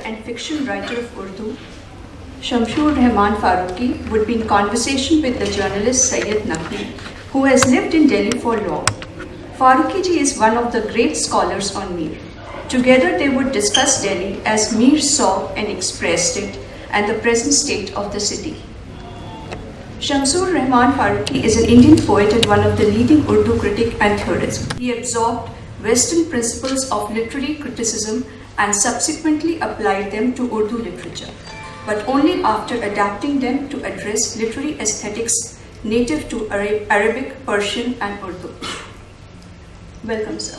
and fiction writer of Urdu, Shamsur Rahman Farooqi, would be in conversation with the journalist Syed Naqvi, who has lived in Delhi for long. Farooqi ji is one of the great scholars on Mir. Together they would discuss Delhi as Mir saw and expressed it and the present state of the city. Shamsur Rahman Farooqi is an Indian poet and one of the leading Urdu critic and theorist. He absorbed Western principles of literary criticism and subsequently applied them to Urdu literature, but only after adapting them to address literary aesthetics native to Arabic, Persian and Urdu. Welcome, sir.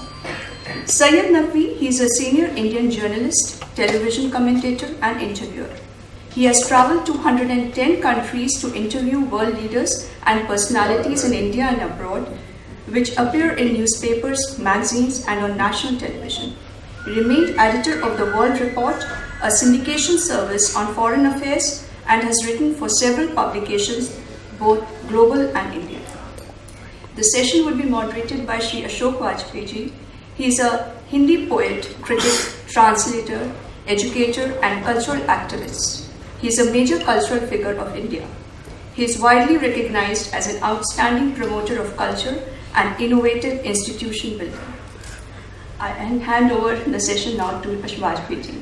Syed Naqvi, he is a senior Indian journalist, television commentator and interviewer. He has traveled to 110 countries to interview world leaders and personalities in India and abroad, which appear in newspapers, magazines, and on national television. He remained editor of the World Report, a syndication service on foreign affairs, and has written for several publications, both global and Indian. The session will be moderated by Shri Ashok Vajpayee ji. He is a Hindi poet, critic, translator, educator, and cultural activist. He is a major cultural figure of India. He is widely recognized as an outstanding promoter of culture and innovative institution builder. I hand over the session now to Ashok Vajpayee ji.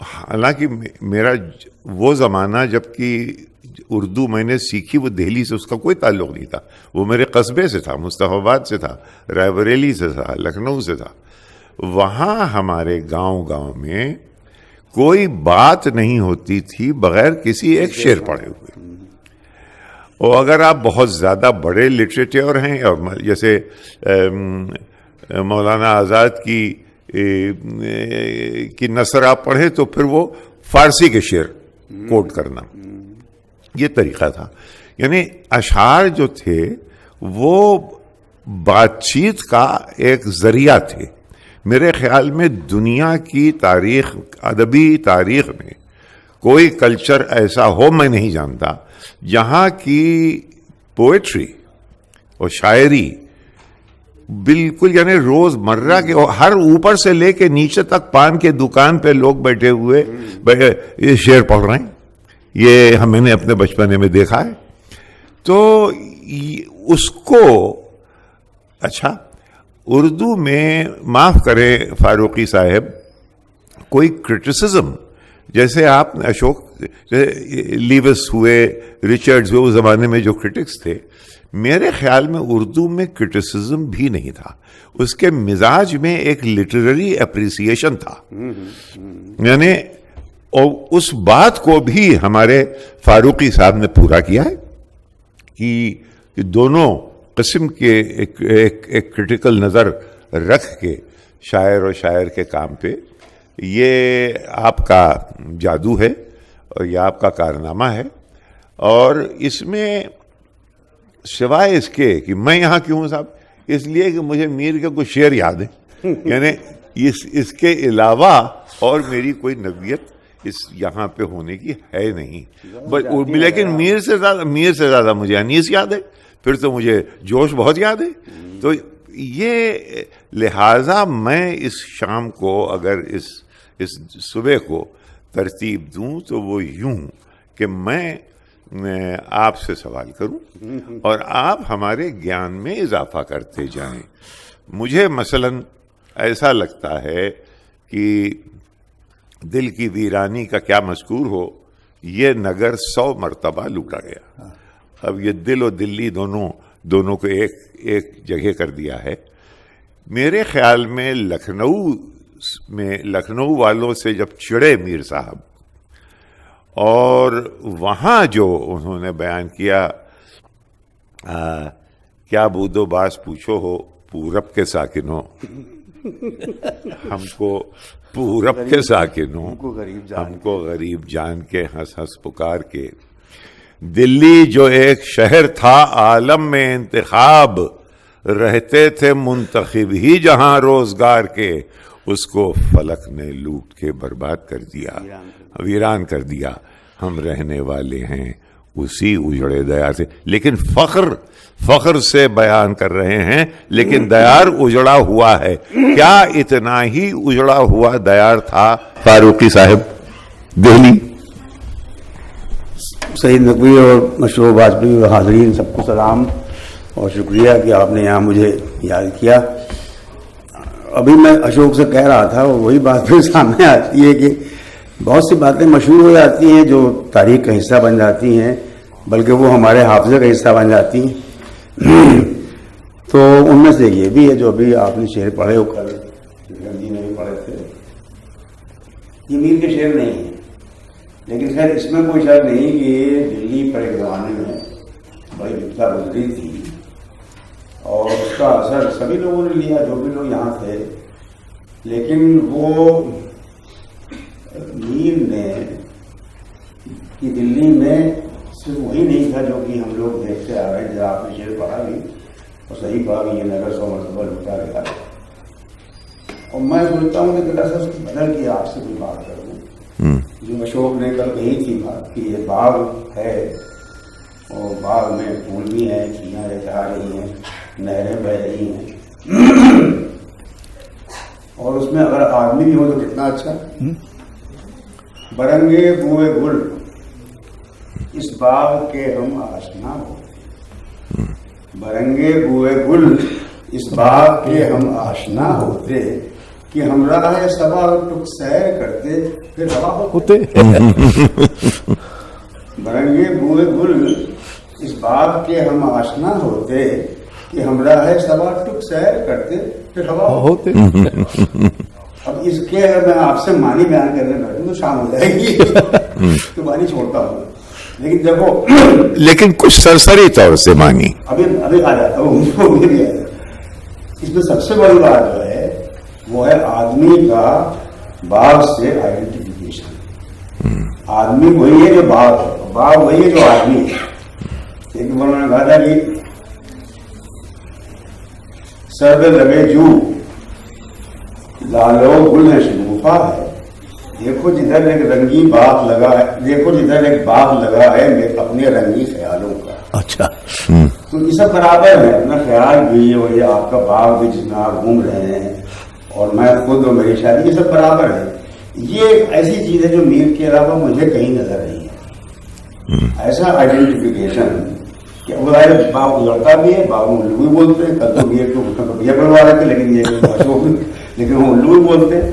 حالانکہ میرا وہ زمانہ جب کہ اردو میں نے سیکھی وہ دہلی سے اس کا کوئی تعلق نہیں تھا، وہ میرے قصبے سے تھا، مصطفی آباد سے تھا، رائے بریلی سے تھا، لکھنؤ سے تھا. وہاں ہمارے گاؤں میں کوئی بات نہیں ہوتی تھی بغیر کسی ایک شعر پڑھے ہوئے. اور اگر آپ بہت زیادہ بڑے لٹریچر ہیں اور جیسے مولانا آزاد کی نثر آپ پڑھیں تو پھر وہ فارسی کے شعر کوٹ کرنا، یہ طریقہ تھا. یعنی اشعار جو تھے وہ بات چیت کا ایک ذریعہ تھے. میرے خیال میں دنیا کی تاریخ، ادبی تاریخ میں کوئی کلچر ایسا ہو میں نہیں جانتا جہاں کی پوئٹری اور شاعری بالکل یعنی روز مرہ کے ہر اوپر سے لے کے نیچے تک پان کے دکان پہ لوگ بیٹھے ہوئے یہ شعر پڑھ رہے ہیں. یہ ہم نے اپنے بچپنے میں دیکھا ہے. تو اس کو اچھا اردو میں معاف کریں فاروقی صاحب، کوئی کرٹیسزم جیسے آپ اشوک لیوس ہوئے، ریچرڈز ہوئے، اس زمانے میں جو کرٹکس تھے، میرے خیال میں اردو میں کرٹیسزم بھی نہیں تھا. اس کے مزاج میں ایک لٹریری اپریسیشن تھا. یعنی اور اس بات کو بھی ہمارے فاروقی صاحب نے پورا کیا ہے کہ دونوں قسم کے ایک کرٹیکل نظر رکھ کے شاعر اور شاعر کے کام پہ. یہ آپ کا جادو ہے اور یہ آپ کا کارنامہ ہے. اور اس میں سوائے اس کے کہ میں یہاں کیوں ہوں صاحب، اس لیے کہ مجھے میر کے کچھ شعر یاد ہیں. یعنی اس کے علاوہ اور میری کوئی نوعیت اس یہاں پہ ہونے کی ہے نہیں. لیکن میر سے زیادہ مجھے انیس یاد ہے، پھر تو مجھے جوش بہت یاد ہے. تو یہ لہٰذا میں اس شام کو اگر اس صبح کو ترتیب دوں تو وہ یوں کہ میں آپ سے سوال کروں اور آپ ہمارے گیان میں اضافہ کرتے جائیں. مجھے مثلاً ایسا لگتا ہے کہ دل کی ویرانی کا کیا مذکور ہو، یہ نگر 100 مرتبہ لوٹا گیا. اب یہ دل اور دلی دونوں کو ایک جگہ کر دیا ہے. میرے خیال میں لکھنؤ والوں سے جب چڑے میر صاحب اور وہاں جو انہوں نے بیان کیا، کیا بود و باس پوچھو ہو پورب کے ساکنوں، ہم کو پورب کے ساکنوں، ہم کو غریب جان کے ہنس ہنس پکار کے. دلی جو ایک شہر تھا عالم میں انتخاب، رہتے تھے منتخب ہی جہاں روزگار کے، اس کو فلک نے لوٹ کے برباد کر دیا، ویران کر دیا. ہم رہنے والے ہیں اسی اجڑے دیار سے. لیکن فخر سے بیان کر رہے ہیں، لیکن دیار اجڑا ہوا ہے. کیا اتنا ہی اجڑا ہوا دیار تھا فاروقی صاحب دہلی؟ سعید نقوی اور مشروع واجپئی حاضرین سب کو سلام اور شکریہ کہ آپ نے یہاں مجھے یاد کیا. ابھی میں اشوک سے کہہ رہا تھا، وہی بات پھر سامنے آتی ہے کہ بہت سی باتیں مشہور ہو جاتی ہیں جو تاریخ کا حصہ بن جاتی ہیں، بلکہ وہ ہمارے حافظے کا حصہ بن جاتی ہیں. تو ان میں سے یہ بھی ہے جو ابھی آپ نے شعر پڑھے ہو، کل جی نے بھی پڑھے تھے. یہ میر کے شعر نہیں ہیں، لیکن خیر اس میں کوئی شک نہیں کہ دلی پر ایک زمانے میں بڑی وپتا گزری تھی اور اس کا اثر سبھی لوگوں نے لیا جو بھی لوگ یہاں تھے. لیکن وہ میر نے کہ دلی میں صرف وہی نہیں تھا جو کہ ہم لوگ دیکھتے آ رہے ہیں. جب آپ نے شعر پڑھا بھی اور صحیح کہا کہ یہ نگر 100 مرتبہ لوٹا گیا. اور میں سوچتا ہوں کہ اس کو بدل کے آپ سے بھی بات کروں جو اشوک نے کل کہی تھی بات کہ یہ باغ ہے اور باغ میں پھول بھی ہیں، چیاں جا رہی ہیں، نہریں بہ رہی ہیں، اور اس میں اگر آدمی بھی ہو تو کتنا اچھا. برنگے بوئے گل اس باغ کے ہم آشنا ہوتے، برنگے بوئے گل اس باغ کے ہم آشنا ہوتے، کہ ہمراہ صبا ٹک سیر کرتے پھر ہوا ہوتے برنگے بوئے گل اس بات کے ہم آشنا ہوتے کہ ہمراہ صبا ٹک سیر کرتے پھر ہوا ہوتے. اب اس کے اگر میں آپ سے معنی بیان کرنے بیٹھوں تو شام ہو جائے گی تو معنی چھوڑتا ہوں. لیکن دیکھو لیکن کچھ سرسری طور سے مانی. ابھی آ جاتا ہوں اس میں سب سے بڑی بات جو ہے وہ ہے آدمی کا باغ سے آئیڈینٹیفیکیشن. آدمی وہی ہے جو باغ ہے, باغ وہی ہے جو آدمی ہے. ایک بار میں نے کہا تھا کہ سرد لگے جو لالو گل ہے شگوفا ہے, دیکھو جدھر ایک رنگی باغ لگا ہے, دیکھو جدھر ایک باغ لگا ہے اپنے رنگی خیالوں کا. اچھا تو یہ سب برابر ہے, اپنا خیال بھی اور یہ آپ کا باغ بھی جتنا آپ گھوم رہے ہیں اور میں خود اور میری شادی, یہ سب برابر ہے. یہ ایک ایسی چیز ہے جو میر کے علاوہ مجھے کہیں نظر نہیں ہے. ایسا آئیڈینٹیفیکیشن کہ وہ باغ لڑتا بھی ہے, باغ میں الو بھی بولتے ہیں. کل تو میر کو بھیا بنوا رہے تھے لیکن یہ لیکن وہ الو بھی بولتے ہیں.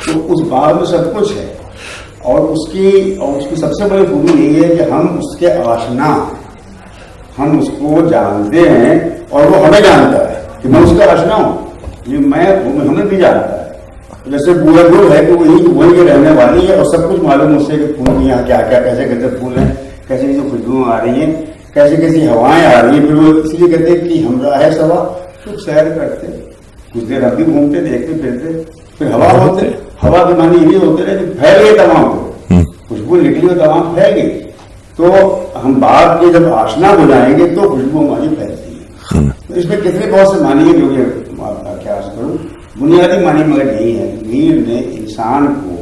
تو اس باغ میں سب کچھ ہے اور اس کی سب سے بڑی خوبی یہی ہے کہ ہم اس کے آشنا, ہم اس کو جانتے ہیں اور وہ ہمیں جانتا ہے کہ میں اس کا آشنا ہوں. یہ میں ہمیں بھی جانتا ہے. جیسے پورا گل ہے کہ وہی کی رہنے والی ہے اور سب کچھ معلوم اس سے کہ پھول کے یہاں کیا کیا کیسے کیسے پھول ہیں, کیسے کیسے خوشبوئیں آ رہی ہیں, کیسی کیسی ہوائیں آ رہی ہیں. پھر وہ اس لیے کہتے ہیں کہ ہمراہ صبا کچھ سیر کرتے, کچھ دیر اب بھی گھومتے دیکھتے پھرتے پھر ہوا ہوتے. ہوا کے معنی یہ ہوتے رہے کہ پھیل گئے تمام کو, خوشبو نکلی اور تمام پھیل گئی. تو ہم باغ کے جب آشنا ہو جائیں گے تو خوشبو ہماری پھیلتی ہے. تو اس میں کتنے بہت سے معنی ہے جو کہ کیا کروں, بنیادی معنی مگر یہی ہے کہ میر نے انسان کو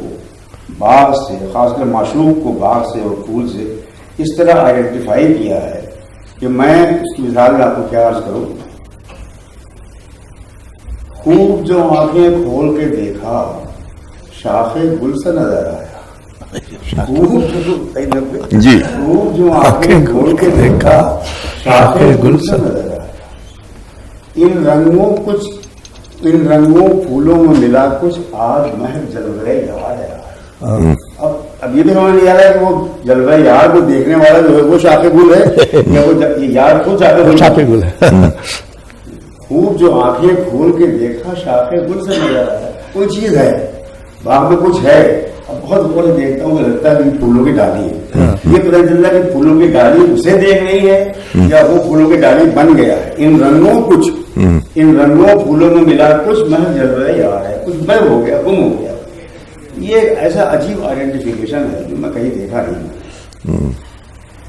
باغ سے, خاص کر معشوق کو باغ سے اور پھول سے اس طرح آئیڈینٹیفائی کیا ہے کہ میں اس کی مثال میں آپ کو کیا عرض کروں. خوب جو آنکھیں کھول کے دیکھا شاخ گل سے نظر آیا. جی خوب جو آنکھیں کھول کے دیکھا شاخ گل سے نظر آیا. ان رنگوں پھولوں میں ملا کچھ آج محض جلوہ یار ہے. اب یہ بھی سمجھ نہیں آ رہا ہے کہ وہ جلوہ یار کو دیکھنے والا جو ہے وہ شاخ گل ہے یا وہ یار خود شاخ گل ہے. خوب جو آنکھیں کھول کے دیکھا شاخ گل سے نظر آیا. کوئی چیز ہے باغ میں, کچھ ہے. اب بہت غور سے دیکھتا ہوں, لگتا ہے کہ پھولوں کی ڈالی ہے. یہ پتہ چل رہا ہے کہ پھولوں کی ڈالی اسے دیکھ رہی ہے یا وہ پھولوں کی ڈالی بن گیا ہے. ان رنگوں پھولوں میں ملا کچھ محض جلوہ یار ہے, کچھ بے ہو گیا, گم ہو گیا. یہ ایسا عجیب آئیڈینٹیفیکیشن ہے جو میں کہیں دیکھا نہیں.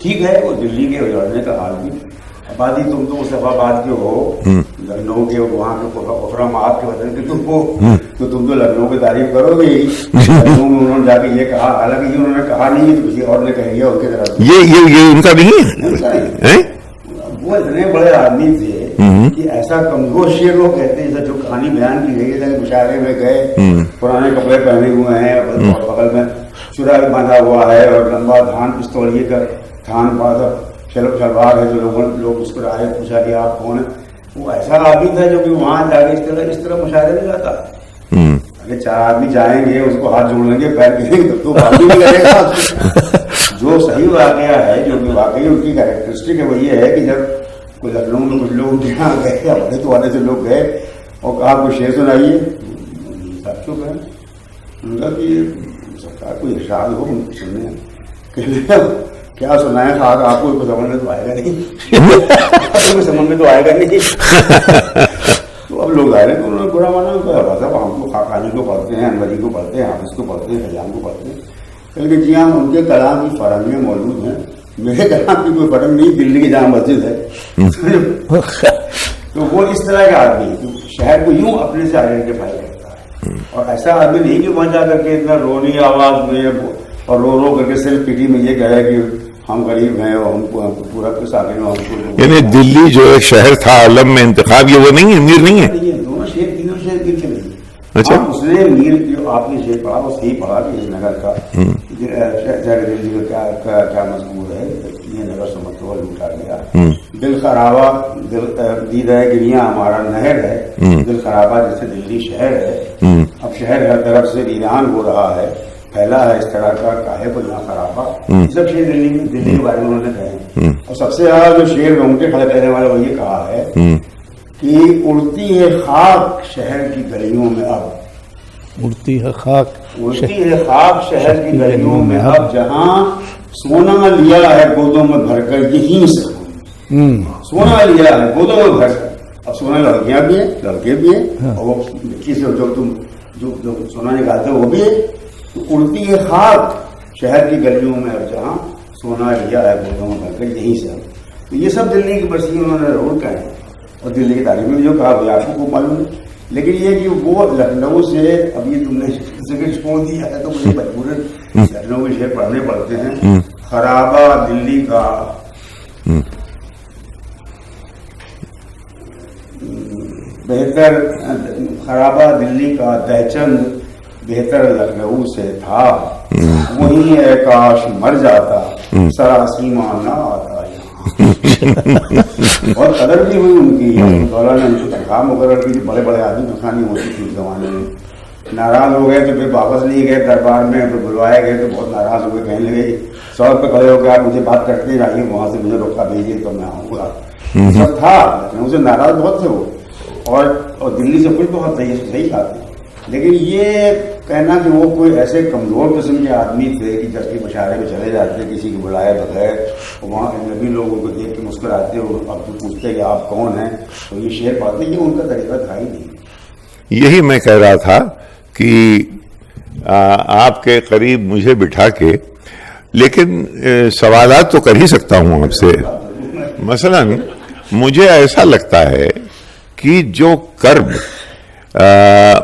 ٹھیک ہے وہ دلی کے اجاڑنے کا حال بھی, آبادی تم تو اس آباد کے ہو, لکھنؤ کے وہاں کے اخرام آپ کے وطن کے تم ہو, تو تم تو لکھنؤ کی تعریف کرو گے. لکھنؤ میں انہوں نے جا کے یہ کہا, حالانکہ یہ انہوں نے کہا نہیں, تو کسی اور نے کہہ دیا ان کی طرف. یہ ان کا نہیں ہے. وہ اتنے بڑے آدمی تھے کہ ایسا کمزور شیر وہ کہتے ہیں جو کہانی بیان کی گئی ہے. مشاعرے میں گئے, پرانے کپڑے پہنے ہوئے ہیں, بغل میں چورا باندھا ہوا ہے اور لمبا دھان پستولیے کا تھان پاس شلوار ہے. جو لوگ اس پر آئے, پوچھا کہ آپ کون ہیں. وہ ایسا آدمی تھا جو کہ وہاں جا کے اس طرح مشاعرے میں جاتا. اگر 4 آدمی جائیں گے, اس کو ہاتھ جوڑ لیں گے, پیر گریں گے تو باقی بھی کرے گا. جو صحیح واقعہ ہے, جو کہ واقعی ان کی کیریکٹرسٹک ہے, وہ یہ ہے کہ جب کوئی لکھنؤ میں کچھ لوگ یہاں گئے, بڑے تو والے سے لوگ گئے اور کہا کوئی شعر سنائیے. سب چپ ہے. ان کا کہ سرکار کوئی ارشاد ہو سننے, کیا سنائیں خاک آپ کو سمجھ میں تو آئے گا نہیں, سمجھ میں تو آئے گا نہیں. تو اب لوگ آئے تو انہوں نے برا مانا, صاحب ہم کو خاقانی کو پڑھتے ہیں, انوری کو پڑھتے ہیں, حافظ کو پڑھتے ہیں, خیام کو پڑھتے ہیں. بلکہ جی ہاں ان کے کلام کی فرہنگیں موجود ہیں, میرے کلام کی کوئی فرہنگ نہیں. دلی کی جامع مسجد ہے. تو وہ اس طرح کا آدمی شہر کو یوں اپنے سے آئیڈینٹیفائی کرتا ہے. اور ایسا آدمی نہیں کہ وہاں جا کر کے اتنا رونی آواز میں اور رو کر کے سیلف پیٹی میں یہ کہے کہ ہم غریب ہیں اور ہم کو پورا ساکن ہو. یعنی دلی جو ایک شہر تھا عالم میں انتخاب, یہ وہ نہیں ہے, میر نہیں ہے. دونوں شیر, تینوں شیر گر کے نہیں. اچھا, اس نے میر جو آپ نے شیر پڑھا وہ صحیح پڑھا کہ اس نگر کا کیا مضمور ہے, یہ نگر سے متول اٹھا گیا. دل خرابہ دید ہے گریاں ہمارا نہر ہے، دل خرابہ جیسے دلی شہر ہے، اب شہر ہر طرف سے ویران ہو رہا ہے، پھیلا ہے اس طرح کا کاہے کو یہاں خرابہ، یہ سب شعر دلی کے بارے میں انہوں نے کہے. اور سب سے زیادہ جو شعر رونگٹے کھڑے کرنے والا وہ یہ کہا ہے کہ اڑتی ہے خاک شہر کی گلیوں میں اب، اڑتی ہے خاک شہر کی گلیوں میں اب، جہاں سونا لیا ہے گودوں میں بھر کر یہیں سے، سونا لیا ہے گودوں میں بھر کر. اب سونا لڑکیاں بھی ہیں لڑکے بھی ہیں، اور وہ مٹی سے جو سونا نکالتے ہیں وہ بھی ہے. تو اڑتی ہے خاک شہر کی گلیوں میں اب، جہاں سونا لیا ہے گودوں میں بھر کر یہیں سے. تو یہ سب دلی کی برسی انہوں نے ضرور کہے، اور دلی کی تاریخ میں جو کہا وہ آپ کو معلوم ہے. لیکن یہ کہ وہ لکھنؤ سے، اب یہ تم نے ذکر چھوڑ دیا ہے تو مجھے مجبوراً لکھنؤ کے شعر پڑھنے پڑتے ہیں. خرابہ دلی کا بہتر، خرابہ دلی کا دہچند بہتر لکھنؤ سے تھا، وہیں ہے کاش مر جاتا سراسیمہ نہ آتا یہاں. بہت قدر بھی ہوئی ان کی، دولہ نے ان کو تنخواہ مقرر کی، بڑے بڑے آدمی تنخواہ ہوتی تھی اس زمانے میں. ناراض ہو گئے تو پھر واپس نہیں گئے دربار میں، پھر بلوائے گئے تو بہت ناراض ہو گئے، کہنے لگے سڑک پہ کھڑے ہو کے آپ مجھے بات کرتے رہیے، وہاں سے مجھے روکا بھیجیے تو میں آؤں گا. سب تھا لکھنؤ سے ناراض بہت تھے وہ، اور دلی سے خوش بہت تھے، صحیح بات ہے. لیکن یہ کہنا کہ وہ کوئی ایسے کمزور قسم کے آدمی تھے کہ جب بھی مشاعرے میں چلے جاتے کسی کو بلائے بغیر، وہاں نبی لوگوں کو دیکھ کے مسکراتے ہو، اب تو پوچھتے کہ آپ کون ہیں تو یہ شعر پڑھتے، یہ ان کا طریقہ تھا ہی نہیں. یہی میں کہہ رہا تھا کہ آپ کے قریب مجھے بٹھا کے، لیکن سوالات تو کر ہی سکتا ہوں آپ سے. مثلا مجھے ایسا لگتا ہے کہ جو کرب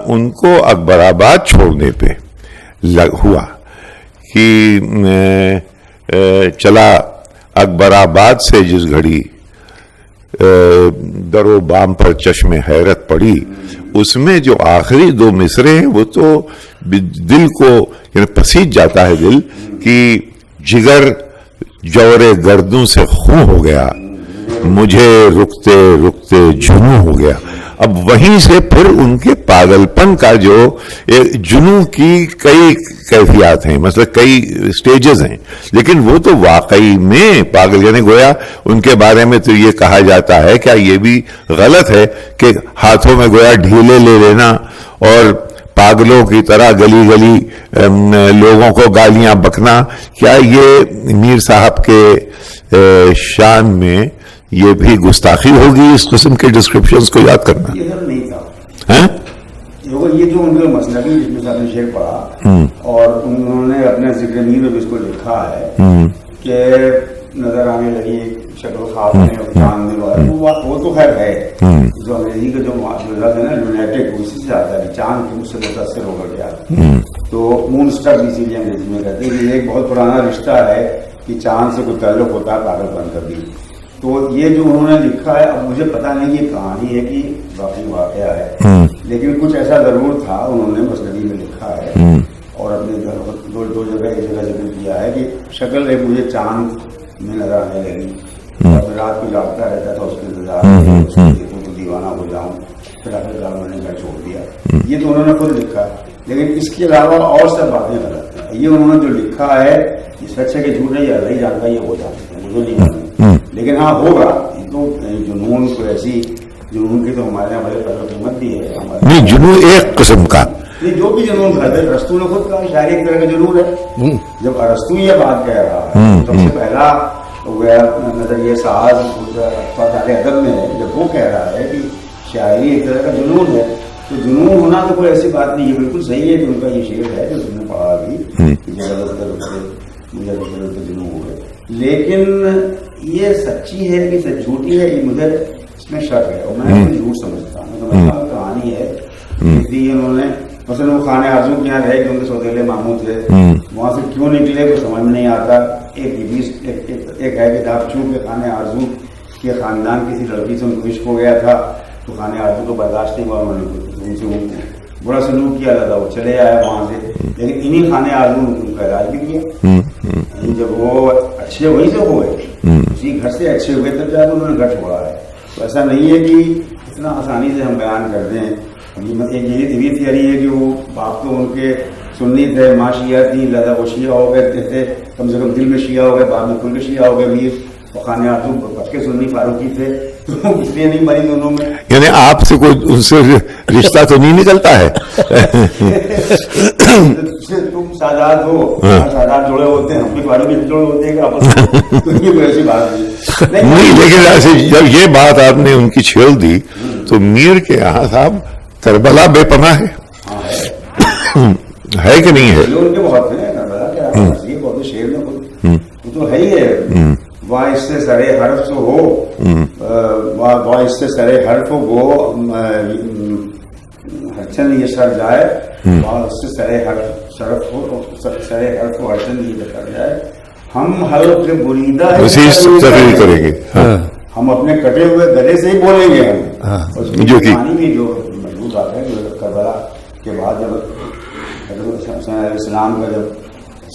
ان کو اکبر آباد چھوڑنے پہ ہوا کہ چلا اکبر آباد سے جس گھڑی در و بام پر چشم حیرت پڑی، اس میں جو آخری دو مصرے ہیں وہ تو دل کو یعنی پسیج جاتا ہے دل کہ جگر جور گردوں سے خون ہو گیا، مجھے رکتے رکتے جنوں ہو گیا. اب وہیں سے پھر ان کے پاگل پن کا جو جنوں کی کئی کیفیات ہیں، مثلا کئی سٹیجز ہیں، لیکن وہ تو واقعی میں پاگل، یعنی گویا ان کے بارے میں تو یہ کہا جاتا ہے، کیا یہ بھی غلط ہے کہ ہاتھوں میں گویا ڈھیلے لے لینا اور پاگلوں کی طرح گلی گلی لوگوں کو گالیاں بکنا، کیا یہ میر صاحب کے شان میں یہ بھی گستاخی ہوگی اس قسم کے ڈسکرپشنز کو یاد کرنا؟ یہ سب نہیں تھا. یہ جو ان کا مسلبی جس میں آپ نے شعر پڑھا، اور انہوں نے اپنے ذکر میر میں بھی اس کو لکھا ہے کہ نظر آنے لگی شکل خواب میں چاند وہ تو خیر ہے. جو انگریزی کا جو لفظ ہے نا لونیٹک، اسی سے آتا ہے، چاند مجھ سے متاثر ہو کر گیا. تو مون اسٹر اسی لیے انگریزی میں کہتے ہیں کہ ایک بہت پرانا رشتہ ہے کہ چاند سے کوئی تعلق ہوتا ہے پاگل بن کر بھی. تو یہ جو انہوں نے لکھا ہے، اب مجھے پتا نہیں یہ کہانی ہے کہ واقعی واقعہ ہے، لیکن کچھ ایسا ضرور تھا. انہوں نے مسندی میں لکھا ہے اور اپنے دو جگہ ایک جگہ ذکر کیا ہے کہ شکل ایک مجھے چاند میں نظر آنے لگی، اور رات کو جاگتا رہتا تھا اس کے انتظار میں، تو دیوانہ ہو جاؤں، پھر آخر میں نے گھر چھوڑ دیا. یہ تو انہوں نے خود لکھا ہے، لیکن اس کے علاوہ اور سب باتیں غلط ہیں. یہ انہوں نے جو لکھا ہے یہ سچ ہے کہ جھوٹ ہے، یہ اللہ ہی جانتا، یہ ہو جاتا ہے، مجھے نہیں معلوم. لیکن ہاں ہوگا. یہ تو جنون کو ایسی جنون کی تو ہمارے یہاں بڑے قدر قیمت بھی ہے. نہیں، جنون ایک قسم کا جو بھی جنون تھا، ارسطو نے خود کہا شاعری ایک طرح کا جنون ہے. جب ارسطو یہ بات کہہ رہا ہے، سب سے پہلا نظریہ ساز ادب میں ہے، جب وہ کہہ رہا ہے کہ شاعری ایک طرح کا جنون ہے، تو جنون ہونا تو کوئی ایسی بات نہیں ہے. بالکل صحیح ہے کہ ان کا یہ شعر ہے جو تم نے پڑھا بھی، مجھے جنون ہو گئے. لیکن یہ سچی ہے کہ جھوٹی ہے، یہ مجھے اس میں شک ہے، اور میں جھوٹ سمجھتا ہوں. کہانی ہے انہوں نے مثلا وہ خانے آرزو کے یہاں رہے کہ ان کے سوتیلے ماموں تھے، وہاں سے کیوں نکلے کو سمجھ میں نہیں آتا. ایک ہے کتاب چونکہ خانے آرزو کے خاندان کسی لڑکی سے ان کو عشق ہو گیا تھا، تو خانے آرزو کو برداشت نہیں ہوا، انہوں نے برا سلوک کیا تھا وہ چلے آئے وہاں سے، لیکن انہیں خانے اعظم ان کا علاج بھی کیا. جب وہ اچھے وہیں سے ہوئے، اسی گھر سے اچھے ہوئے تب جا کے انہوں نے گھر چھوڑا ہے. تو ایسا نہیں ہے کہ اتنا آسانی سے ہم بیان کر دیں. ایک یہ تھیوری ہے کہ وہ باپ تو ان کے سنی تھے، ماں شیعہ تھی، لہذا وہ شیعہ ہو گئے تھے، کم سے کم دل میں شیعہ ہو گئے، بعد میں کھل کے شیعہ ہو گئے. میر اور خانے اعظم بچ کے سنی فاروقی تھے، تو اس لیے نہیں بنی دونوں میں. یعنی آپ سے کوئی ان سے رشتہ تو نہیں نکلتا ہے؟ تم سادات ہو، سادات جڑے ہوتے ہیں، ہم بھی فاروقی سے جڑے ہوتے ہیں کہ آپس میں، کوئی ایسی بات نہیں. لیکن ایسے جب یہ بات آپ نے ان کی چھیڑ دی تو میر کے یہاں صاحب کربلا بے پناہ ہے کہ نہیں ہے؟ ان کے بہت ہیں کربلا کے، یہ بہت شعر میں وہ تو ہے ہی ہے. وائس سے سرے حرف سے ہو، وائس سے سرے حرف ہو، ہرچن یہ سر جائے، وائس سے سرے حرف شرف ہو، سرے حرف ہو ہرچن یہ سر جائے. ہم حلق کے بریدہ تقریر کریں گے، ہم اپنے کٹے ہوئے گلے سے ہی بولیں گے. ہم جو کہانی میں جو مضبوط بات ہے، جو کربلا کے بعد جب اسلام کا جب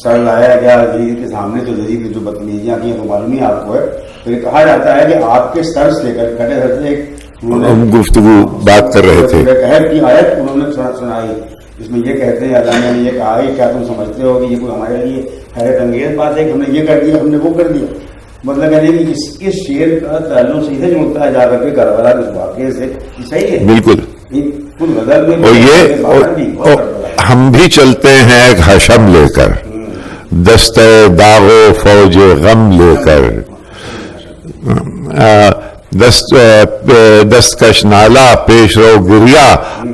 سر لایا گیا یزید کے سامنے، تو یزید نے جو بدتمیزیاں کی تو معلوم ہی آپ کو ہے. تو یہ کہا جاتا ہے کہ آپ کے سر سے کٹے سر سے ایک گفتگو بات کر رہے تھے، قہر کی آیت انہوں نے سنائی. اس میں یہ کہتے ہیں اللہ نے یہ کہا کہ کیا تم سمجھتے ہو کہ یہ کوئی ہمارے لیے حیرت انگیز بات ہے کہ ہم نے یہ کر دیا، ہم نے وہ کر دیا. مطلب یعنی کہ اس شعر کا تعلق سیدھے جڑتا ہے جا کر کے کربلا کے واقعے سے. صحیح ہے بالکل. اور یہ ہم بھی چلتے ہیں ایک حشم لے کر، دست داغ و فوج غم لے کر، دستکش نالا پیش رو گریا،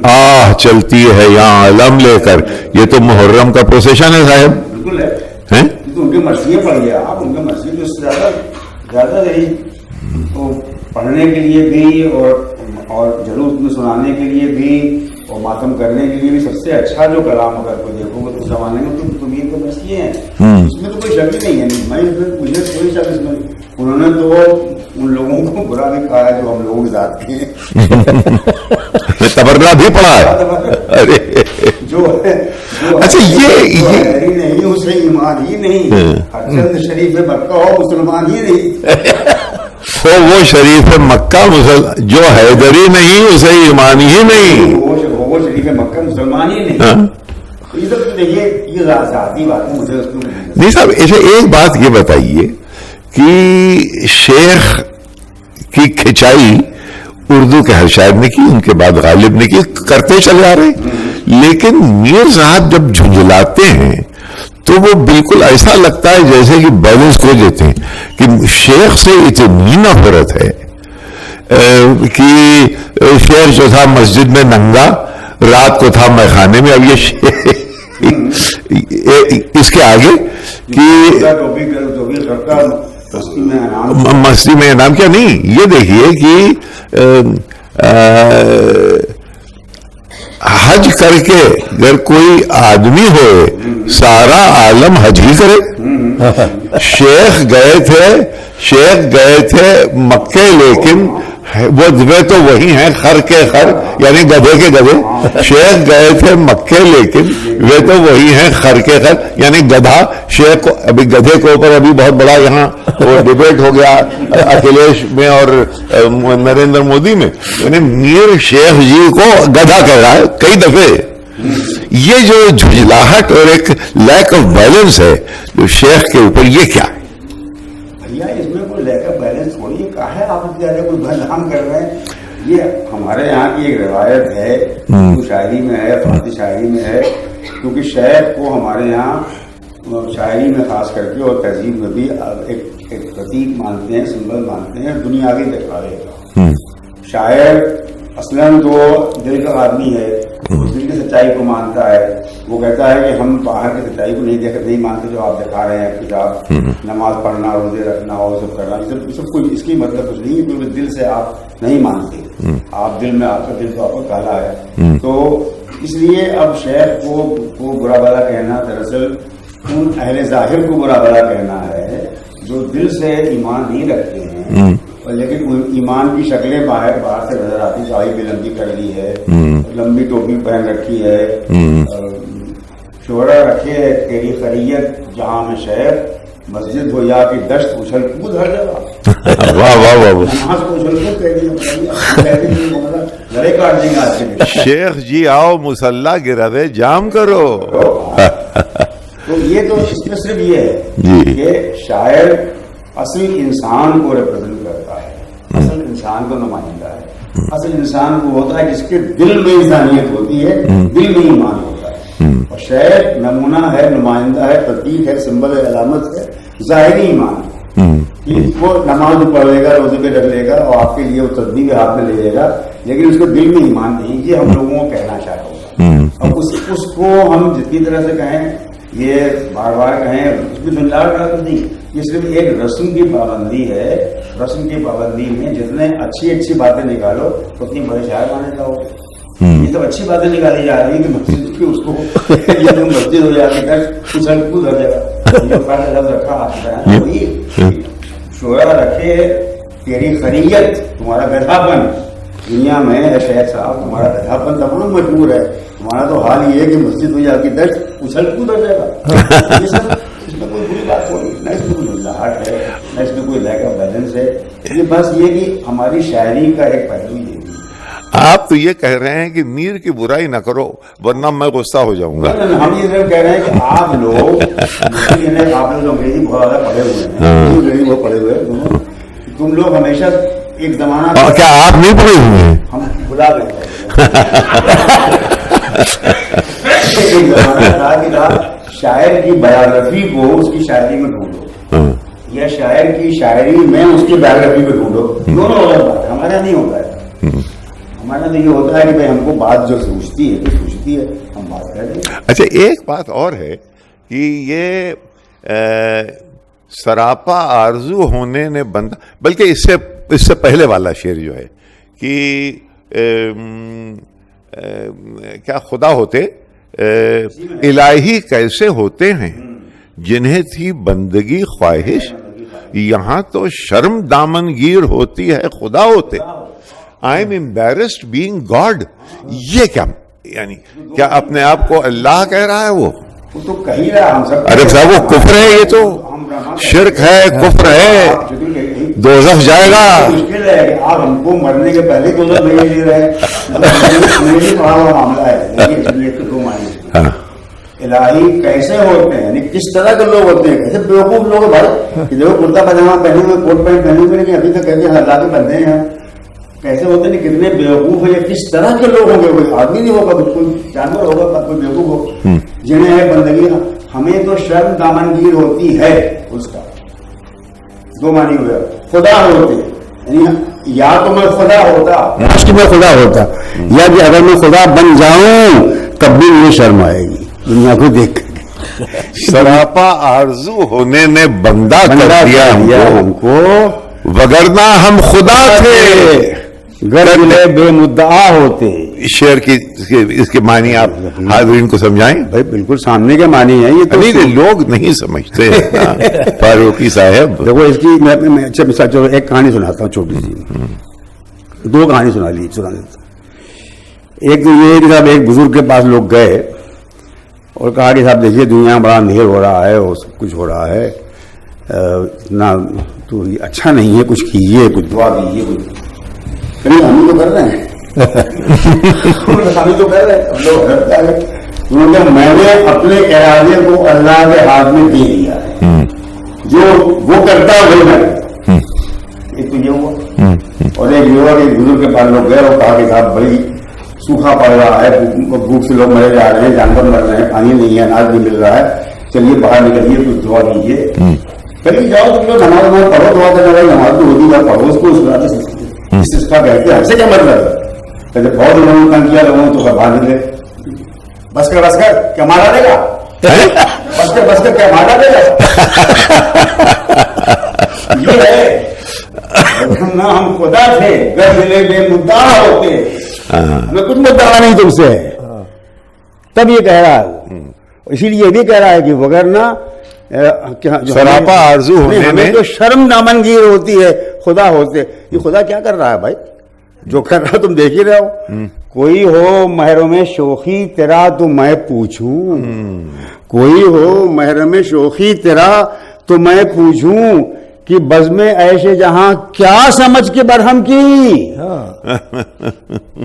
آہ چلتی ہے یہاں علم لے کر. یہ تو محرم کا پروسیشن ہے صاحب. بالکل ہے، ان کی مرثیے پڑھ گیا آپ، ان کی مرثیے جو اس سے زیادہ رہی تو پڑھنے کے لیے بھی اور جلوس میں سنانے کے لیے بھی اور ماتم کرنے کے لیے بھی سب سے اچھا جو کلام اگر کوئی دیکھو گے تو اس زمانے میں تو میر کے مرثیے ہیں، اس میں تو کوئی شک ہی نہیں ہے. مجھے کوئی شک اس میں. انہوں نے تو ان لوگوں کو برا بھی کہا ہے جو ہم لوگوں کے ذات کے ہیں، تبرہ بھی پڑھا ہے. جو اچھا یہ نہیں اسے ایمان ہی نہیں، چند شریف مکہ ہو مسلمان ہی نہیں، وہ شریف مکہ جو حیدری نہیں اسے ایمان ہی نہیں، وہ شریف مکہ مسلمان ہی نہیں. یہ ذاتی بات ہے، مجھے نہیں صاحب. اسے ایک بات یہ بتائیے کہ شیخ کی کھچائی اردو کے ہر شاعر نے کی، ان کے بعد غالب نے کی، کرتے چلے آ رہے. لیکن میر صاحب جب جھنجھلاتے ہیں تو وہ بالکل ایسا لگتا ہے جیسے کہ بیلنس کھو دیتے ہیں. کہ شیخ سے اتنی نفرت ہے کہ شیخ جو تھا مسجد میں ننگا، رات کو تھا میخانے میں. اب یہ اس کے آگے کہ مستی میں انعام کیا نہیں. یہ دیکھیے کہ حج کر کے اگر کوئی آدمی ہوئے سارا عالم حج ہی کرے. شیخ گئے تھے مکے، لیکن وہ تو وہی ہیں خر کے خر، یعنی گدھے کے گدھے. شیخ گئے تھے مکے، لیکن وہ تو وہی ہیں خر کے خر، یعنی گدھا. شیخ کو ابھی گدھے کے اوپر ابھی بہت بڑا یہاں وہ ڈیبیٹ ہو گیا اکھلیش میں اور نریندر مودی میں. یعنی میر شیخ جی کو گدھا کہہ رہا ہے کئی دفعے. یہ جو جھجلاہٹ اور ایک لیک آف بیلنس ہے جو شیخ کے اوپر، یہ کیا ہے؟ اس میں کوئی لیک آف بیلنس تھوڑی ہے. کہا ہے آپ زیادہ کوئی بدنام کر رہے ہیں. یہ ہمارے یہاں کی ایک روایت ہے، شاعری میں ہے، فارسی شاعری میں ہے. کیونکہ شعر کو ہمارے یہاں شاعری میں خاص کر کے اور تہذیب میں بھی ایک پرتیک مانتے ہیں، سمبل مانتے ہیں دنیاوی دکھاوے کا. شاعر اصلاً تو دل کا آدمی ہے، دل کی سچائی کو مانتا ہے. وہ کہتا ہے کہ ہم باہر کی سچائی کو نہیں مانتے جو آپ دکھا رہے ہیں، کتاب نماز پڑھنا، روزے رکھنا اور سب کرنا، یہ سب کچھ اس کی مطلب کچھ نہیں ہے، کیونکہ دل سے آپ نہیں مانتے. آپ دل میں آپ کا دل تو آپ کو کالا ہے. تو اس لیے اب شیخ کو برا بھلا کہنا دراصل ان اہل ظاہر کو برا بھلا کہنا ہے جو دل سے ایمان نہیں رکھتے ہیں. لیکن ایمان کی شکلیں باہر سے نظر آتی، داڑھی بھی لمبی کر لی ہے، لمبی ٹوپی پہن رکھی ہے، شعرا رکھے تیری خیریت جہاں میں شہر، مسجد ہو یا کہ دشت اچھل کود ہر جگہ. واہ واہ واہ. نماز کو اچھل کود کہہ دیا، گلے کاٹ دیں گے آج کے. شیخ جی آؤ مسلح گروے جام کرو. تو یہ تو اس میں صرف یہ ہے جی کہ شاعر اصل انسان کو ریپرزینٹ کرتا ہے، اصل انسان کو نمائندہ ہے. اصل انسان وہ ہوتا ہے جس کے دل میں انسانیت ہوتی ہے، دل میں ایمان ہوتا ہے. اور شاعر نمونہ ہے، نمائندہ ہے، ترتیب ہے، سمبل ہے، علامت ہے، ظاہری ایمان ہے. وہ نماز پڑھ لے گا، روزے پہ رکھ لے گا اور آپ کے لیے وہ تسبیح ہاتھ میں لے لے گا، لیکن اس کو دل میں ایمان نہیں. یہ ہم لوگوں کو کہنا چاہتا ہوں. اور اس کو ہم جتنی طرح سے کہیں، یہ بار بار کہیں، اس میں جھنجھاڑ کا تو نہیں. یہ صرف ایک رسم کی پابندی ہے. رسم کی پابندی میں جتنے اچھی باتیں نکالو اتنی بڑے شاعر مانے جاؤ. یہ تو اچھی باتیں نکالی جا رہی ہیں کہ مسجد کی اس کو یہ تو مسجد ہو جاتی ہے، اچھل کود ہر جگہ رکھا ہے. شعرا رکھے تیری خیریت، تمہارا گدھاپن دنیا میں ہے شہر صاحب، تمہارا گدھاپن تمام مجبور ہے. تمہارا تو حال یہ ہے کہ مسجد ہو جاتی دشت اچھل کود ہر جگہ. اس میں کوئی بری بات نہیں، نہ اس میں کوئی جھنجھاٹ ہے، نہ اس میں کوئی لیک آف بیلنس ہے. یہ بس یہ کہ ہماری شاعری کا ایک پہلو یہ. آپ تو یہ کہہ رہے ہیں کہ میر کی برائی نہ کرو ورنہ میں غصہ ہو جاؤں گا. ہم یہ صرف کہہ رہے ہیں کہ آپ لوگ جو انگریزی بہت زیادہ پڑھے ہوئے ہیں، انگریزی بہت پڑھے ہوئے ہیں، تم لوگ ہمیشہ ایک زمانہ، کیا آپ نہیں پڑھے ہوئے ہیں؟ ہم بلا گئے ایک زمانہ تھا کہ شاعر کی بایوگرافی کو اس کی شاعری میں ڈھونڈو، یا شاعر کی شاعری میں اس کی بایوگرافی کو ڈھونڈو. دونوں الگ بات ہے. ہمارا نہیں ہوتا ہے. ہمارا تو یہ ہوتا ہے کہ بھائی ہم کو بات جو سوچتی ہے تو سوچتی ہے، ہم بات کر دیں. اچھا ایک بات اور ہے کہ یہ سراپا آرزو ہونے نے بندہ، بلکہ اس سے پہلے والا شعر جو ہے کہ کیا خدا ہوتے الہی کیسے ہوتے ہیں جنہیں تھی بندگی خواہش، یہاں تو شرم دامن گیر ہوتی ہے خدا ہوتے. I am embarrassed being God. یہ کیا یعنی کیا اپنے آپ کو اللہ کہہ رہا ہے؟ وہ تو کہی رہا ہم سب. ارے صاحب وہ کفر ہے، یہ تو شرک ہے، کفر ہے، دوزخ جائے گا. مشکل ہے کہ آپ ہم کو مرنے کے پہلے دوزخ نہیں دے رہے. نہیں پڑھا ہوا معاملہ ہے. دو معنی الہی کیسے ہوتے ہیں، یعنی کس طرح کے لوگ ہوتے ہیں. کیسے بیوقوف لوگ بھائی جو کرتا پاجامہ پہنے ہوئے، کوٹ پینٹ پہنے ہوئے، لیکن ابھی تک کہتے ہیں اللہ کے بندے ہیں. کیسے ہوتے ہیں، کتنے بیوقوف ہیں، یا کس طرح کے لوگ ہوں گے. کوئی آدمی نہیں ہوگا، کوئی جانور ہوگا، کوئی بیوقوف ہو جنہیں ہے بندگی. ہمیں تو شرم دامنگیر ہوتی ہے. اس کا دو معنی ہوئے. خدا ہوتے یعنی یا تو میں خدا ہوتا، میں خدا ہوتا، یا کہ اگر میں خدا بن جاؤں تب بھی مجھے شرم آئے گی دنیا کو دیکھ کر. سراپا آرزو ہونے نے بندہ کر دیا ہم کو، وگرنہ ہم خدا تھے گرے بے مدعا ہوتے. شعر کی اس کے معنی آپ حاضرین کو سمجھائیں. بھائی بالکل سامنے کے معنی ہیں. یہ تو لوگ نہیں سمجھتے فاروقی صاحب. دیکھو اس کی میں اچھا مثال چلو ایک کہانی سناتا ہوں چھوٹی سی. دو کہانی سنا دیتا ہوں. ایک تو یہ کہ صاحب ایک بزرگ کے پاس لوگ گئے اور کہا کہ صاحب دیکھیے دنیا میں بڑا اندھیر ہو رہا ہے اور سب کچھ ہو رہا ہے، اتنا تو اچھا نہیں ہے، کچھ کیجیے، کچھ دعا دیجیے. کچھ ہم تو کر رہے ہیں ہم تو کر رہے ہیں. ہم لوگ حضرت آ گئے. انہوں نے میں نے اپنے ارادے کو اللہ کے ہاتھ میں دے دیا ہے، جو وہ کرتا ہے وہی میں. ایک تو یہ ہوا. اور ایک یہ ہوا کہ بزرگ کے پاس لوگ گئے اور کہا کہ صاحب بھائی سوکھا پڑ رہا ہے، بھوک سے لوگ مرے جا رہے ہیں، جانور مر رہے ہیں، پانی نہیں ہے، اناج نہیں مل رہا ہے، چلیے باہر نکلیے کچھ دعا دیجیے. کہیں جاؤ تم لوگ نماز پڑھو، دعا کرنے والی نماز تو ہوتی ہے، پڑھو اس کو. اس کا کہتے ہیں ہم سے کیا مطلب ہے. کہتے بہت لوگوں نے تنگ کیا، لوگوں تو باہر نکلے. بس کر کیا مارا دے گا، بس کر کیا مارا دے گا. یہ ہے ہم خدا تھے، گر ملے بے مدعا ہوتے. میں کچھ مدعا نہیں تم سے. تب یہ کہہ رہا ہے، اسی لیے یہ بھی کہہ رہا ہے کہ وگرنہ سراپا آرزو ہونے میں جو شرم دامنگیر ہوتی ہے خدا ہوتے. یہ خدا کیا کر رہا ہے بھائی؟ جو کر رہا تم دیکھ ہی رہے ہو. کوئی ہو محرم شوخی تیرا تو میں پوچھوں, کوئی ہو محرم شوخی تیرا تو میں پوچھوں کہ بزم عیش جہاں کیا سمجھ کے برہم کی.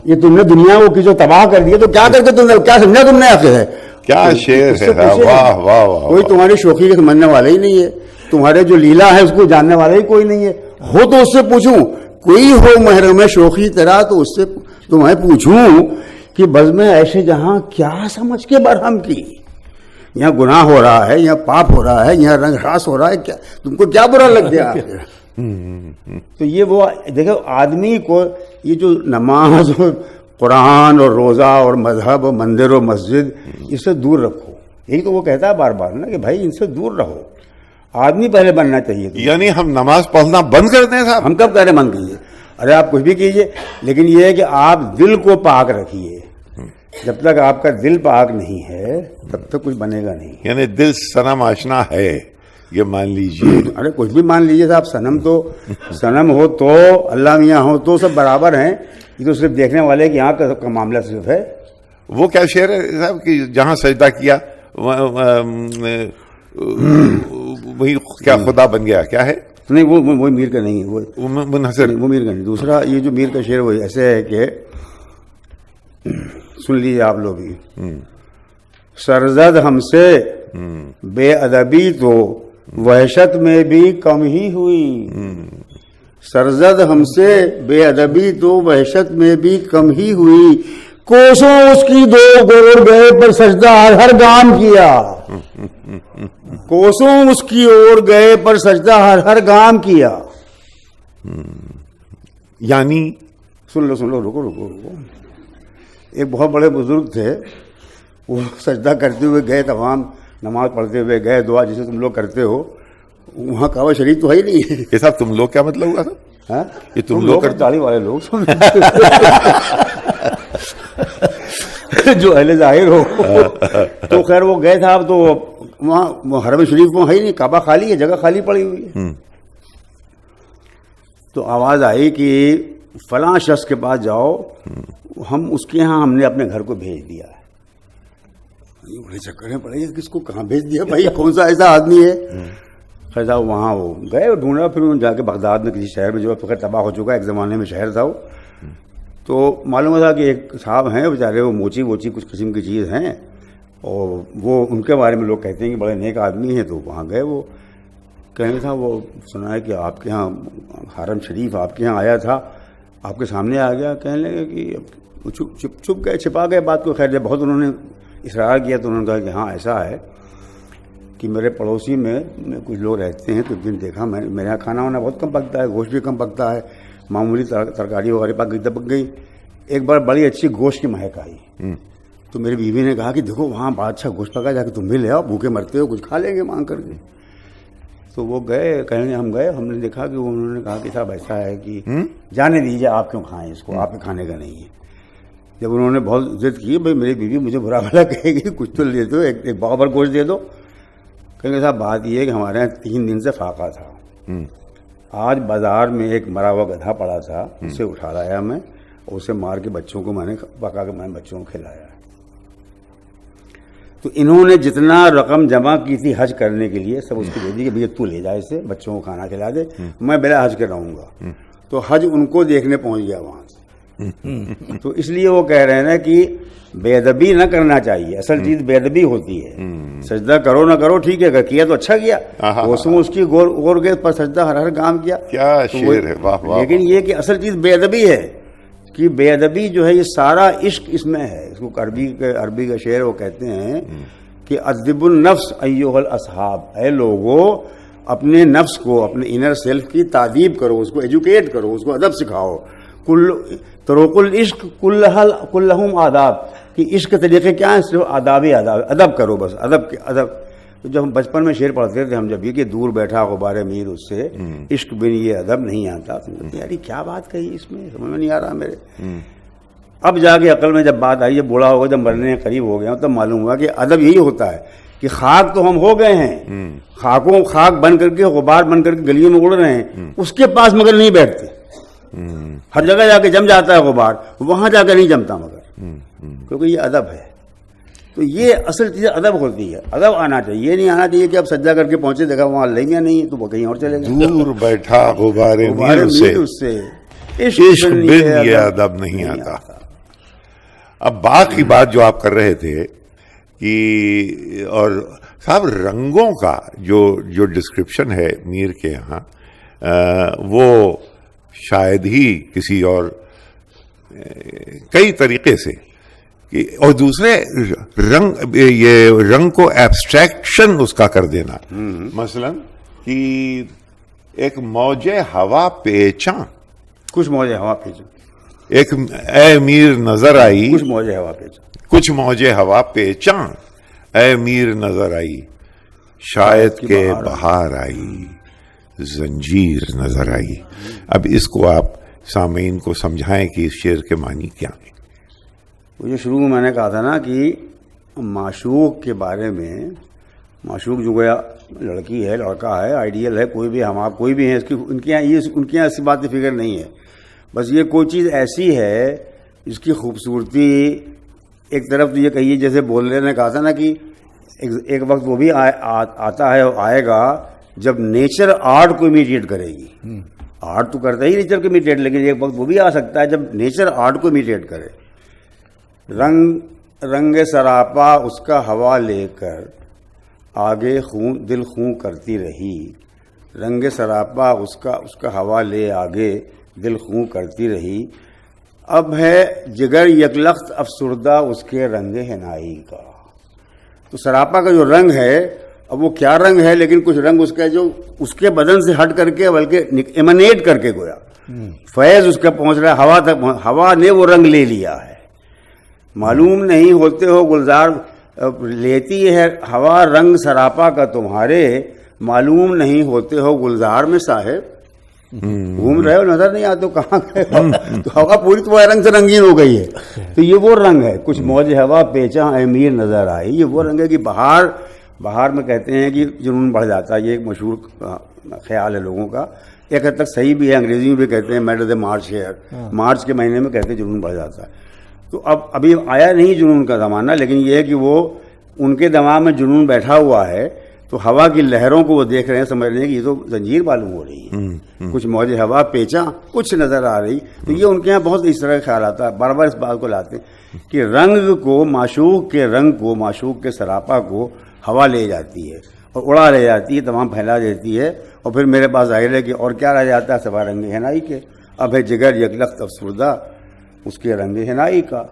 یہ تم نے دنیا کو جو تباہ کر دیا تو کیا کر کے تم نے کیا سمجھا تم نے آخر ہے؟ کیا شعر ہے, واہ واہ واہ. کوئی تمہاری شوخی کے سمجھنے والا ہی نہیں ہے, تمہارے جو لیلا ہے اس کو جاننے والا ہی کوئی نہیں ہے. ہو تو اس سے پوچھوں, کوئی ہو محرم شوخی تیرا تو اس سے تو میں پوچھوں کہ بزم عیش جہاں کیا سمجھ کے برہم کی. یہاں گناہ ہو رہا ہے, یہاں پاپ ہو رہا ہے, یہاں رنگ راس ہو رہا ہے, کیا تم کو کیا برا لگ گیا؟ تو یہ وہ دیکھو آدمی کو یہ جو نماز اور قرآن اور روزہ اور مذہب اور مندر اور مسجد اس سے دور رکھو. یہی تو وہ کہتا ہے بار بار نا کہ بھائی ان سے دور رہو. آدمی پہلے بننا چاہیے. یعنی ہم نماز پڑھنا بند کر دیں صاحب؟ ہم کب کہہ رہے بند کیجیے؟ ارے آپ کچھ بھی کیجیے, لیکن یہ ہے کہ آپ دل کو پاک رکھیے. جب تک آپ کا دل پاک نہیں ہے تب تک کچھ بنے گا نہیں. یعنی دل صنم آشنا ہے یہ مان لیجیے. ارے کچھ بھی مان لیجیے صاحب, صنم ہو تو اللہ میاں ہو تو سب برابر ہیں. یہ تو صرف دیکھنے والے کہ یہاں کا معاملہ صرف ہے. وہ کیا شعر ہے صاحب کہ جہاں سجدہ کیا وہی کیا خدا بن گیا, کیا ہے؟ نہیں وہ میر کا نہیں ہے, وہ منحصر, وہ میر کا نہیں. دوسرا یہ جو میر کا شعر وہ ایسے ہے کہ سن لیجیے آپ لوگ بھی. سرزد ہم سے بے ادبی تو وحشت میں بھی کم ہی ہوئی. سرزد ہم سے بے ادبی تو وحشت میں بھی کم ہی ہوئی. کوسوں اس کی دو گور گئے پر سجدہ ہر گام کیا. کوسوں اس کی اور گئے پر سجدہ ہر گام کیا. یعنی سن لو رکو. ایک بہت بڑے بزرگ تھے, وہ سجدہ کرتے ہوئے گئے, تمام نماز پڑھتے ہوئے گئے, دعا جسے تم لوگ کرتے ہو, وہاں کعبہ شریف تو ہے ہی نہیں ہے. یہ صاحب تم لوگ کیا مطلب ہوا تھا؟ یہ تم لوگ تالی والے لوگ جو اہل ظاہر ہو. تو خیر وہ گئے تھا, اب تو وہاں حرم شریف میں ہے ہی نہیں, کعبہ خالی ہے, جگہ خالی پڑی ہوئی ہے. تو آواز آئی کہ فلاں شخص کے پاس جاؤ, ہم اس کے ہاں ہم نے اپنے گھر کو بھیج دیا ہے. یہ بڑے چکر پڑے گا, کس کو کہاں بھیج دیا بھائی, کون سا ایسا آدمی ہے. خیر صاحب وہاں وہ گئے اور ڈھونڈا, پھر انہوں نے جا کے بغداد میں کسی شہر میں جو فخر تباہ ہو چکا ہے, ایک زمانے میں شہر تھا وہ, تو معلوم تھا کہ ایک صاحب ہیں بیچارے, وہ موچی ووچی کچھ قسم کی چیز ہیں, اور وہ ان کے بارے میں لوگ کہتے ہیں کہ بڑے نیک آدمی ہیں. تو وہاں گئے, وہ کہنے تھا وہ سنا ہے کہ آپ کے ہاں حرم شریف آپ کے ہاں آیا تھا, آپ کے سامنے آ گیا. کہنے لگے کہ چھپ گئے, چھپا گئے بات کو. خیر جب بہت انہوں نے اصرار کیا تو انہوں نے کہا کہ ہاں ایسا ہے کہ میرے پڑوسی میں کچھ لوگ رہتے ہیں, تو ایک دن دیکھا میں, میرے یہاں کھانا وانا بہت کم پکتا ہے, گوشت بھی کم پکتا ہے, معمولی ترکاری وغیرہ پک گئی. ایک بار بڑی اچھی گوشت کی مہک آئی, تو میری بیوی نے کہا کہ دیکھو وہاں بڑا اچھا گوشت پکا, جا کے تم بھی لے آؤ, بھوکے مرتے ہو, کچھ کھا لیں گے مانگ کر کے. تو وہ گئے, کہنے ہم گئے, ہم نے دیکھا کہ انہوں نے کہا کہ صاحب ایسا ہے کہ جانے دیجیے, آپ کیوں کھائیں اس کو, آپ کے کھانے کا نہیں ہے. جب انہوں نے بہت ضد کی, بھائی میری بیوی مجھے برا بھلا کہے گی, کچھ تو لے دو, ایک بابر گوشت دے دو. کہیں صاحب بات یہ ہے کہ ہمارے یہاں 3 دن سے فاقہ تھا. آج بازار میں ایک مرا ہوا گدھا پڑا تھا, اسے اٹھا لایا میں, اور اسے مار کے بچوں کو میں نے پکا کے میں بچوں کو کھلایا. تو انہوں نے جتنا رقم جمع کی تھی حج کرنے کے لیے سب اس کو دے دی کہ بھیا تو لے جا اسے, بچوں کو کھانا کھلا دے, میں بلا حج کے رہوں گا. تو حج ان کو دیکھنے پہنچ گیا وہاں سے. تو اس لیے وہ کہہ رہے ہیں نا کہ بے ادبی نہ کرنا چاہیے, اصل چیز بے ادبی ہوتی ہے. سجدہ کرو نہ کرو ٹھیک ہے, اگر کیا تو اچھا کیا, اس کی غور گئے پر سجدہ ہر کام کیا. کیا شعر ہے, واہ واہ. لیکن یہ کہ اصل چیز بے ادبی ہے, کہ بے ادبی جو ہے یہ سارا عشق اس میں ہے. اس کو عربی کا شعر وہ کہتے ہیں کہ ادب النفس ایھا الاصحاب, اے لوگو اپنے نفس کو, اپنے انر سیلف کی تعدیب کرو, اس کو ایجوکیٹ کرو, اس کو ادب سکھاؤ. طرق العشق کلہم آداب, کہ عشق کے طریقے کیا ہیں, صرف آداب ہی آداب, ادب کرو بس, ادب. تو جب ہم بچپن میں شعر پڑھتے تھے ہم, جب یہ کہ دور بیٹھا غبار میر اس سے عشق بھی یہ ادب نہیں آتا, یار کیا بات کہی اس میں, سمجھ میں نہیں آ رہا میرے. اب جا کے عقل میں جب بات آئی ہے, بوڑھا ہوگا, جب مرنے قریب ہو گیا تب معلوم ہوا کہ ادب یہی ہوتا ہے کہ خاک تو ہم ہو گئے ہیں، خاک بن کر کے غبار بن کر کے گلیوں میں اڑ رہے ہیں، اس کے پاس مگر نہیں بیٹھتے. ہر جگہ جا کے جم جاتا ہے غبار، وہاں جا کے نہیں جمتا مگر، کیونکہ یہ ادب ہے. تو یہ اصل چیز ادب ہوتی ہے. ادب آنا چاہیے، یہ نہیں آنا چاہیے کہ اب سجدہ کر کے پہنچے دیکھا وہاں لینگا نہیں ہے تو وہ کہیں اور چلے گئے. دور بیٹھا غبار میر سے عشق بن یہ ادب نہیں آتا. اب باقی بات جو آپ کر رہے تھے کہ اور صاحب رنگوں کا جو ڈسکرپشن ہے میر کے یہاں، وہ شاید ہی کسی اور کئی طریقے سے، اور دوسرے رنگ کو ایبسٹریکشن اس کا کر دینا، مثلا کہ ایک موج ہوا پیچاں، کچھ موج ہوا پیچاں، ایک اے میر نظر آئی، کچھ موج ہوا پیچاں، کچھ موج ہوا پیچاں اے میر نظر آئی، شاید کہ بہار آئی، زنجیر نظر آئی. اب اس کو آپ سامعین کو سمجھائیں کہ اس شعر کے معنی کیا ہیں. وہ جو شروع میں نے کہا تھا نا کہ معشوق کے بارے میں، معشوق جو گویا لڑکی ہے، لڑکا ہے، آئیڈیل ہے، کوئی بھی ہم آپ کوئی بھی ہیں، ان کے یہاں ایسی بات کی فکر نہیں ہے. بس یہ کوئی چیز ایسی ہے جس کی خوبصورتی ایک طرف تو یہ کہیے جیسے بولنے نے کہا تھا نا کہ ایک وقت وہ بھی آتا ہے اور آئے گا جب نیچر آرٹ کو امیٹیٹ کرے گی. آرٹ تو کرتا ہی نیچر کو امیٹیٹ، لیکن ایک وقت وہ بھی آ سکتا ہے جب نیچر آرٹ کو امیٹیٹ کرے. رنگ سراپا اس کا ہوا لے کر آگے دل خوں کرتی رہی. رنگ سراپا اس کا ہوا لے آگے دل خوں کرتی رہی. اب ہے جگر یکلخت افسردہ اس کے رنگ حنائی کا. تو سراپا کا جو رنگ ہے، اب وہ کیا رنگ ہے، لیکن کچھ رنگ اس کا جو اس کے بدن سے ہٹ کر کے بلکہ ایمنیٹ کر کے گویا فیض اس کا پہنچ رہا ہے ہوا تک. ہوا نے وہ رنگ لے لیا ہے. معلوم نہیں ہوتے ہو گلزار لیتی ہے ہوا رنگ سراپا کا تمہارے، معلوم نہیں ہوتے ہو گلزار میں صاحب. گھوم رہے ہو نظر نہیں آتے کہاں گئے، تو ہوا پوری تمہارے رنگ سے رنگین ہو گئی ہے. تو یہ وہ رنگ ہے. کچھ موج ہوا پیچاں اے میر نظر آئی، یہ وہ رنگ ہے کہ بہار میں کہتے ہیں کہ جنون بڑھ جاتا ہے. یہ ایک مشہور خیال ہے لوگوں کا، ایک حد تک صحیح بھی ہے. انگریزی میں بھی کہتے ہیں میڈ آف دا مارچ ہے، مارچ کے مہینے میں کہتے ہیں جنون بڑھ جاتا ہے. تو ابھی آیا نہیں جنون کا زمانہ، لیکن یہ ہے کہ وہ ان کے دماغ میں جنون بیٹھا ہوا ہے. تو ہوا کی لہروں کو وہ دیکھ رہے ہیں، سمجھ رہے ہیں کہ یہ تو زنجیر معلوم ہو رہی ہے. کچھ موج ہوا پیچاں کچھ نظر آ رہی. تو یہ ان کے یہاں بہت اس طرح کا خیال آتا ہے. بار بار اس بات کو لاتے ہیں کہ رنگ کو، معشوق کے رنگ کو، معشوق کے سراپا کو ہوا لے جاتی ہے اور اڑا لے جاتی ہے، تمام پھیلا دیتی ہے. اور پھر میرے پاس ظاہر ہے کہ اور کیا رہ جاتا ہے سوا رنگ حنائی کے. اب ہے جگر یکلخت افسردہ اس کے رنگ حنائی کا.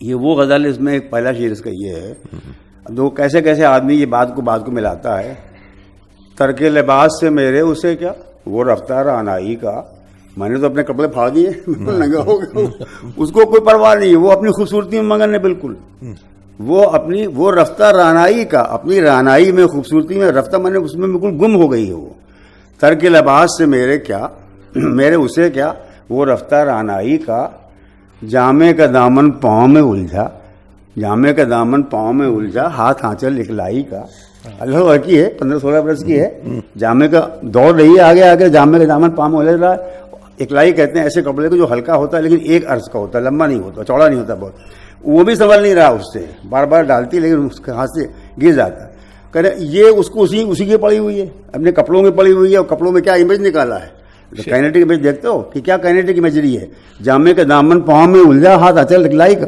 یہ وہ غزل، اس میں ایک پہلا شعر اس کا یہ ہے. اب وہ کیسے آدمی یہ بات کو ملاتا ہے. ترک لباس سے میرے اسے کیا، وہ رفتار آنائی کا. میں نے تو اپنے کپڑے پھاڑ دیے، ننگا ہو گیا. اس کو کوئی پرواہ نہیں ہے، وہ اپنی خوبصورتی میں مگن ہے بالکل. وہ رفتہ رانائی کا، اپنی رانائی میں، خوبصورتی میں رفتہ، میں نے اس میں بالکل گم ہو گئی ہے وہ. ترک لباس سے میرے اسے کیا، وہ رفتہ رانائی کا. جامے کا دامن پاؤں میں الجھا، جامے کا دامن پاؤں میں الجھا، ہاتھ آنچل اکلائی کا. اللہ لڑکی ہے، 15-16 برس کی ہے، جامے کا دوڑ رہی ہے آگے، جامے کا دامن پاؤں میں الجھ رہا ہے. اکلائی کہتے ہیں ایسے کپڑے کو جو ہلکا ہوتا ہے لیکن ایک عرض کا ہوتا ہے، لمبا نہیں ہوتا، چوڑا نہیں ہوتا بہت. وہ بھی سنبھل نہیں رہا اس سے، بار بار ڈالتی لیکن اس کے ہاتھ سے گر جاتا ہے. کہ یہ اس کو اسی کی پڑی ہوئی ہے، اپنے کپڑوں میں پڑی ہوئی ہے. اور کپڑوں میں کیا امیج نکالا ہے، کائنیٹک امیج دیکھتے ہو کہ کیا کائنیٹک امیجری ہے. جامے کا دامن پاؤں میں الجھا، ہاتھ اچل اکلائی کا.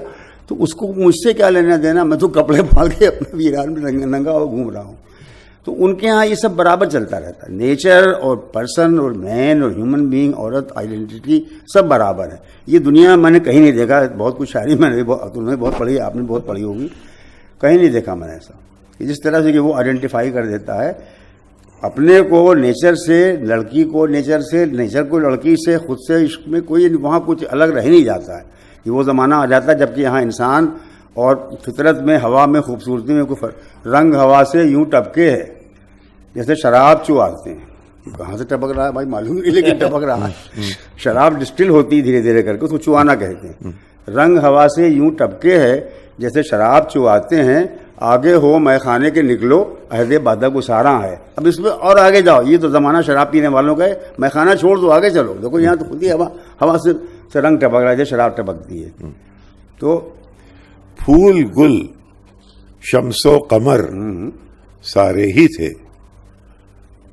تو اس کو مجھ سے کیا لینا دینا، میں تو کپڑے پھاڑ کے اپنے ویران میں ننگا ہو گھوم رہا ہوں. تو ان کے ہاں یہ سب برابر چلتا رہتا ہے. نیچر اور پرسن اور مین اور ہیومن بینگ، عورت، آئیڈینٹی، سب برابر ہے. یہ دنیا میں نے کہیں نہیں دیکھا. بہت کچھ شاعری میں نے بہت پڑھی، آپ نے بہت پڑھی ہوگی، کہیں نہیں دیکھا میں نے ایسا کہ جس طرح سے کہ وہ آئیڈینٹیفائی کر دیتا ہے اپنے کو نیچر سے، لڑکی کو نیچر سے، نیچر کو لڑکی سے، خود سے. عشق میں کوئی وہاں کچھ الگ رہ نہیں جاتا ہے. یہ وہ زمانہ آ جاتا ہے جبکہ یہاں انسان اور فطرت میں، ہوا میں، خوبصورتی میں کوئی رنگ ہوا سے یوں ٹپکے ہے جیسے شراب چواتے ہیں. کہاں سے ٹپک رہا ہے بھائی معلوم نہیں، لیکن ٹپک رہا ہے. شراب ڈسٹل ہوتی ہے دھیرے دھیرے کر کے، اس کو چوانا کہتے ہیں. رنگ ہوا سے یوں ٹپکے ہے جیسے شراب چواتے ہیں، آگے ہو میں خانے کے نکلو عہد بادہ گساراں ہے. اب اس میں اور آگے جاؤ, یہ تو زمانہ شراب پینے والوں کا ہے, میں خانہ چھوڑ دو آگے چلو. دیکھو یہاں تو خود ہی ہوا سے رنگ ٹپک رہا ہے, شراب ٹپکتی ہے. تو پھول گل شمس و قمر سارے ہی تھے,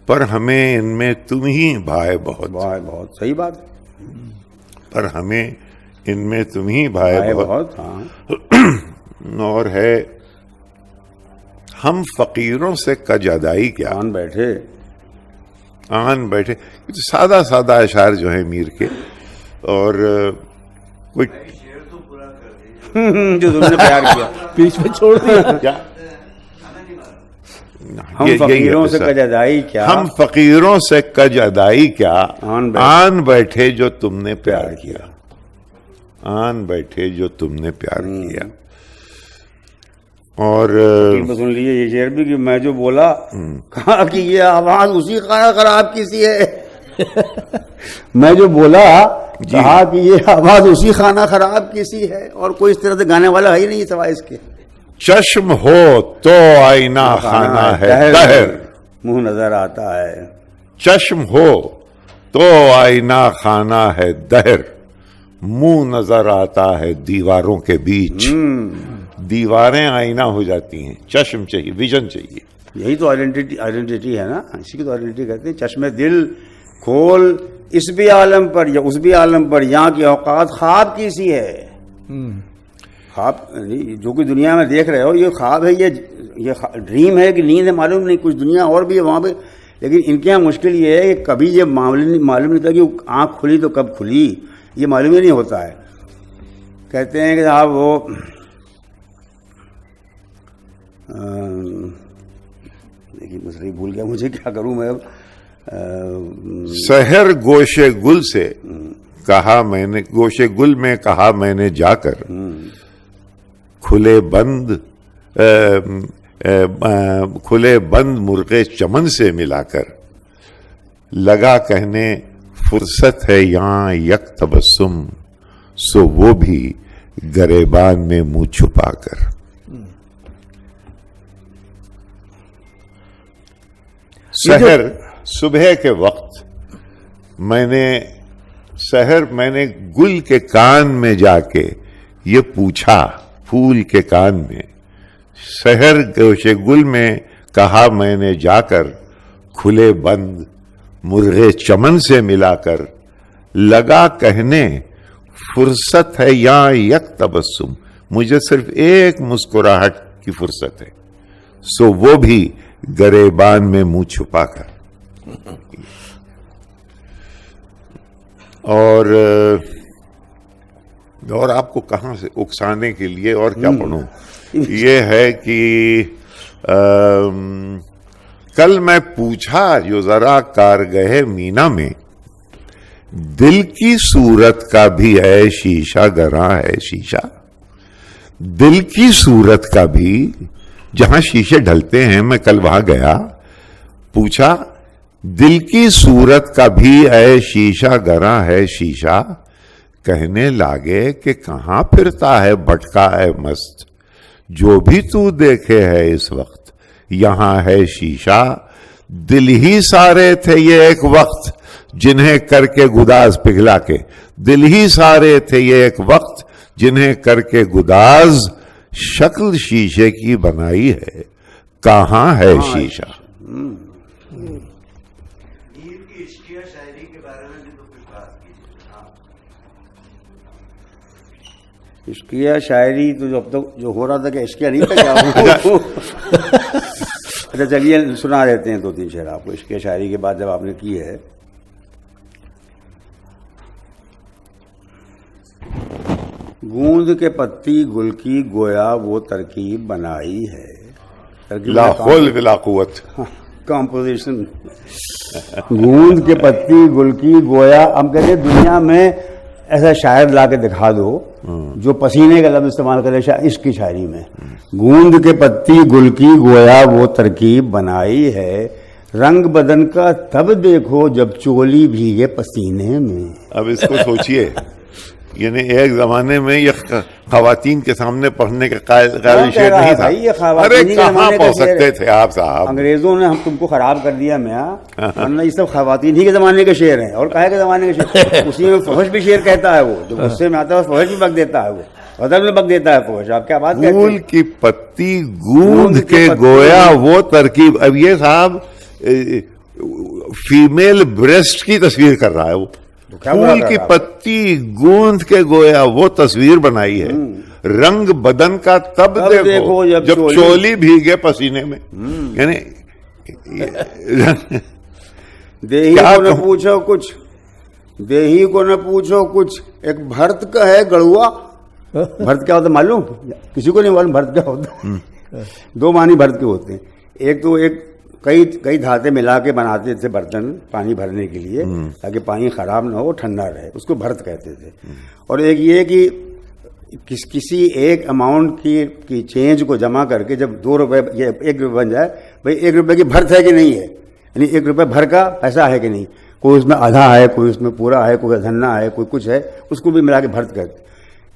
پر ہمیں ان میں تم ہی بھائے بہت. بہت صحیح بات, پر ہمیں ان میں تم ہی بھائے بہت. ہاں, اور ہے ہم فقیروں سے کج ادائی کیا, آن بیٹھے. سادہ سادہ اشعار جو ہیں میر کے, اور کوئی جو تم نے پیار کیا بیچ میں چھوڑ دیا. کیا ہم فقیروں سے کج ادائی کیا, ہم فقیروں سے کج ادائی کیا, آن بیٹھے جو تم نے پیار کیا, آن بیٹھے جو تم نے پیار کیا. اور سن لیجیے یہ شعر بھی کہ میں جو بولا کہا کہ یہ آواز اسی خانہ خراب کی سی ہے. میں جو بولا کہا کہ یہ آواز اسی خانہ خراب کی سی ہے, اور کوئی اس طرح سے گانے والا ہے ہی نہیں سوائے اس کے. چشم ہو تو آئینہ خانہ ہے دہر, منہ نظر آتا ہے. چشم ہو تو آئینہ خانہ ہے دہر, منہ نظر آتا ہے دیواروں کے بیچ. دیواریں آئینہ ہو جاتی ہیں, چشم چاہیے, ویژن چاہیے. یہی تو آئیڈینٹی ہے نا, اسی کی تو آئیڈینٹی کہتے ہیں. چشم دل کھول اس بھی عالم پر یا اس بھی عالم پر, یہاں کی اوقات خواب کی سی ہے. خواب جو کہ دنیا میں دیکھ رہے ہو یہ خواب ہے, یہ ڈریم ہے کہ نیند ہے, معلوم نہیں. کچھ دنیا اور بھی ہے وہاں پہ, لیکن ان کے یہاں مشکل یہ ہے کہ کبھی یہ معلوم نہیں تھا کہ آنکھ کھلی تو کب کھلی, یہ معلوم ہی نہیں ہوتا ہے. کہتے ہیں کہ صاحب وہ دیکھیے مسئلہ بھول گیا مجھے, کیا کروں میں اب. سحر گوشے گل سے کہا میں نے, گوشے گل میں کہا میں نے جا کر, کھلے بند مرغے چمن سے ملا کر, لگا کہنے فرصت ہے یہاں یک تبسم, سو وہ بھی گریبان میں منہ چھپا کر. سحر صبح کے وقت میں نے گل کے کان میں جا کے یہ پوچھا, پھول کے کان میں, سحر گوشے گل میں کہا میں نے جا کر, کھلے بند مرغے چمن سے ملا کر, لگا کہنے فرصت ہے یہاں یک تبسم, مجھے صرف ایک مسکراہٹ کی فرصت ہے, سو وہ بھی گریبان میں منہ چھپا کر. اور آپ کو کہاں سے اکسانے کے لیے اور کیا پڑھوں. یہ ہے کہ کل میں پوچھا جو ذرا کارگہ مینا میں, دل کی صورت کا بھی ہے شیشہ گراں ہے شیشہ. دل کی صورت کا بھی, جہاں شیشے ڈھلتے ہیں, میں کل وہاں گیا, پوچھا دل کی صورت کا بھی ہے شیشہ گراں ہے شیشہ. کہنے لاگے کہ کہاں پھرتا ہے بھٹکا ہے مست, جو بھی تو دیکھے ہے اس وقت یہاں ہے شیشہ. دل ہی سارے تھے یہ ایک وقت جنہیں کر کے گداز پگھلا کے, دل ہی سارے تھے یہ ایک وقت جنہیں کر کے گداز, شکل شیشے کی بنائی ہے کہاں ہے شیشہ. عشقیہ شاعری تو جو اب تک جو ہو رہا تھا کہ عشقیہ نہیں تھا کیا. اچھا چلیے سنا دیتے ہیں 2-3 شعر آپ کو عشقیہ شاعری کے بعد جب آپ نے کی ہے. گوند کے پتی گل کی گویا وہ ترکیب بنائی ہے. لا حول ولا قوت. کمپوزیشن. گوند کے پتی گل کی گویا, ہم کہتے ہیں دنیا میں ایسا شاعر لا کے دکھا دو جو پسینے کا لفظ استعمال کرے عشق کی شاعری میں. گوند کے پتی گل کی گویا وہ ترکیب بنائی ہے, رنگ بدن کا تب دیکھو جب چولی بھیگے پسینے میں. اب اس کو سوچئے یعنی ایک زمانے میں یہ خواتین کے سامنے پڑھنے کا قابل کون کہہ شعر رہا ہے نہیں تھا. بھائی، یہ ارے خواتین کے کہاں زمانے کا پہنچ شعر سکتے ہے. تھے آپ صاحب. انگریزوں نے ہم تم کو خراب کر دیا میاں، ورنہ یہ سب خواتین ہی کے زمانے کے شعر ہیں. اور کہے کے زمانے کے شعر، اسی میں فحش بھی شعر کہتا ہے، وہ جو غصے میں آتا ہے فحش بھی بک دیتا ہے، وہ غضب میں بک دیتا ہے فحش. آپ کیا بات کہتے پھول ہیں؟ کی پتی گوند کے گویا وہ ترکیب. اب یہ صاحب فیمیل بریسٹ کی تصویر کر رہا ہے. وہ پھول کی پتی گوند کے گویا وہ تصویر بنائی ہے. رنگ بدن کا تب دیکھو جب چولی بھیگے پسینے میں. یعنی دیہی کو نہ پوچھو کچھ، دیہی کو نہ پوچھو کچھ، ایک بھرت کا ہے گڑوا. بھرت کیا ہوتا معلوم؟ کسی کو نہیں معلوم بھرت کیا ہوتا. دو معنی بھرت کے ہوتے ہیں. ایک تو ایک کئی دھاتیں ملا کے بناتے تھے برتن پانی بھرنے کے لیے تاکہ پانی خراب نہ ہو، ٹھنڈا رہے، اس کو بھرت کہتے تھے. اور ایک یہ کہ کسی ایک اماؤنٹ کی چینج کو جمع کر کے جب 2 روپے یہ 1 روپے بن جائے، بھائی 1 روپے کی بھرت ہے کہ نہیں ہے، یعنی 1 روپے بھر کا پیسہ ہے کہ نہیں، کوئی اس میں آدھا ہے، کوئی اس میں پورا ہے، کوئی دھنا ہے، کوئی کچھ ہے، اس کو بھی ملا کے بھرت کرتے.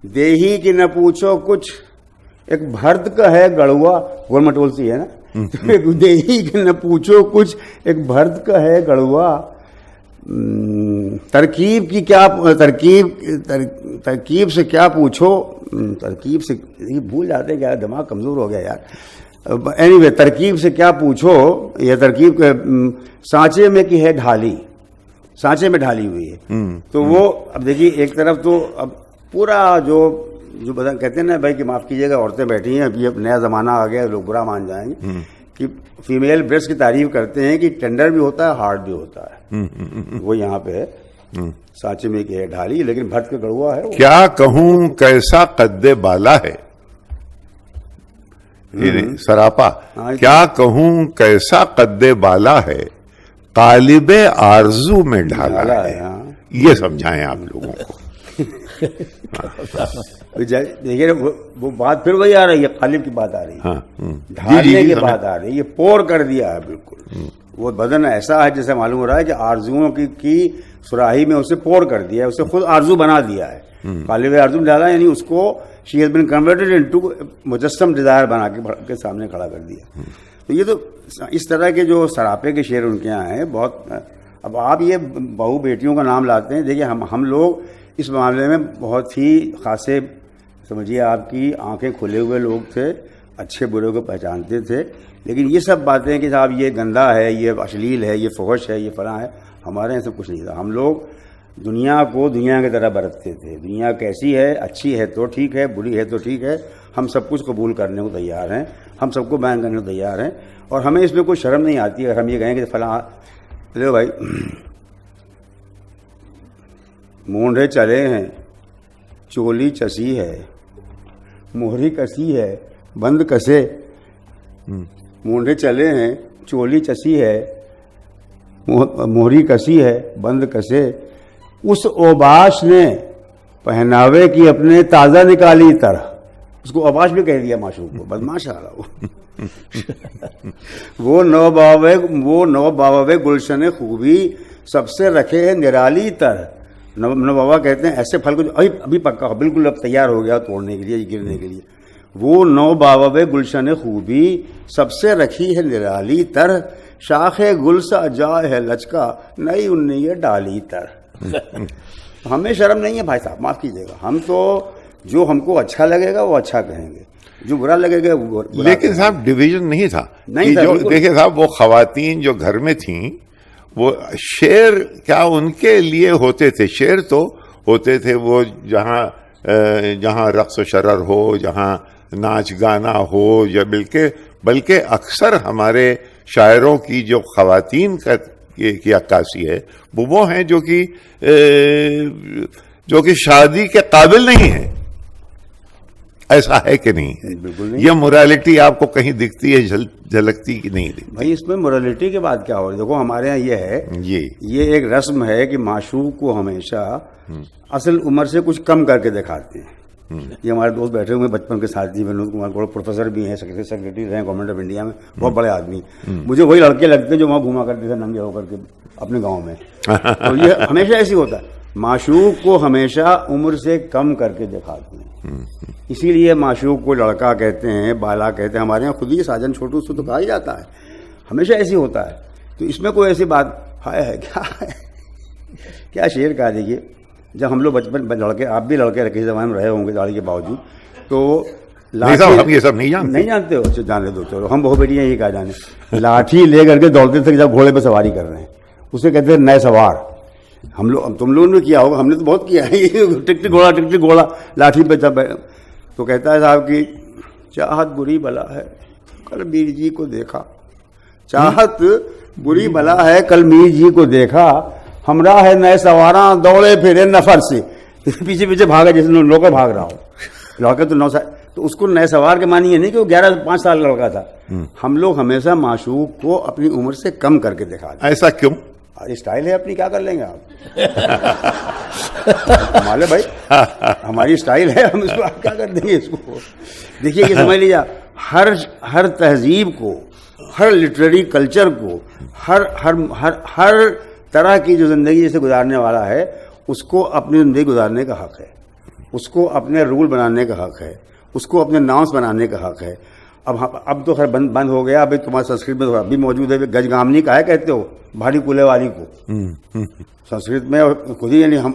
دیہی کی نہ پوچھو کچھ، ایک بھرت کا ہے گڑوا. گورنمنٹ ٹول ہے نا. دیہی کی نہ پوچھو کچھ، ایک بھرت کا ہے گڑوا. ترکیب کی کیا ترکیب سے کیا پوچھو، ترکیب سے بھول جاتے کیا، دماغ کمزور ہو گیا یار. اینی ترکیب سے کیا پوچھو، یہ ترکیب سانچے میں کی ہے ڈھالی، سانچے میں ڈھالی ہوئی ہے. تو وہ اب دیکھیے ایک طرف تو اب پورا جو کہتے ہیں نا بھائی کہ معاف کیجیے گا عورتیں بیٹھی ہیں، ابھی اب نیا زمانہ آ گیا، لوگ برا مان جائیں گے کہ فیمیل بریسٹ کی تعریف کرتے ہیں کہ ٹینڈر بھی ہوتا ہے، ہارڈ بھی ہوتا ہے. وہ یہاں پہ سانچے میں کی ہے ڈھالی، لیکن بھرت کا گڑوا ہے. کیا کہوں کیسا قد بالا ہے، سراپا. کیا کہوں کیسا قد بالا ہے، قالب آرزو میں ڈھالا ہے. یہ سمجھائیں آپ لوگوں کو. دیکھیے وہ بات پھر وہی آ رہی ہے، قالب کی بات آ رہی ہے، ڈھالنے کی بات آ رہی ہے. یہ پور کر دیا ہے بالکل. وہ بدن ایسا ہے جیسے معلوم ہو رہا ہے کہ آرزوؤں کی سراہی میں اسے پور کر دیا ہے، اسے خود آرزو بنا دیا ہے. قالب آرزو ڈالا یعنی اس کو she has been converted into مجسم ڈیزائر بنا کے سامنے کھڑا کر دیا. تو یہ تو اس طرح کے جو سراپے کے شعر ان کے یہاں ہیں بہت. اب آپ یہ بہو بیٹیوں کا نام لاتے ہیں. دیکھیے ہم لوگ اس معاملے میں بہت ہی خاصے، سمجھیے آپ کی آنکھیں کھلے ہوئے لوگ تھے، اچھے برے کو پہچانتے تھے. لیکن یہ سب باتیں کہ صاحب یہ گندا ہے، یہ اشلیل ہے، یہ فحش ہے، یہ فلاں ہے، ہمارے یہاں سب کچھ نہیں تھا. ہم لوگ دنیا کو دنیا کی طرح برتتے تھے. دنیا کیسی ہے، اچھی ہے تو ٹھیک ہے، بری ہے تو ٹھیک ہے، ہم سب کچھ قبول کرنے کو تیار ہیں، ہم سب کو بیان کرنے کو تیار ہیں. اور ہمیں اس میں کوئی شرم نہیں آتی اگر ہم یہ کہیں کہ فلاں لو بھائی مونڈے چلے ہیں، چولی چسی ہے، مہری کسی ہے، بند کسے. مونڈے چلے ہیں، چولی چسی ہے، مہری کسی ہے، بند کسے. اس اوباش نے پہناوے کی اپنے تازہ نکالی طرح. اس کو اوباش بھی کہہ دیا معشوق کو، بدماش آ رہا وہ نو باوے گلشن خوبی سب سے رکھے ہیں نرالی طرح. نو بابا کہتے ہیں ایسے پھل کو جو ابھی پکا ہو، بالکل اب تیار ہو گیا توڑنے کے لیے، گرنے کے لیے. وہ نو باوے گلشن خوبی سب سے رکھی ہے نرالی تر، شاخ گل سا جائے ہے لچکا نئی انہیں یہ ڈالی تر. ہمیں شرم نہیں ہے بھائی صاحب، معاف کیجیے گا. ہم تو جو ہم کو اچھا لگے گا وہ اچھا کہیں گے، جو برا لگے گا وہ برا. لیکن صاحب ڈویژن نہیں تھا. بالکل. دیکھیں صاحب وہ خواتین جو گھر میں تھیں وہ شعر کیا ان کے لیے ہوتے تھے، شعر تو ہوتے تھے وہ جہاں رقص و شرر ہو، جہاں ناچ گانا ہو، یا بلکہ اکثر ہمارے شاعروں کی جو خواتین کی عکاسی ہے وہ ہیں جو کہ شادی کے قابل نہیں ہیں. ایسا ہے کہ نہیں؟ بالکل نہیں. یہ موریلٹی آپ کو کہیں دکھتی ہے، جھلکتی کہ نہیں دکھتی؟ بھائی اس میں موریلٹی کے بعد کیا ہو رہا ہے؟ دیکھو ہمارے یہاں یہ ہے، یہ ایک رسم ہے کہ معشوق کو ہمیشہ اصل عمر سے کچھ کم کر کے دکھاتے ہیں. یہ ہمارے دوست بیٹھے ہوئے بچپن کے ساتھی، ونود کمار گوڑ پروفیسر بھی ہیں، سیکرٹری رہے گورنمنٹ آف انڈیا میں، بہت بڑے آدمی. مجھے وہی لڑکے لگتے جو وہاں گھوما کرتے تھے ننگے ہو کر کے اپنے گاؤں میں. تو یہ ہمیشہ ایسی ہوتا ہے. معشوق کو ہمیشہ عمر سے کم کر کے دکھاتے ہیں. اسی لیے معشوق کو لڑکا کہتے ہیں, بالا کہتے ہیں. ہمارے یہاں خود ہی ساجن چھوٹو سے تو کہا ہی جاتا ہے, ہمیشہ ایسی ہوتا ہے. تو اس میں کوئی ایسی بات ہے کیا ہے؟ کیا شعر کہا. دیکھیے جب ہم لوگ بچپن لڑکے, آپ بھی لڑکے رکھے زمانے میں رہے ہوں گے داڑھی کے باوجود, تو ہم یہ سب نہیں جانتے ہو. اچھا جانے دو, چلو ہم بہو بیٹیاں یہ کہا جانے. لاٹھی لے کر کے دوڑتے تھے جب گھوڑے پہ سواری کر رہے ہیں, اسے کہتے ہیں نئے سوار. ہم لوگ, تم لوگوں نے کیا ہوگا, ہم نے تو بہت کیا ہے. ٹک ٹک گھوڑا لاٹھی پہ جب تو کہتا ہے صاحب کی چاہت بری بلا ہے کل میر جی کو دیکھا, چاہت بری بلا ہے کل میر جی کو دیکھا, ہمراہ ہے نئے سواراں دوڑے پھرے نفر سے. پیچھے پیچھے بھاگا جیسے لوکر بھاگ رہا ہو. لڑکا تو 9 سال, تو اس کو نئے سوار کے معنی یہ نہیں کہ وہ 5 سال کا لڑکا تھا. ہم لوگ ہمیشہ معشوق کو اپنی عمر سے کم کر کے دکھاتے. ایسا کیوں؟ اسٹائل ہے اپنی, کیا کر لیں گے آپ. ہمارے بھائی ہماری اسٹائل ہے, ہم اس کو کیا کر دیں گے اس کو. دیکھیے یہ سمجھ لیجیے, ہر تہذیب کو, ہر لٹریری کلچر کو, ہر طرح کی جو زندگی جیسے گزارنے والا ہے, اس کو اپنی زندگی گزارنے کا حق ہے, اس کو اپنے رول بنانے کا حق ہے, اس کو اپنے نامس بنانے کا حق ہے. اب تو خیر بند ہو گیا. ابھی تمہارے سنسکرت میں ابھی موجود ہے. گج گامنی کا ہے کہتے ہو, بھاری کولے والی کو. سنسکرت میں خود ہی, یعنی ہم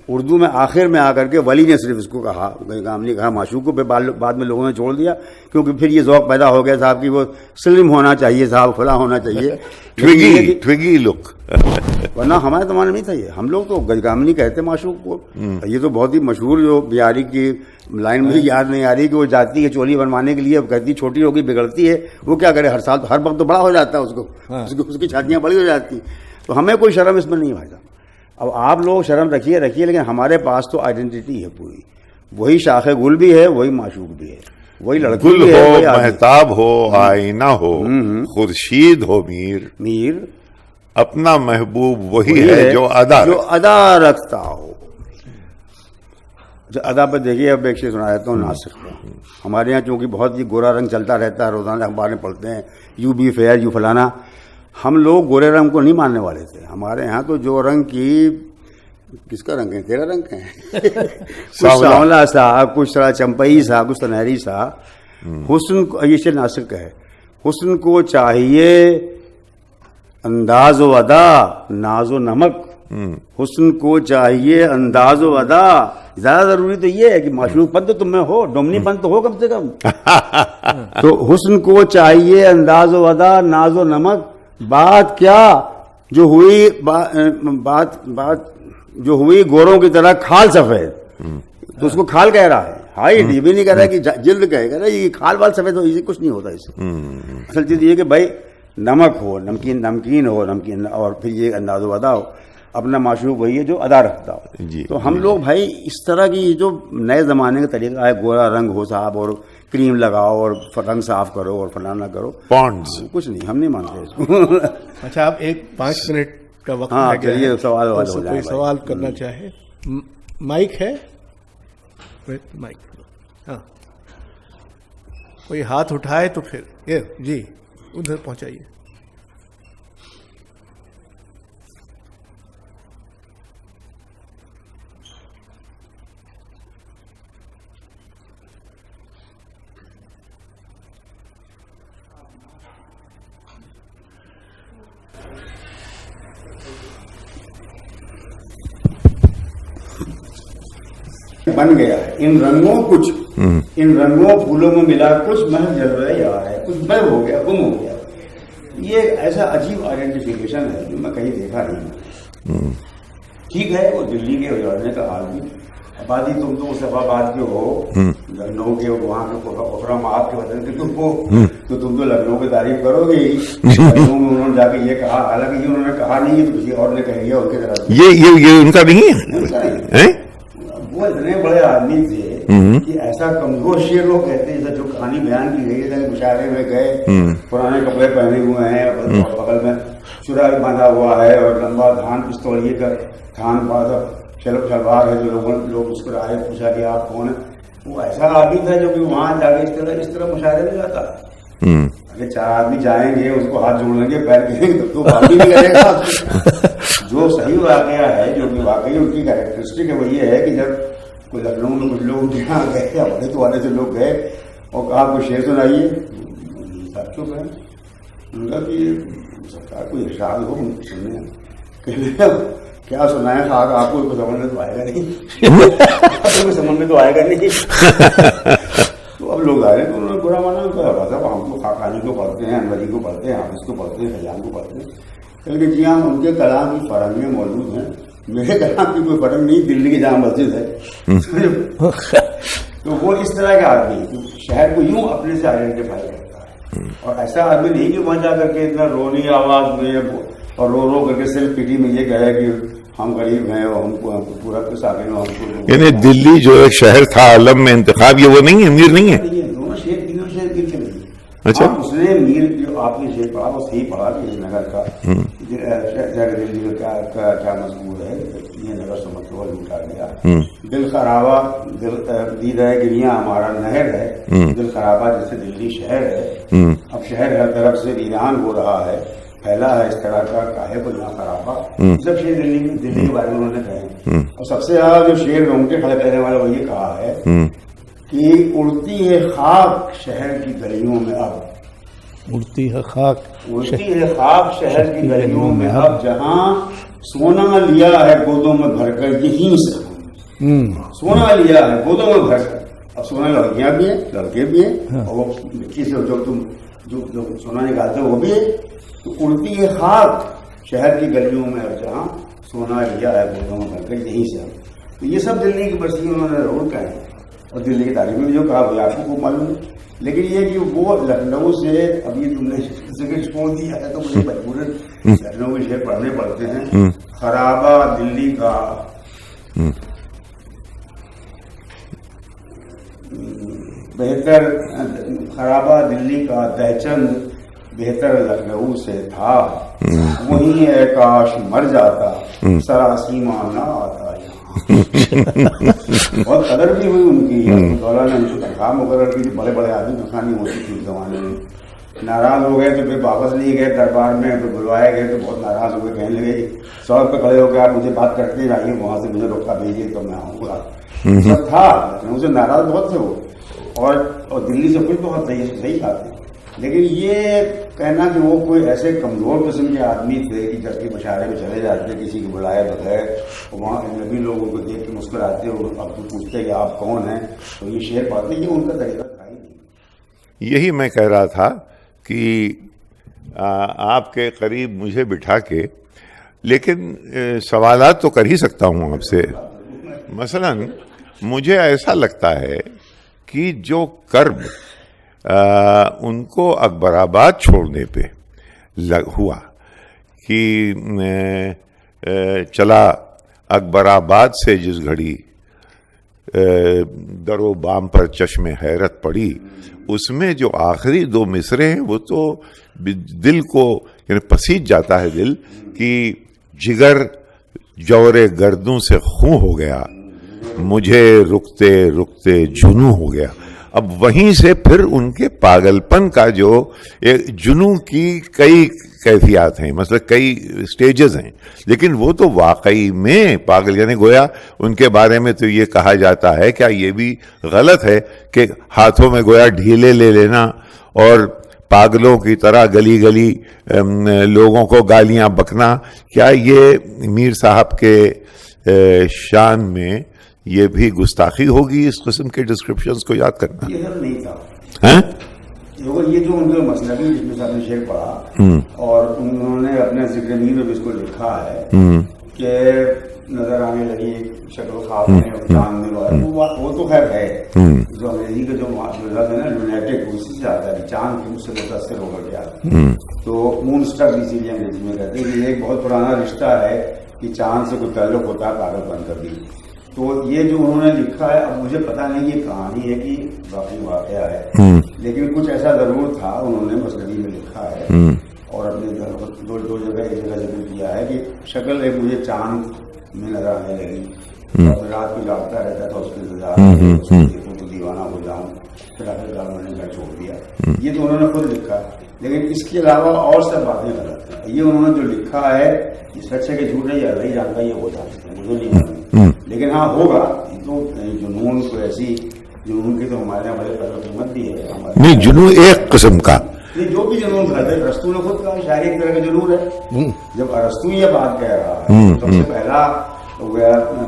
اردو میں آخر میں آ کر کے ولی نے صرف اس کو کہا, گج گامنی کہا معشوق کو. بعد میں لوگوں نے چھوڑ دیا کیونکہ پھر یہ ذوق پیدا ہو گیا صاحب کی وہ سلم ہونا چاہیے, صاحب کھلا ہونا چاہیے, ٹویگی لک. ورنہ ہمارے زمانے میں نہیں تھا یہ. ہم لوگ تو گج گامنی کہتے معشوق کو. یہ تو بہت ہی مشہور جو بہاری کی لائن مجھے یاد نہیں آ رہی کہ وہ جاتی ہے چولی بنوانے کے لیے, کہتی چھوٹی ہوگی بگڑتی ہے, وہ کیا کرے, ہر سال ہر وقت تو بڑا ہو جاتا ہے اس کی چھاتیاں بڑی ہو جاتی. تو ہمیں کوئی شرم اس میں نہیں بھائی صاحب. اب آپ لوگ شرم رکھیے, لیکن ہمارے پاس تو آئیڈینٹی ہے پوری. وہی شاخ گل بھی ہے, وہی معشوق بھی ہے, وہی لڑکی گل ہو, مہتاب ہو, آئینہ ہو, خورشید ہو, میر اپنا محبوب وہی ہے جو ادا رکھتا ہو. ادا پہ دیکھیے, اب ایک چیز سنا دیتا ہوں ناسک کا. ہمارے یہاں چونکہ بہت ہی گورا رنگ چلتا رہتا ہے, روزانہ اخباریں پڑھتے ہیں, یو بی فیئر, یو فلانا. ہم لوگ گورے رنگ کو نہیں ماننے والے تھے. ہمارے یہاں تو جو رنگ کی, کس کا رنگ ہے, تیرا رنگ ہے, کچھ سانولا سا, کچھ تھوڑا چمپئی سا, کچھ سنہری سا. حسن کو, یہ شعر ناسک کا ہے, حسن کو چاہیے انداز و ادا ناز و نمک. حسن کو چاہیے انداز و ادا. زیادہ ضروری تو یہ ہے کہ معشوق پن تو تم میں ہو, ڈومنی پن تو ہو کم سے کم. تو حسن کو چاہیے انداز و ادا ناز و نمک. بات کیا جو ہوئی, بات جو ہوئی گوروں کی طرح کھال سفید. تو اس کو کھال کہہ رہا ہے, ہائی یہ بھی نہیں کہہ رہا کہ جلد کہے گا, یہ کھال وال سفید ہو, اسے کچھ نہیں ہوتا. اس سے اصل چیز یہ کہ بھائی نمک ہو, نمکین ہو, نمکین, اور پھر یہ انداز و ادا ہو. اپنا معشوق وہی ہے جو ادا رکھتا ہو. تو ہم لوگ بھائی اس طرح کی جو نئے زمانے کا طریقہ ہے, گورا رنگ ہو صاحب, اور کریم لگاؤ, اور رنگ صاف کرو, اور فلانا کرو, پونڈز, کچھ نہیں, ہم نہیں مانتے اس کو. اچھا, آپ 5 منٹ کا وقت, ہاں چلیے, سوال ہو جائے. کوئی سوال کرنا چاہے, مائک ہے, مائک, ہاں کوئی ہاتھ اٹھائے تو پھر جی ادھر پہنچائیے. بن گیا ان رنگوں, کچھ ان رنگوں پھولوں میں ملا کچھ محض جلوہ یار ہے, کچھ بے ہو گیا, گم ہو گیا. یہ ایک ایسا عجیب آئیڈینٹیفیکیشن ہے جو میں کہیں دیکھا نہیں. ٹھیک ہے, وہ دلی کے اجاڑنے کا حال بھی, آبادی تم تو صفا باد کے ہو, لکھنؤ کے, وہاں کے پروگرام آپ کے وطن کے تم ہو, تو تم تو لکھنؤ کی تعریف کرو گے ہی. لکھنؤ میں انہوں نے جا کے یہ کہا, حالانکہ یہ انہوں نے کہا نہیں ہے, تو کسی اور نے کہہ لیا ان کی طرف. یہ ان کا نہیں ہے. وہ اتنے بڑے آدمی تھے کہ ایسا کمزور شعر لوگ کہتے ہیں, جو کہانی بیان کی گئی ہے, مشاعرے میں گئے, پرانے کپڑے پہنے ہوئے ہیں, بغل میں چورا باندھا ہوا ہے, اور لمبا دھان پستولیے کا تھان پاس شلوار ہے, جو لوگ اس پر آئے, پوچھا کہ آپ کون ہیں. وہ ایسا آدمی تھا جو کہ وہاں جا کے اس طرح مشاعرے میں جاتا ہے. اگر 4 آدمی جائیں گے اس کو ہاتھ جوڑ لیں گے پیر گریں گے تو بات ہی نہیں کرے گا. جو صحیح واقعہ ہے جو کہ واقعی ان کی کیریکٹرسٹک ہے وہ یہ ہے کہ جب کوئی لکھنؤ میں کچھ لوگ یہاں گئے ہمارے تو والے سے لوگ گئے اور کہا کوئی شعر سنائیے, صاحب چپ ہے. ان کا کہ سرکار کوئی ارشاد ہو سننے, کیا سنائیں خاک آپ کو سمجھ میں تو آئے گا نہیں, سمجھ میں تو آئے گا نہیں. تو اب لوگ آئے تو انہوں نے برا مانا, صاحب ہم کو خاقانی کو پڑھتے ہیں, انوری کو پڑھتے ہیں, حافظ کو پڑھتے ہیں, خیام کو پڑھتے ہیں. کہ جی ہاں ان کے کلام کی فرق میں موجود ہیں, میرے کلام کی کوئی فرق نہیں, دلی کی جامع مسجد ہے. تو وہ اس طرح کا آدمی شہر کو یوں اپنے سے آئیڈینٹیفائی کرتا ہے, اور ایسا آدمی نہیں کہ وہاں جا کر کے اتنا رونی آواز میں اور رو کر کے صرف پیٹی میں یہ کہے کہ ہم غریب ہیں اور ہم کو پورا کے ساکن ہو, ہم کو. یعنی دلی جو ایک شہر تھا عالم میں انتخاب, یہ وہ نہیں ہے, امیر نہیں ہے. دونوں شہر تینوں شہر مل کے نہیں. اچھا, اس نے میر جو آپ نے شعر پڑھا وہ صحیح پڑھا کہ نگر کا دلی کا کیا مضمون ہے, یہ نگر سمجھو لوٹا گیا. دل خرابہ دید ہے گریاں ہمارا نہر ہے, دل خرابہ جیسے دلی شہر ہے, اب شہر ہر طرف سے ویران ہو رہا ہے, پھیلا ہے اس طرح کا کاہے کو نہ خرابہ. سب شعر دلی کے بارے میں انہوں نے کہے. اور سب سے زیادہ جو شعر رونگٹے کھڑے کرنے والا وہ یہ کہا ہے کہ اڑتی ہے خاک شہر کی گلیوں میں اب, اڑتی ہے خاک, اڑتی ہے خاک شہر کی گلیوں میں اب, جہاں سونا لیا ہے گودوں میں بھر کر یہیں سے. سونا لیا ہے گودوں میں بھر کر, اب سونا لڑکیاں بھی ہیں لڑکے بھی ہیں, اور وہ مٹی سے جو سونا نکالتے ہیں وہ بھی ہے. تو اڑتی ہے خاک شہر کی گلیوں میں اب, جہاں سونا لیا ہے گودوں میں بھر کر یہیں سے. تو یہ سب دلی کی برسی انہوں نے ضرور کہا ہے, اور دلی کی تاریخ میں جو کہا وہ آپ کو معلوم ہے. لیکن یہ کہ وہ لکھنؤ سے, ابھی تم نے ذکر چھوڑ دیا ہے تو مجھے مجبوراً لکھنؤ کے شعر پڑھنے پڑتے ہیں. خرابہ دلی کا بہتر, خرابہ دلی کا دہچند بہتر لکھنؤ سے تھا, وہیں ہے کاش مر جاتا سراسیمہ نہ آتا یہاں. بہت قدر بھی ہوئی ان کی, مولانا نے ان کو تنخواہ مقرر کی, بڑے بڑے آدمی تنخواہ نہیں ہوتی تھی اس زمانے میں. ناراض ہو گئے تو پھر واپس لیے گئے دربار میں, پھر بلوائے گئے تو بہت ناراض ہو گئے, کہنے لگے سڑک پہ کھڑے ہو کے آپ مجھے بات کرتے رہیے, وہاں سے مجھے روکا بھیجیے تو میں آؤں گا. سب تھا لکھنؤ سے ناراض بہت تھے وہ, اور دلی سے کچھ بہت صحیح کھاتے. لیکن یہ کہنا کہ وہ کوئی ایسے کمزور قسم کے آدمی تھے کہ جب کہ مشاعرے میں چلے جاتے کسی کو بلائے بغیر, وہاں نبی لوگوں کو دیکھ کے مسکراتے, اور اب تو پوچھتے کہ آپ کون ہیں تو یہ شعر پڑھتے, یہ ان کا طریقہ تھا ہی نہیں. یہی میں کہہ رہا تھا کہ آپ کے قریب مجھے بٹھا کے, لیکن سوالات تو کر ہی سکتا ہوں آپ سے. مثلا مجھے ایسا لگتا ہے کہ جو کرب ان کو اکبر آباد چھوڑنے پہ ہوا کہ چلا اکبر آباد سے جس گھڑی در و بام پر چشم حیرت پڑی, اس میں جو آخری 2 مصرے ہیں وہ تو دل کو یعنی پسیج جاتا ہے دل کہ جگر جور گردوں سے خوں ہو گیا, مجھے رکتے رکتے جنوں ہو گیا. اب وہیں سے پھر ان کے پاگل پن کا جو جنوں کی کئی کیفیات ہیں, مثلا کئی سٹیجز ہیں, لیکن وہ تو واقعی میں پاگل, یعنی گویا ان کے بارے میں تو یہ کہا جاتا ہے, کیا یہ بھی غلط ہے کہ ہاتھوں میں گویا ڈھیلے لے لینا اور پاگلوں کی طرح گلی گلی لوگوں کو گالیاں بکنا, کیا یہ میر صاحب کے شان میں یہ بھی گستاخی ہوگی اس قسم کے ڈسکرپشنز کو یاد کرنا؟ یہ سب نہیں تھا. یہ جو ان کا مسئلہ بھی جس میں سب نے شعر پڑھا, اور انہوں نے اپنے ذکر میر میں بھی اس کو لکھا ہے کہ نظر آنے لگی شکل خواب میں چاند میں, وہ تو خیر ہے جو انگریزی کا جو لفظ ہے نا لونیٹک, اسی سے آتا ہے, چاند کے مجھ سے متاثر ہو کر کے آتا ہے. تو مون اسٹر اسی لیے انگریزی میں کہتے ہیں کہ یہ ایک بہت پرانا رشتہ ہے کہ چاند سے کوئی تعلق ہوتا ہے پاگل بن کر بھی. تو یہ جو انہوں نے لکھا ہے, اب مجھے پتا نہیں یہ کہانی ہے کہ باقی واقعہ ہے, لیکن کچھ ایسا ضرور تھا. انہوں نے مسندی میں لکھا ہے اور اپنے دو جگہ ایک جگہ ذکر کیا ہے کہ شکل ایک مجھے چاند میں نظر آنے لگی, اور رات کو جاگتا رہتا تھا اس کے انتظار, دیکھوں تو دیوانہ ہو جاؤں, پھر آخر کار میں نے گھر چھوڑ دیا. یہ تو انہوں نے خود لکھا. لیکن اس کے علاوہ اور سب باتیں غلط ہیں. یہ انہوں نے جو لکھا ہے یہ سچ ہے کہ جھوٹ ہے، یہ اللہ ہی جانتا ہے، یہ ہو جانتا ہے، مجھے نہیں معلوم. لیکن ہاں ہوگا. یہ تو جنون کو ایسی جنون کی تو ہمارے یہاں بڑے قدر قیمت بھی ہے. نہیں، جنون ایک قسم کا نہیں، جو بھی جنون کرتے ارسطو نے خود کہا شاعری ایک طرح کا جنون ہے. جب ارسطو یہ بات کہہ رہا ہے سب سے پہلا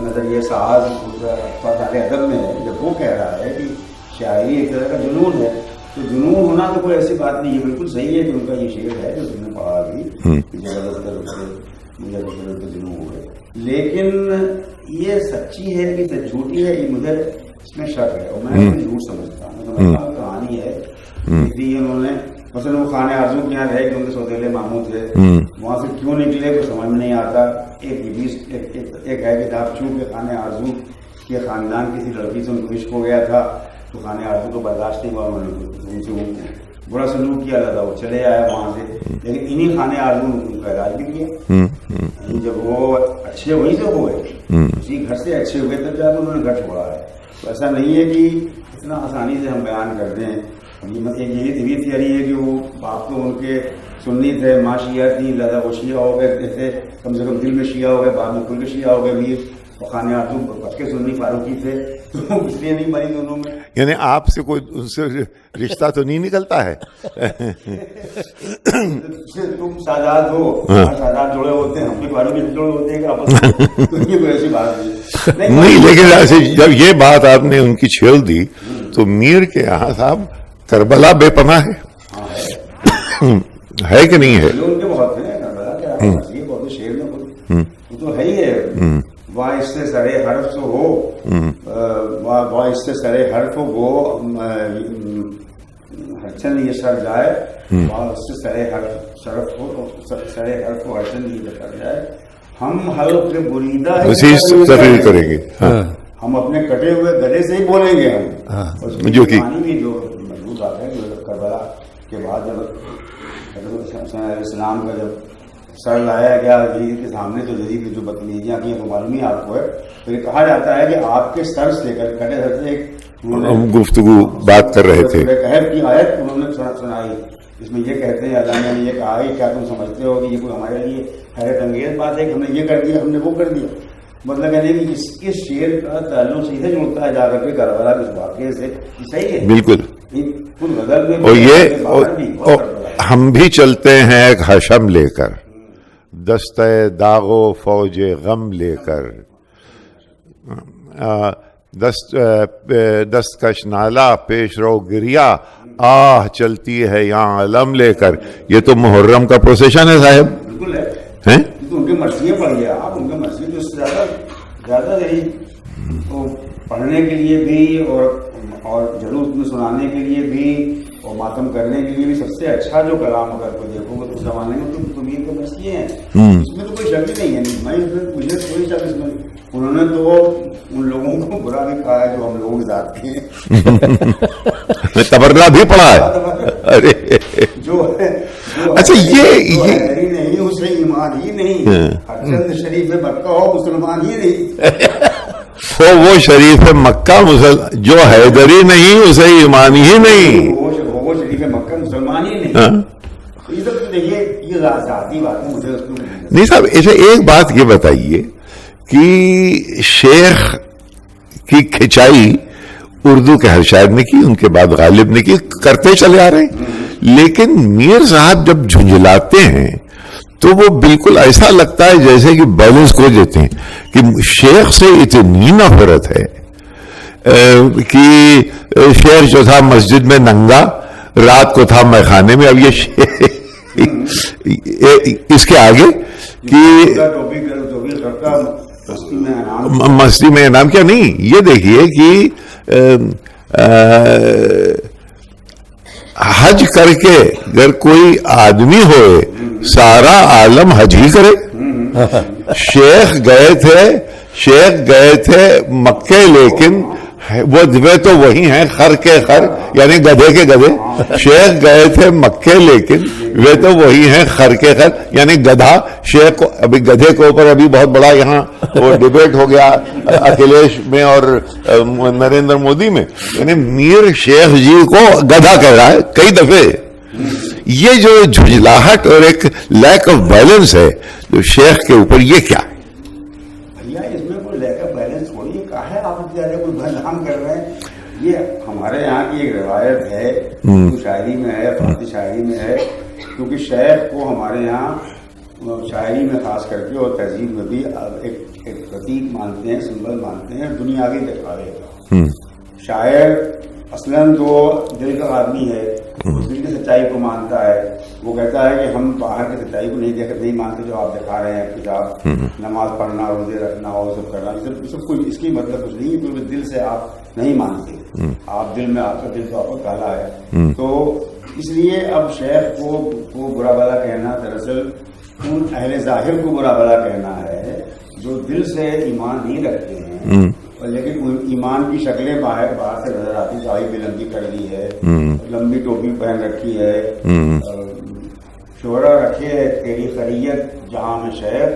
نظریہ ساز ادب میں ہے، جب وہ کہہ رہا ہے کہ شاعری ایک طرح کا جنون ہے تو جنون ہونا تو کوئی ایسی بات نہیں ہے. بالکل صحیح ہے کہ ان کا یہ شعر ہے جو تم نے پڑھا بھی کہ مجھے جنون ہو گئے. لیکن یہ سچی ہے کہ جھوٹی ہے، یہ مجھے اس میں شک ہے اور میں جھوٹ سمجھتا ہوں. سمجھتا ہوں کہانی ہے انہوں نے مثلا وہ خانہ آرزو کے یہاں رہے کہ ان کے سوتیلے ماموں تھے، وہاں سے کیوں نکلے کوئی سمجھ میں نہیں آتا. ایک ہے کتاب چونکہ خانہ آرزو کے خاندان کسی لڑکی سے ان کو عشق ہو گیا تھا تو خانہ آرزو کو برداشت نہیں ہوا، انہوں نے ان سے برا سلوک کیا تھا، وہ چلے آیا وہاں سے. لیکن انہیں خانہ آرزو نے ان کا علاج بھی کیا. جب وہ اچھے وہیں سے ہوئے، اسی گھر سے اچھے ہوئے تب جا کے انہوں نے گھر چھوڑا ہے. تو ایسا نہیں ہے کہ اتنا آسانی سے ہم بیان کرتے ہیں. یہ تھیوری ہے کہ وہ باپ تو ان کے سنی تھے، ماں شیعہ تھی، لہٰذا وہ شیعہ ہو گئے تھے، کم سے کم دل میں شیعہ ہو گئے، بعد میں کل کے شیعہ ہو گئے. میر اور خانہ آرزو پکے سنی فاروقی تھے تو اس لیے نہیں بنی دونوں میں. یعنی آپ سے کوئی ان سے رشتہ تو نہیں نکلتا ہے؟ تم سادات ہو، سادات جڑے ہوتے ہیں، ہم بھی فاروقی جڑے ہوتے ہیں کہ آپس میں یہ کوئی ایسی بات نہیں. لیکن ایسے جب یہ بات آپ نے ان کی چھیڑ دی تو میر کے یہاں صاحب کربلا بے پناہ ہے کہ نہیں ہے؟ ان کے بہت ہیں کربلا کے بہت شعر میں وہ تو ہے ہی ہے. واہ اس سے سرے حرف سے ہو، واہ اس سے سرے حرف ہو ہرچند یہ سر جائے، واہ اس سے سرے حرف شرف ہو، سرے حرف ہو ہرچند یہ سر جائے. ہم حلق کے بریدہ تقریر کریں گے، ہم اپنے کٹے ہوئے گلے سے ہی بولیں گے. ہم جو کہ مضبوط بات ہے جو کربلا کے بعد جب اسلام کا جب سر لایا گیا جدید کے سامنے تو جدید کی جو بدتمیزیاں کی وہ معلوم ہی آپ کو ہے. تو یہ کہا جاتا ہے کہ آپ کے سر سے کٹے سر سے ایک گفتگو بات کر رہے تھے، قہر کی آیت انہوں نے سنائی. اس میں یہ کہتے ہیں اللہ نے یہ کہا ہے کیا تم سمجھتے ہو کہ یہ کوئی ہمارے لیے حیرت انگیز بات ہے کہ ہم نے یہ کر دیا، ہم نے وہ کر دیا. مطلب ہے کہ اس شعر کا تعلق سیدھے جڑتا ہے جا کر کے کربلا کے اس واقعے سے. صحیح ہے بالکل. اور یہ ہم بھی چلتے ہیں ایک حشم لے کر، دستہ داغ و فوج غم لے کر، دستکش نالا پیش رو گریا آہ چلتی ہے یہاں علم لے کر. یہ تو محرم کا پروسیشن ہے صاحب. بالکل ہے، ان کی مرثیے پڑھ گیا آپ، ان کی مرثیے تو اس سے زیادہ پڑھنے کے لیے بھی اور جلوس میں سنانے کے لیے بھی اور ماتم کرنے کے لیے بھی سب سے اچھا جو کلام اگر کوئی دیکھو گے تو اس زمانے میں تو میر کے مرثیے ہیں. اس میں تو کوئی شک ہی نہیں ہے. مجھے کوئی شک اس میں. انہوں نے تو ان لوگوں کو برا بھی کہا ہے جو ہم لوگوں کے ذات کے ہیں. تبرہ بھی پڑھا ہے. ارے جو اچھا یہ نہیں اسے ایمان ہی نہیں، ہرچند شریف مکہ ہو مسلمان ہی نہیں. وہ شریف مکہ جو حیدری نہیں اسے ایمان ہی نہیں. وہ شریف مکہ مسلمان ہی نہیں. یہ سب دیکھیے یہ ذاتی بات ہے. مجھے نہیں صاحب اسے ایک بات یہ بتائیے کہ شیخ کی کھچائی اردو کے ہر شاعر نے کی، ان کے بعد غالب نے کی، کرتے چلے آ رہے ہیں. لیکن میر صاحب جب جھنجھلاتے ہیں تو وہ بالکل ایسا لگتا ہے جیسے کہ بیلنس کھو دیتے ہیں کہ شیخ سے اتنی نفرت ہے کہ شیخ جو تھا مسجد میں ننگا، رات کو تھا میخانے میں. اب یہ اس کے آگے کہ مستی میں انعام کیا نہیں. یہ دیکھیے کہ حج کر کے اگر کوئی آدمی ہوئے سارا عالم حج ہی کرے. شیخ گئے تھے مکے، لیکن وہ تو وہی ہیں خر کے خر یعنی گدھے کے گدھے. شیخ گئے تھے مکے لیکن وہ تو وہی ہیں خر کے خر یعنی گدھا. شیخ کو ابھی گدھے کے اوپر ابھی بہت بڑا یہاں وہ ڈیبیٹ ہو گیا اکھلیش میں اور نریندر مودی میں. یعنی میر شیخ جی کو گدھا کہہ رہا ہے کئی دفعے یہ جو جھجلاہٹ اور ایک لیک آف بیلنس ہے جو شیخ کے اوپر، یہ کیا ہے؟ بھیا اس میں کوئی لیک آف بیلنس تھوڑی ہے، کہا ہے آپ زیادہ کوئی بدنام کر رہے ہیں. یہ ہمارے یہاں کی ایک روایت ہے، شاعری میں ہے، فارسی شاعری میں ہے، کیونکہ شیخ کو ہمارے یہاں شاعری میں خاص کر کے اور تہذیب میں بھی ایک پرتیک مانتے ہیں، سمبل مانتے ہیں دنیا کے دکھاوے کا. شاعر اصلاً تو دل کا آدمی ہے، دل کی سچائی کو مانتا ہے. وہ کہتا ہے کہ ہم باہر کی سچائی کو نہیں مانتے جو آپ دکھا رہے ہیں، کتاب نماز پڑھنا، روزے رکھنا اور سب کرنا، سب کچھ اس کی مطلب کچھ نہیں ہے، کیونکہ دل سے آپ نہیں مانتے. آپ دل میں آپ کا دل تو آپ کا کالا ہے. تو اس لیے اب شیخ کو برا بھلا کہنا دراصل ان اہل ظاہر کو برا بھلا کہنا ہے جو دل سے ایمان نہیں رکھتے ہیں، لیکن ایمان کی شکلیں باہر سے نظر آتی. داڑھی بھی لمبی کر لی ہے، لمبی ٹوپی پہن رکھی ہے، شہرا رکھے تیری خریت جہاں میں شہر،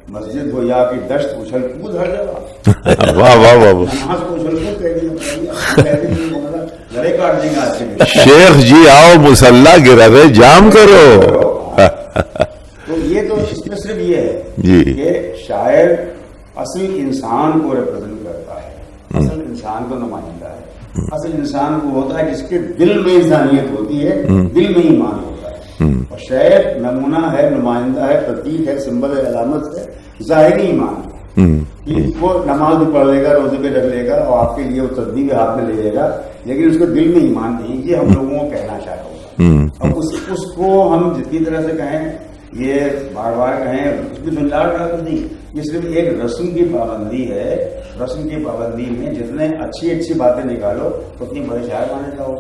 مسجد ہو یا کہ دشت اچھل کود ہر جگہ. واہ واہ واہ واہ. نماز کو اچھل کود کہہ دیا، گلے کاٹ دیں گے آج کے. شیخ جی آؤ مسلح گرہ جام کرو. تو یہ تو اس میں صرف یہ ہے کہ شاعر اصل انسان کو ریپرزینٹ کرتا ہے، اصل انسان کو نمائندہ ہے. اصل انسان کو ہوتا ہے جس کے دل میں انسانیت ہوتی ہے، دل میں ایمان ہوتا ہے. اور شاعر نمونہ ہے، نمائندہ ہے، پرتیک ہے، سمبل ہے، علامت ہے ظاہری ایمان ہے. وہ نماز بھی پڑھ لے گا، روزے بھی رکھ لے گا اور آپ کے لیے وہ تسبیح بھی ہاتھ میں لے لے گا، لیکن اس کو دل میں ایمان نہیں. یہ ہم لوگوں کو کہنا چاہتا ہوں. اور اس کو ہم جتنی طرح سے کہیں، یہ بار بار کہیں، اس میں جھنجھاٹ ڈال نہیں. یہ صرف ایک رسم کی پابندی ہے. رسم کی پابندی میں جتنے اچھی باتیں نکالو اتنی بڑے شاعر مانے جاؤ.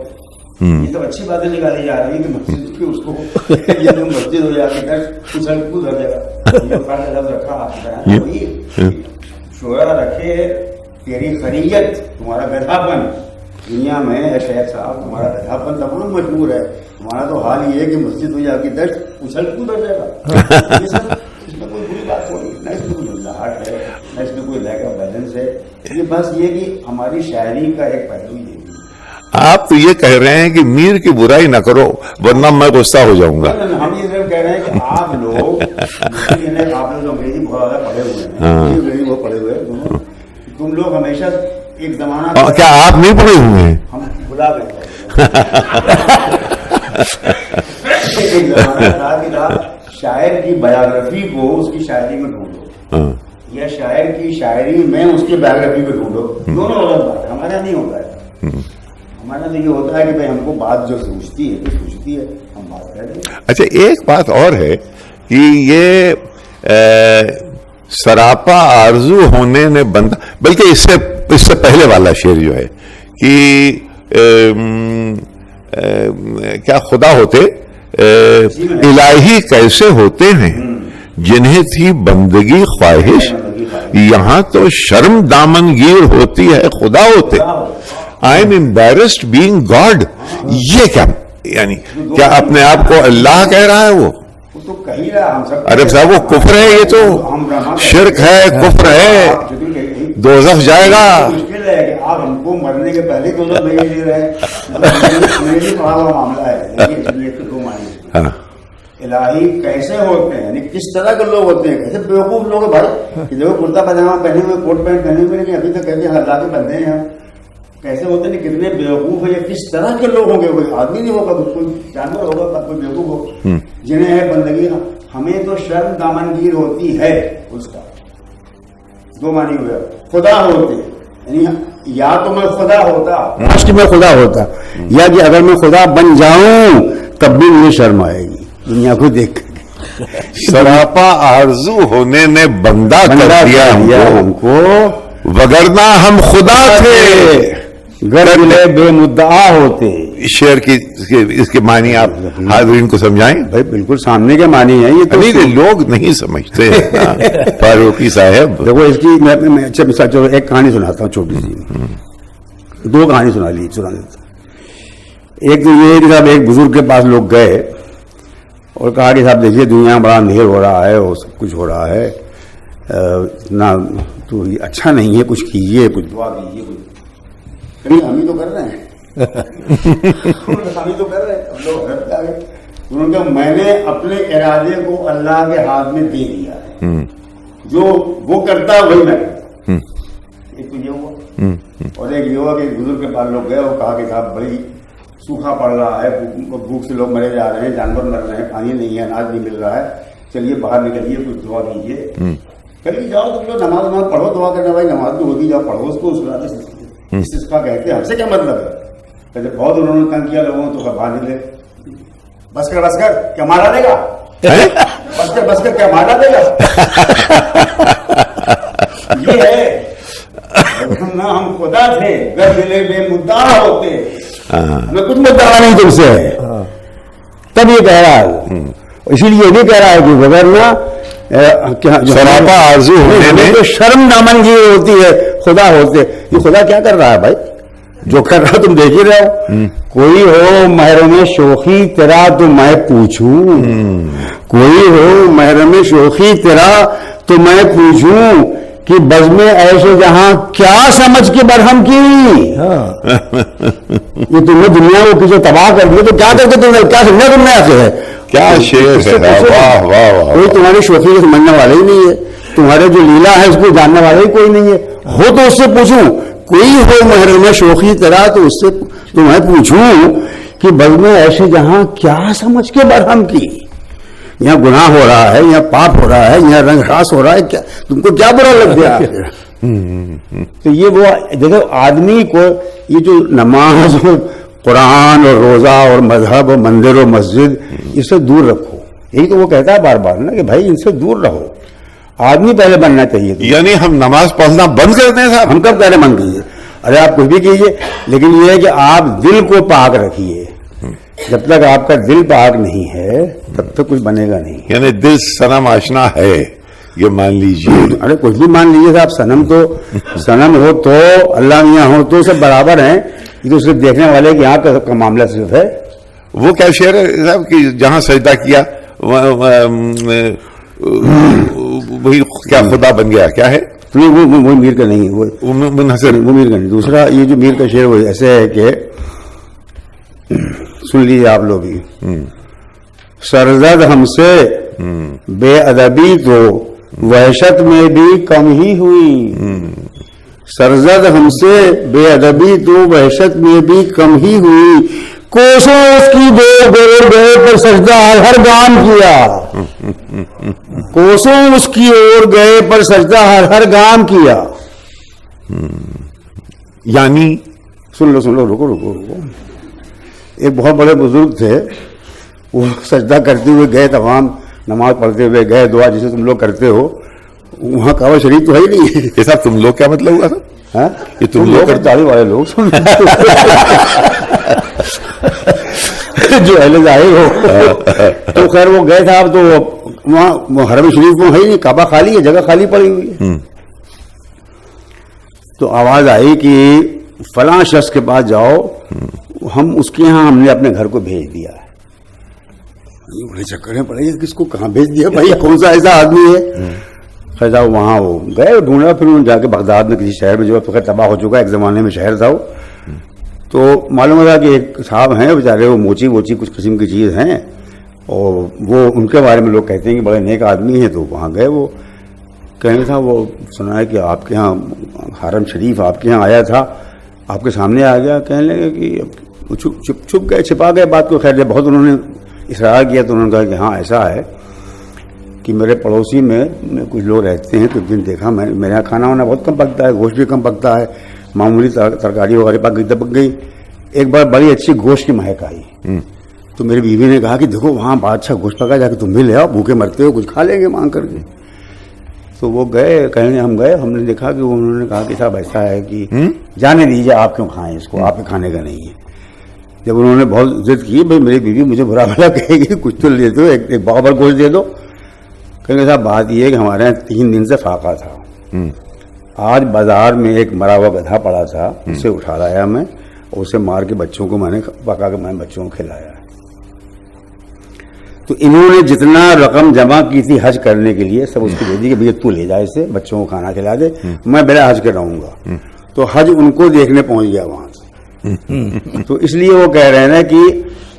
یہ تو اچھی باتیں نکالی جا رہی ہے کہ مسجد کی اس کو یہ تو مسجد ہو جاتی ہے، اچھل کود ہر جگہ رکھا آپ شعرا رکھے تیری خریت، تمہارا گدھاپن دنیا میں ہے. شیخ صاحب تمہارا گدھاپن تمام مشہور ہے. ہمارا تو حال یہ ہے کہ مسجد ہو یا کی دشت اچھل کود ہر جگہ. اس میں کوئی بری بات تھوڑی، نہ اس میں کوئی جھنجھاٹ ہے، نہ اس میں کوئی لیک آف بیلنس ہے. یہ بس یہ کہ ہماری شاعری کا ایک پہلو یہ. آپ تو یہ کہہ رہے ہیں کہ میر کی برائی نہ کرو ورنہ میں غصہ ہو جاؤں گا. ہم یہ صرف کہہ رہے ہیں کہ آپ لوگ انگریزی بہت زیادہ پڑھے ہوئے ہیں، انگریزی بہت پڑھے ہوئے ہیں. تم لوگ ہمیشہ ایک زمانہ، کیا آپ نہیں پڑھے ہوئے ہیں؟ ہم بلا گئے. ایک زمانہ تھا شاعر کی بایوگرافی کو اس کی شاعری میں ڈھونڈو، یا شاعر کی شاعری میں اس کی بایوگرافی کو ڈھونڈو. دونوں غلط بات ہے. ہمارا نہیں ہوتا ہے. ہمارا تو یہ ہوتا ہے کہ بھائی ہم کو بات جو سوچتی ہے ہم بات کر دیں. اچھا ایک بات اور ہے کہ یہ سراپا آرزو ہونے نے بندہ، بلکہ اس سے پہلے والا شعر جو ہے کہ کیا خدا ہوتے الہی کیسے ہوتے ہیں جنہیں تھی بندگی خواہش، یہاں تو شرم دامن گیر ہوتی ہے خدا ہوتے. I am embarrassed being God. یہ کیا یعنی کیا اپنے آپ کو اللہ کہہ رہا ہے؟ وہ ارے صاحب وہ کفر ہے، یہ تو شرک ہے، کفر ہے، دوزخ جائے گا. مشکل ہے کہ آپ ہم کو مرنے کے پہلے تو لوگ نہیں دے رہے ہیں. میرے لیے پڑھا ہوا معاملہ ہے. الہی کیسے ہوتے ہیں، یعنی کس طرح کے لوگ ہوتے ہیں، کیسے بیوقوف لوگ ہیں بھائی کہ جو کرتا پاجامہ پہنے ہوئے، کوٹ پینٹ پہنے ہوئے، لیکن ابھی تک کہتے ہیں اللہ کے بندے ہیں ہم. کیسے ہوتے ہیں، کتنے بیوقوف ہیں، یا کس طرح کے لوگ ہوں گے. کوئی آدمی نہیں ہوگا، کوئی جانور ہوگا، کوئی بیوقوف ہو جنہیں ہے بندگی. ہمیں تو شرم دامنگیر ہوتی ہے. اس کا دو معنی ہوئے. خدا ہوتے یعنی یا تو میں خدا ہوتا، میں خدا ہوتا، یا کہ اگر میں خدا بن جاؤں تب بھی مجھے شرم آئے گی دنیا کو دیکھ کر. سراپا آرزو ہونے نے بندہ کر دیا ہم کو، وگرنہ ہم خدا تھے گر بے مدعا ہوتے. شعر کی اس کے معنی آپ حاضرین کو سمجھائیں. بھائی بالکل سامنے کے معنی ہیں یہ تو. نہیں لوگ نہیں سمجھتے فاروقی صاحب. دیکھو اس کی میں اچھا مثال، چلو ایک کہانی سناتا ہوں چھوٹی سی. دو کہانی سنا دیتا. ایک تو یہ کہ صاحب ایک بزرگ کے پاس لوگ گئے اور کہا کہ صاحب دیکھیے دنیا بڑا اندھیر ہو رہا ہے اور سب کچھ ہو رہا ہے، اتنا تو اچھا نہیں ہے، کچھ کیجیے، کچھ دعا دیجیے. کچھ ہم ہی تو کر رہے ہیں، ہم ہی تو کر رہے ہیں. ہم لوگ گھر پہ آ گئے. انہوں نے کہا میں نے اپنے ارادے کو اللہ کے ہاتھ میں دے دیا ہے، جو وہ کرتا ہے وہی میں کرتا ہوں۔ ایک تو یہ ہوا، اور ایک یہ ہوا کہ بزرگ کے پاس لوگ گئے اور کہا کہ صاحب بڑی سوکھا پڑ رہا ہے، بھوک سے لوگ مرے جا رہے ہیں، جانور مر رہے ہیں، پانی نہیں ہے، اناج نہیں مل رہا ہے، چلیے باہر نکلیے کچھ دعا کیجیے۔ چلیے جاؤ تم لوگ نماز پڑھو، دعا کرنا بھائی نماز تو ہوگی، جاؤ پڑھو اس کو، اس کا کہتے ہیں ہم سے کیا مطلب ہے؟ کہتے بہت انہوں نے تنگ کیا لوگوں تو باہر نکلے، بس کر کیا مارا دے گا، بس کر کیا مارا دے گا، یہ ہے نہ ہم خدا تھے، گر ملے بے مدعا ہوتے، میں کچھ مدعا نہیں تم سے، تب یہ کہہ رہا ہے، اسی لیے یہ بھی کہہ رہا ہے کہ وغیرہ سراپا آرزو جو شرم دامنگی ہوتی ہے خدا ہوتے، یہ خدا کیا کر رہا ہے بھائی؟ جو کر رہا تم دیکھ ہی رہے ہو، کوئی ہو محرم شوخی تیرا تو میں پوچھوں، کوئی ہو محرم شوخی تیرا تو میں پوچھوں کہ بزم ایسے جہاں کیا سمجھ کے برہم کی، یہ تم نے دنیا کو کسی تباہ کر دیا تو کیا کرتے تم نے، کیا سمجھا تم نے ایسے ہے، کیا شعر ہے، واہ واہ واہ، کوئی تمہاری شوخی کو سمجھنے والا ہی نہیں ہے، تمہارے جو لیلا ہے اس کو جاننے والا ہی کوئی نہیں ہے، ہو تو اس سے پوچھوں، کوئی ہو محرم شوخی تیرا تو اس سے تو میں پوچھوں کہ بزم ایسے جہاں کیا سمجھ کے برہم کی، یہاں گناہ ہو رہا ہے، یہاں پاپ ہو رہا ہے، یہاں رنگ راس ہو رہا ہے، کیا تم کو کیا برا لگ گیا؟ تو یہ وہ دیکھو آدمی کو یہ جو نماز اور قرآن اور روزہ اور مذہب اور مندر اور مسجد اس سے دور رکھو، یہی تو وہ کہتا ہے بار بار نا کہ بھائی ان سے دور رہو، آدمی پہلے بننا چاہیے۔ یعنی ہم نماز پڑھنا بند کر دیں صاحب؟ ہم کب پہلے بند کیجیے، ارے آپ کچھ بھی کیجیے، لیکن یہ ہے کہ آپ دل کو پاک رکھیے، جب تک آپ کا دل پاک نہیں ہے تب تک کچھ بنے گا نہیں۔ یعنی دل صنم آشنا ہے، یہ مان لیجیے۔ ارے کچھ بھی مان لیجیے صاحب، صنم ہو تو اللہ میاں ہو تو سب برابر ہیں، یہ تو صرف دیکھنے والے کہ یہاں کا معاملہ صرف ہے۔ وہ کیا شعر ہے صاحب کہ جہاں سجدہ کیا وہی کیا خدا بن گیا، کیا ہے؟ وہ میر کا نہیں ہے، وہ منحصر، وہ میر کا نہیں۔ دوسرا یہ جو میر کا شعر وہ ایسے ہے کہ سن لیجیے آپ لوگ بھی، سرزد ہم سے بے ادبی تو وحشت میں بھی کم ہی ہوئی، سرزد ہم سے بے ادبی تو وحشت میں بھی کم ہی ہوئی، کوسوں اس کی گئے پر سجدہ ہر گام کیا، کوسوں اس کی اور گئے پر سجدہ ہر گام کیا۔ یعنی سن لو، رکو، ایک بہت بڑے بزرگ تھے، وہ سجدہ کرتے ہوئے گئے، تمام نماز پڑھتے ہوئے گئے، دعا جسے تم لوگ کرتے ہو، وہاں کعبہ شریف تو ہے ہی نہیں۔ یہ صاحب تم لوگ کیا مطلب ہوا صاحب؟ یہ تم لوگ داڑھی والے لوگ جو اہل ظاہر ہو، تو خیر وہ گئے صاحب، تو وہاں حرم شریف میں ہے ہی نہیں، کعبہ خالی ہے، جگہ خالی پڑی ہوئی ہے۔ تو آواز آئی کہ فلاں شخص کے پاس جاؤ، ہم اس کے ہاں ہم نے اپنے گھر کو بھیج دیا ہے۔ بڑے چکریں پڑے گی، کس کو کہاں بھیج دیا بھائی، کون سا ایسا آدمی ہے؟ خیر وہاں وہ گئے، ڈھونڈا، پھر انہوں نے جا کے بغداد میں کسی شہر میں جو خیر تباہ ہو چکا، ایک زمانے میں شہر تھا وہ، تو معلوم ہوا کہ ایک صاحب ہیں بیچارے، وہ موچی کچھ قسم کی چیز ہیں، اور وہ ان کے بارے میں لوگ کہتے ہیں کہ بڑے نیک آدمی ہیں، تو وہاں گئے، وہ کہنے تھا وہ سنا ہے کہ آپ کے ہاں حرم شریف آپ کے ہاں آیا تھا، آپ کے سامنے آ گیا، کہنے لگے کہ چھپ گئے، چھپا گئے بات کو، خیر جب بہت انہوں نے اصرار کیا تو انہوں نے کہا کہ ہاں ایسا ہے کہ میرے پڑوسی میں کچھ لوگ رہتے ہیں، تو ایک دن دیکھا میں، میرے یہاں کھانا وانا بہت کم پکتا ہے، گوشت بھی کم پکتا ہے، معمولی ترکاری وغیرہ پک گئی، ایک بار بڑی اچھی گوشت کی مہک آئی، تو میری بیوی نے کہا کہ دیکھو وہاں بہت اچھا گوشت پکا، جا کے تم بھی لے آؤ، بھوکے مرتے ہو، کچھ کھا لیں گے مانگ کر کے۔ تو وہ گئے، کہنے ہم گئے، ہم نے دیکھا کہ انہوں نے کہا کہ صاحب ایسا ہے کہ جانے دیجیے، آپ کیوں کھائیں اس کو، آپ کے کھانے کا نہیں ہے۔ جب انہوں نے بہت ضد کی، بھائی میری بیوی مجھے برا بھلا کہے گی، کچھ تو لے دو، ایک بغبر گوشت دے دو۔ کہیں صاحب بات یہ ہے کہ ہمارے یہاں 3 دن سے فاقہ تھا، آج بازار میں ایک مرا ہوا گدھا پڑا تھا، اسے اٹھا لایا میں، اور اسے مار کے بچوں کو میں نے پکا کے میں بچوں کو کھلایا۔ تو انہوں نے جتنا رقم جمع کی تھی حج کرنے کے لیے سب اس کو دے دی کہ بھیا تو لے جائے اسے، بچوں کو کھانا کھلا دے، میں بلا حج کراؤں گا۔ تو حج ان کو دیکھنے پہنچ گیا وہاں سے، تو اس لیے وہ کہہ رہے ہیں نا کہ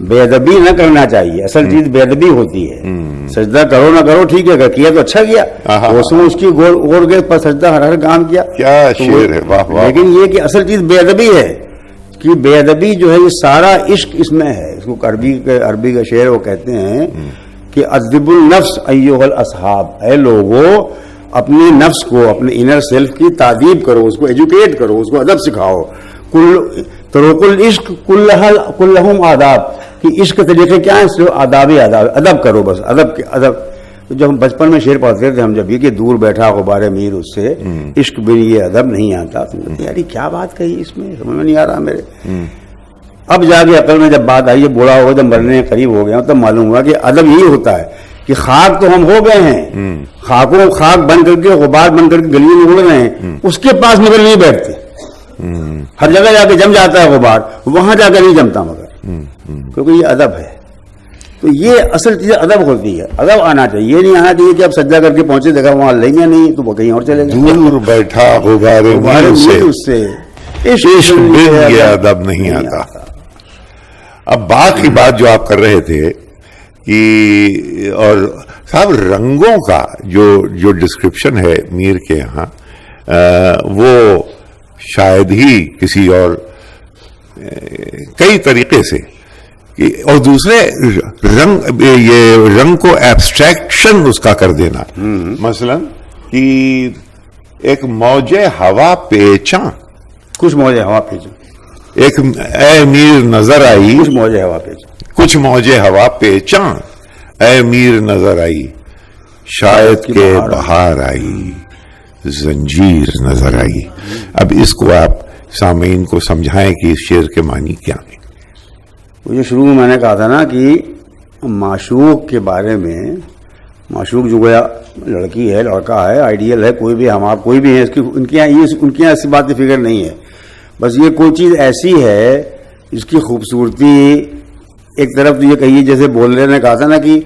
بے ادبی نہ کرنا چاہیے، اصل چیز بے ادبی ہوتی ہے. سجدہ کرو نہ کرو ٹھیک ہے، اگر کیا تو اچھا کیا، اس میں اس کی غور کے پر سجدہ ہر کام کیا، کیا شعر ہے، واہ واہ. لیکن یہ کہ اصل چیز بے ادبی ہے، کہ بے ادبی جو ہے یہ سارا عشق اس میں ہے. اس کو عربی کا شعر وہ کہتے ہیں کہ ادب النفس ایھا الاصحاب، اے لوگو اپنے نفس کو، اپنے انر سیلف کی تعذیب کرو، اس کو ایجوکیٹ کرو، اس کو ادب سکھاؤ. طرق العشق کلہم آداب، کہ عشق کے طریقے کیا ہیں؟ صرف آداب ہی آداب، ادب کرو بس، ادب. جب ہم بچپن میں شعر پڑھتے تھے ہم، جب یہ کہ دور بیٹھا غبار میر اس سے عشق بھی یہ ادب نہیں آتا، تو یار کیا بات کہی اس میں، سمجھ میں نہیں آ رہا میرے. اب جا کے عقل میں جب بات آئی ہے، بوڑھا ہو گیا، جب مرنے کے قریب ہو گیا تب معلوم ہوا کہ ادب یہی ہوتا ہے کہ خاک تو ہم ہو گئے ہیں، خاک بن کر کے، غبار بن کر کے گلیوں میں اڑ رہے ہیں، اس کے پاس مگر نہیں بیٹھتے. ہر جگہ جا کے جم جاتا ہے غبار، وہاں جا کے نہیں جمتا مگر، کیونکہ یہ ادب ہے. تو یہ اصل چیز ادب ہوتی ہے، ادب آنا چاہیے. یہ نہیں آنا چاہیے کہ اب سجدہ کر کے پہنچے، دیکھا وہاں لیں گے نہیں تو وہ کہیں اور چلے گئے. دور بیٹھا غبار میر سے عشق بن گیا ادب نہیں آتا. اب باقی بات جو آپ کر رہے تھے کہ اور صاحب رنگوں کا جو ڈسکرپشن ہے میر کے یہاں، وہ شاید ہی کسی اور کئی طریقے سے، اور دوسرے رنگ کو ایبسٹریکشن اس کا کر دینا. مثلا کہ ایک موج ہوا پیچاں، کچھ موج ہوا پیچاں، ایک اے میر نظر آئی، کچھ موج ہوا پیچاں، کچھ موجے ہوا پیچاں، اے میر نظر آئی، شاید کہ بہار آئی، زنجیر نظر آئی. اب اس کو آپ سامعین کو سمجھائیں کہ اس شعر کے معنی کیا ہیں. جو شروع میں نے کہا تھا نا کہ معشوق کے بارے میں، معشوق جو گویا لڑکی ہے، لڑکا ہے، آئیڈیل ہے، کوئی بھی، ہم آپ کوئی بھی ہیں، ان کے یہاں ایسی بات کی فکر نہیں ہے. بس یہ کوئی چیز ایسی ہے جس کی خوبصورتی ایک طرف تو یہ کہیے، جیسے بول رہے نے کہا تھا نا کہ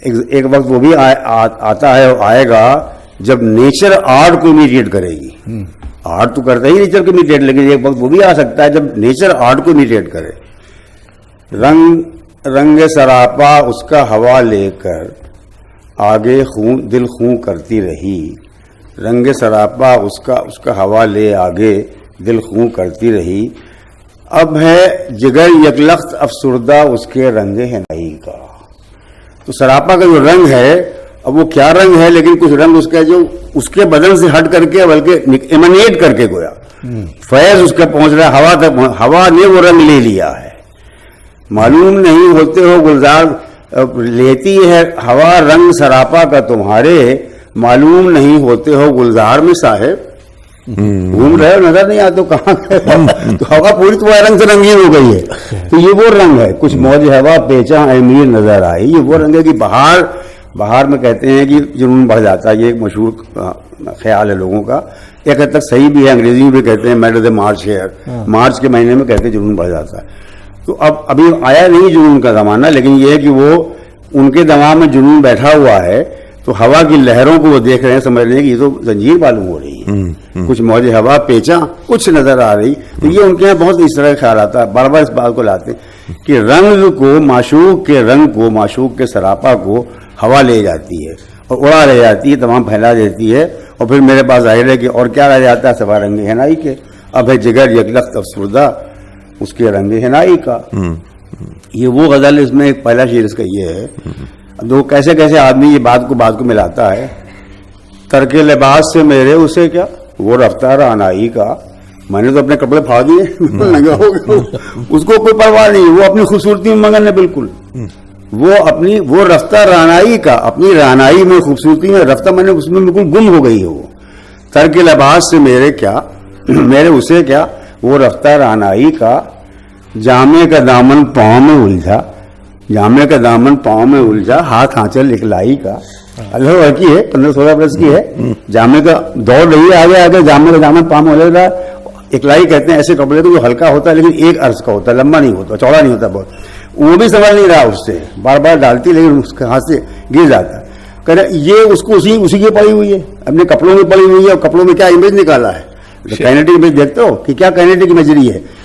ایک وقت وہ بھی آتا ہے اور آئے گا جب نیچر آرٹ کو امیٹیٹ کرے گی. آرٹ تو کرتا ہی نیچر کو امیٹیٹ، لیکن ایک وقت وہ بھی آ سکتا ہے جب نیچر آرٹ کو امیٹیٹ کرے. رنگ سراپا اس کا ہوا لے کر آگے دل خوں کرتی رہی. رنگ سراپا اس کا ہوا لے آگے دل خوں کرتی رہی. اب ہے جگر یکلخت افسردہ اس کے رنگ ہنائی کا. تو سراپا کا جو رنگ ہے، اب وہ کیا رنگ ہے، لیکن کچھ رنگ اس کا جو اس کے بدن سے ہٹ کر کے، بلکہ ایمنیٹ کر کے گویا فیض اس کا پہنچ رہا ہے ہوا تک، ہوا نے وہ رنگ لے لیا ہے. معلوم نہیں ہوتے ہو گلزار لیتی ہے ہوا رنگ سراپا کا تمہارے، معلوم نہیں ہوتے ہو گلزار میں صاحب. گھوم رہے ہو نظر نہیں آتے کہاں تو ہوا پوری تمہارے رنگ سے رنگین ہو گئی ہے. تو یہ وہ رنگ ہے، کچھ موج ہوا پیچاں اے میر نظر آئی. یہ وہ رنگ ہے کہ بہار میں کہتے ہیں کہ جنون بڑھ جاتا ہے. یہ ایک مشہور خیال ہے لوگوں کا، ایک حد تک صحیح بھی ہے. انگریزی میں بھی کہتے ہیں میڈ آف دا مارچ ہے، مارچ کے مہینے میں کہتے ہیں جنون بڑھ جاتا ہے. تو ابھی آیا نہیں جنون کا زمانہ، لیکن یہ ہے کہ وہ ان کے دماغ میں جنون بیٹھا ہوا ہے. تو ہوا کی لہروں کو وہ دیکھ رہے ہیں، سمجھ رہے ہیں کہ یہ تو زنجیر معلوم ہو رہی ہے، کچھ موج ہوا پیچاں کچھ نظر آ رہی. تو یہ ان کے یہاں بہت اس طرح کا خیال آتا ہے، بار بار اس بات کو لاتے کہ رنگ کو، معشوق کے رنگ کو، معشوق کے سراپا کو ہوا لے جاتی ہے اور اڑا لے جاتی ہے، تمام پھیلا دیتی ہے. اور پھر میرے پاس ظاہر ہے کہ اور کیا رہ جاتا ہے سوا رنگ ہنائی کے. اب ہے جگر یکلخت افسردہ اس کے رنگ ہنائی کا. یہ وہ غزل، اس میں ایک پہلا شعر اس کا یہ ہے. دو کیسے آدمی یہ بات کو ملاتا ہے. ترک لباس سے میرے اسے کیا، وہ رفتار آنائی کا. میں نے تو اپنے کپڑے پھاڑ دیے، ننگا ہو گیا، اس کو کوئی پرواہ نہیں، وہ اپنی خوبصورتی میں مگن ہے بالکل. وہ رفتہ رانائی کا، اپنی رانائی میں، خوبصورتی میں رفتہ، میں نے اس میں بالکل گم ہو گئی ہے وہ. ترک لباس سے میرے اسے کیا، وہ رفتہ رانائی کا. جامے کا دامن پاؤں میں الجھا، جامے کا دامن پاؤں میں الجھا، ہاتھ آنچل اکلائی کا. اللہ کی ہے، 15-16 برس کی ہے، جامے کا دوڑ رہی ہے آگے، جامے کا دامن پاؤں میں الجھ رہا. اکلائی کہتے ہیں ایسے کپڑے کو جو ہلکا ہوتا ہے لیکن ایک عرض کا ہوتا ہے، لمبا نہیں ہوتا، چوڑا نہیں ہوتا بہت. وہ بھی سنبھل نہیں رہا اس سے، بار بار ڈالتی لیکن اس کے ہاتھ سے گر جاتا. کہہ رہے یہ اس کو اسی کی پڑی ہوئی ہے، اپنے کپڑوں میں پڑی ہوئی ہے. اور کپڑوں میں کیا امیج نکالا ہے، کائنیٹک امیج دیکھتے ہو کہ کیا کائنیٹک امیجری ہے.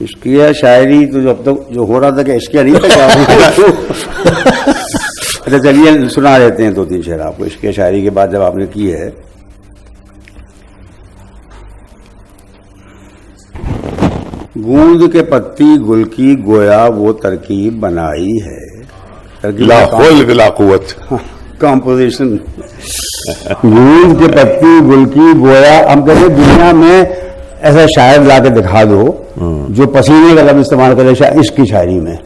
عشقیہ شاعری تو جو اب تک جو ہو رہا تھا کہ عشقیہ نہیں تھا کیا اچھا چلیے سنا دیتے ہیں 2-3 شعر آپ کو عشقیہ شاعری کے بعد جب آپ نے کی ہے. گوند کے پتی گل کی گویا وہ ترکیب بنائی ہے. لا حول ولا قوت. کمپوزیشن. گوند کے پتی گل کی گویا. ہم کہتے ہیں دنیا میں ایسا شاعر لا کے دکھا دو جو پسینے کا لفظ استعمال کرے عشق کی شاعری میں.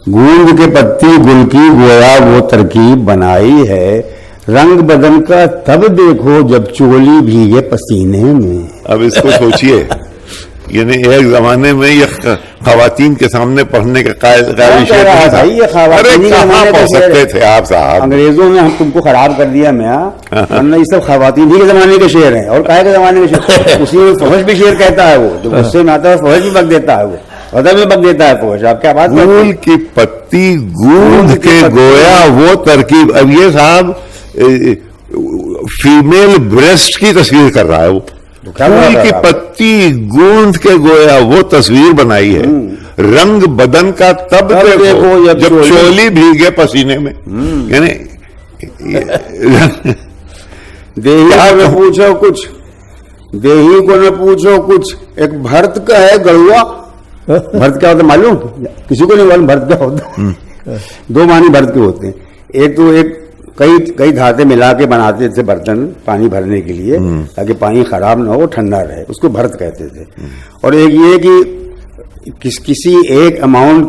گوند کے پتی گل کی گویا وہ ترکیب بنائی ہے. رنگ بدن کا تب دیکھو جب چولی بھیگے پسینے میں. اب اس کو سوچئے یعنی ایک زمانے میں یہ خواتین کے سامنے پڑھنے کا قائل سکتے تھے آپ صاحب. انگریزوں نے ہم تم کو خراب کر دیا میاں, ورنہ یہ سب خواتین ہی کے زمانے کے شعر ہیں. اور کہے کے زمانے کے شعر اسی میں فحش بھی شعر کہتا ہے, وہ جو غصے میں آتا ہے فحش بھی بک دیتا ہے, وہ ادب میں بک دیتا ہے فحش. آپ کیا بات. گول کی پتی گوند کے گویا وہ ترکیب. اب یہ صاحب فیمیل بریسٹ کی تصویر کر رہا ہے. وہ پھول کی پتی گوند کے گویا وہ تصویر بنائی ہے. رنگ بدن کا تب دیکھو جب چولی بھیگے پسینے میں. یعنی دیہی کو نہ پوچھو کچھ, دیہی کو نہ پوچھو کچھ, ایک بھرت کا ہے گڑوا. بھرت کیا ہوتا ہے معلوم کسی کو نہیں معلوم. بھرت کیا ہوتا ہے؟ 2 معنی بھرت کے ہوتے ہیں. ایک تو ایک کئی دھاتیں ملا کے بناتے تھے برتن پانی بھرنے کے لیے تاکہ پانی خراب نہ ہو, ٹھنڈا رہے, اس کو بھرت کہتے تھے. اور ایک یہ کہ کسی ایک اماؤنٹ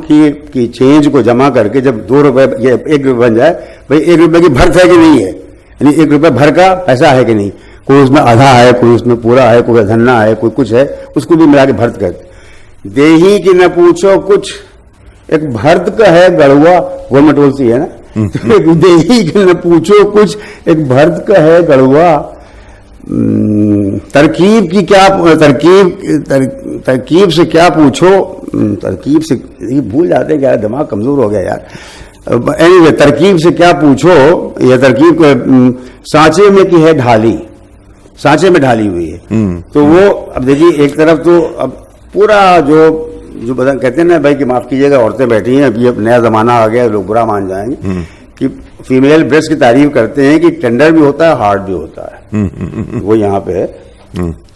کی چینج کو جمع کر کے جب 2 روپے یہ 1 روپے بن جائے, بھائی 1 روپے کی بھرت ہے کہ نہیں ہے, یعنی 1 روپے بھر کا پیسہ ہے کہ نہیں, کوئی اس میں آدھا ہے, کوئی اس میں پورا ہے, کوئی دھنا ہے, کوئی کچھ ہے, اس کو بھی ملا کے بھرت کہتے. دیہی کی نہ پوچھو کچھ, ایک بھرت کا ہے گڑوا. گورنمنٹ بولتی ہے نا, دیہی کی نہ پوچھو کچھ, ایک بھرت کا ہے گڑوا. ترکیب کی کیا ترکیب سے کیا پوچھو, ترکیب سے بھول جاتے کیا, دماغ کمزور ہو گیا یار. anyway, ترکیب سے کیا پوچھو, یہ ترکیب سانچے میں کی ہے ڈھالی, سانچے میں ڈھالی ہوئی ہے. تو وہ اب دیکھیے ایک طرف تو اب پورا جو بدن کہتے ہیں نا بھائی کہ معاف کیجیے گا عورتیں بیٹھی ہیں, اب یہ نیا زمانہ آ گیا, لوگ برا مان جائیں گے کہ فیمیل بریسٹ کی تعریف کرتے ہیں کہ ٹینڈر بھی ہوتا ہے, ہارڈ بھی ہوتا ہے. وہ یہاں پہ ہے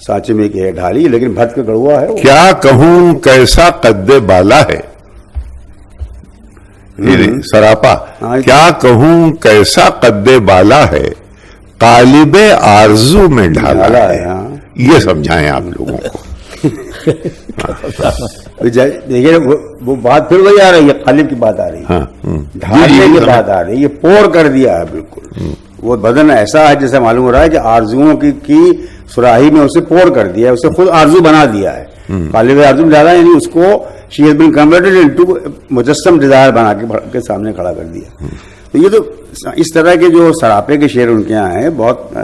سانچے میں کی ہے ڈھالی, لیکن بھرت کا گڑوا ہے. کیا کہوں کیسا قد بالا ہے, سراپا. کیا کہوں کیسا قد بالا ہے, قالب آرزو میں ڈھالا ہے. یہ سمجھائیں آپ لوگوں کو. دیکھیے وہ بات پھر وہی آ رہی ہے, قالب کی بات آ رہی ہے, ڈھالنے کی بات آ رہی ہے. یہ پور کر دیا ہے بالکل. وہ بدن ایسا ہے جیسے معلوم ہو رہا ہے کہ آرزوؤں کی سراہی میں اسے پور کر دیا ہے, اسے خود آرزو بنا دیا ہے. قالب آرزو ڈالا یعنی اس کو she has been converted into مجسم ڈیزائر بنا کے سامنے کھڑا کر دیا. تو یہ تو اس طرح کے جو سراپے کے شعر ان کے یہاں ہیں بہت.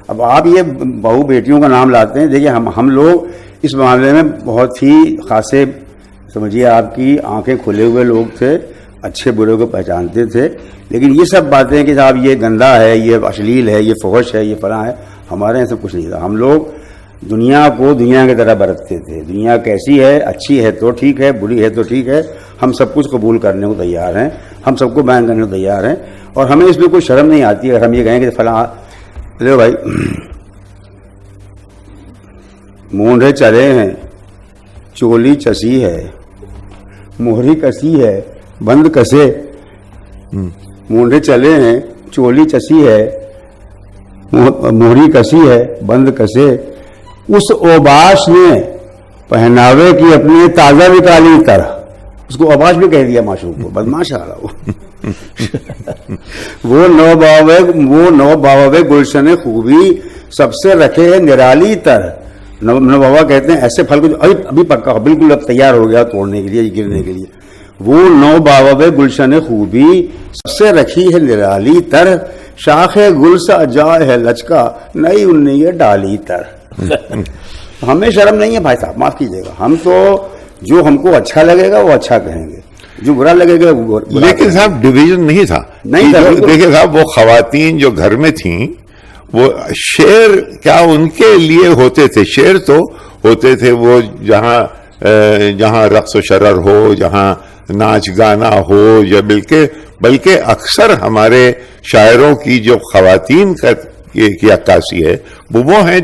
اب آپ یہ بہو بیٹیوں کا نام لاتے ہیں, دیکھیے ہم لوگ اس معاملے میں بہت ہی خاصے, سمجھیے آپ کی آنکھیں کھلے ہوئے لوگ تھے, اچھے برے کو پہچانتے تھے. لیکن یہ سب باتیں کہ صاحب یہ گندا ہے, یہ اشلیل ہے, یہ فحش ہے, یہ فلاں ہے, ہمارے یہاں سب کچھ نہیں تھا. ہم لوگ دنیا کو دنیا کی طرح برتتے تھے. دنیا کیسی ہے, اچھی ہے تو ٹھیک ہے, بری ہے تو ٹھیک ہے, ہم سب کچھ قبول کرنے کو تیار ہیں, ہم سب کو بیان کرنے کو تیار ہیں. اور ہمیں اس میں کوئی شرم نہیں آتی اگر ہم یہ کہیں کہ فلاں لے بھائی مونڈے چلے ہیں, چولی چسی ہے, مہری کسی ہے, بند کسے. مونڈے چلے ہیں, چولی چسی ہے, مہری کسی ہے, بند کسے. اس اوباش نے پہناوے کی اپنی تازہ نکالی طرح. اس کو اوباش بھی کہہ دیا معشوق کو, بدماش آ رہا وہ نو باوے گلشن خوبی سب سے رکھے ہے نرالی طرح. نو بابا کہتے ہیں ایسے پھل کو جو ابھی پکا بالکل اب تیار ہو گیا توڑنے کے لیے, گرنے کے لیے. وہ نو باوے گلشن خوبی سب سے رکھی ہے نرالی طرح. شاخ گل سا جائے ہے لچکا نئی انہیں ڈالی طرح. ہمیں شرم نہیں ہے بھائی صاحب, معاف کیجیے گا. ہم تو جو ہم کو اچھا لگے گا وہ اچھا کہیں گے, جو برا لگے گا وہ برا. لیکن صاحب ڈویژن نہیں تھا. دیکھیں صاحب وہ خواتین جو گھر میں تھیں وہ شعر کیا ان کے لیے ہوتے تھے, شعر تو ہوتے تھے وہ جہاں جہاں رقص و شرر ہو, جہاں ناچ گانا ہو, یا بلکہ اکثر ہمارے شاعروں کی جو خواتین کی عکاسی ہے وہ ہیں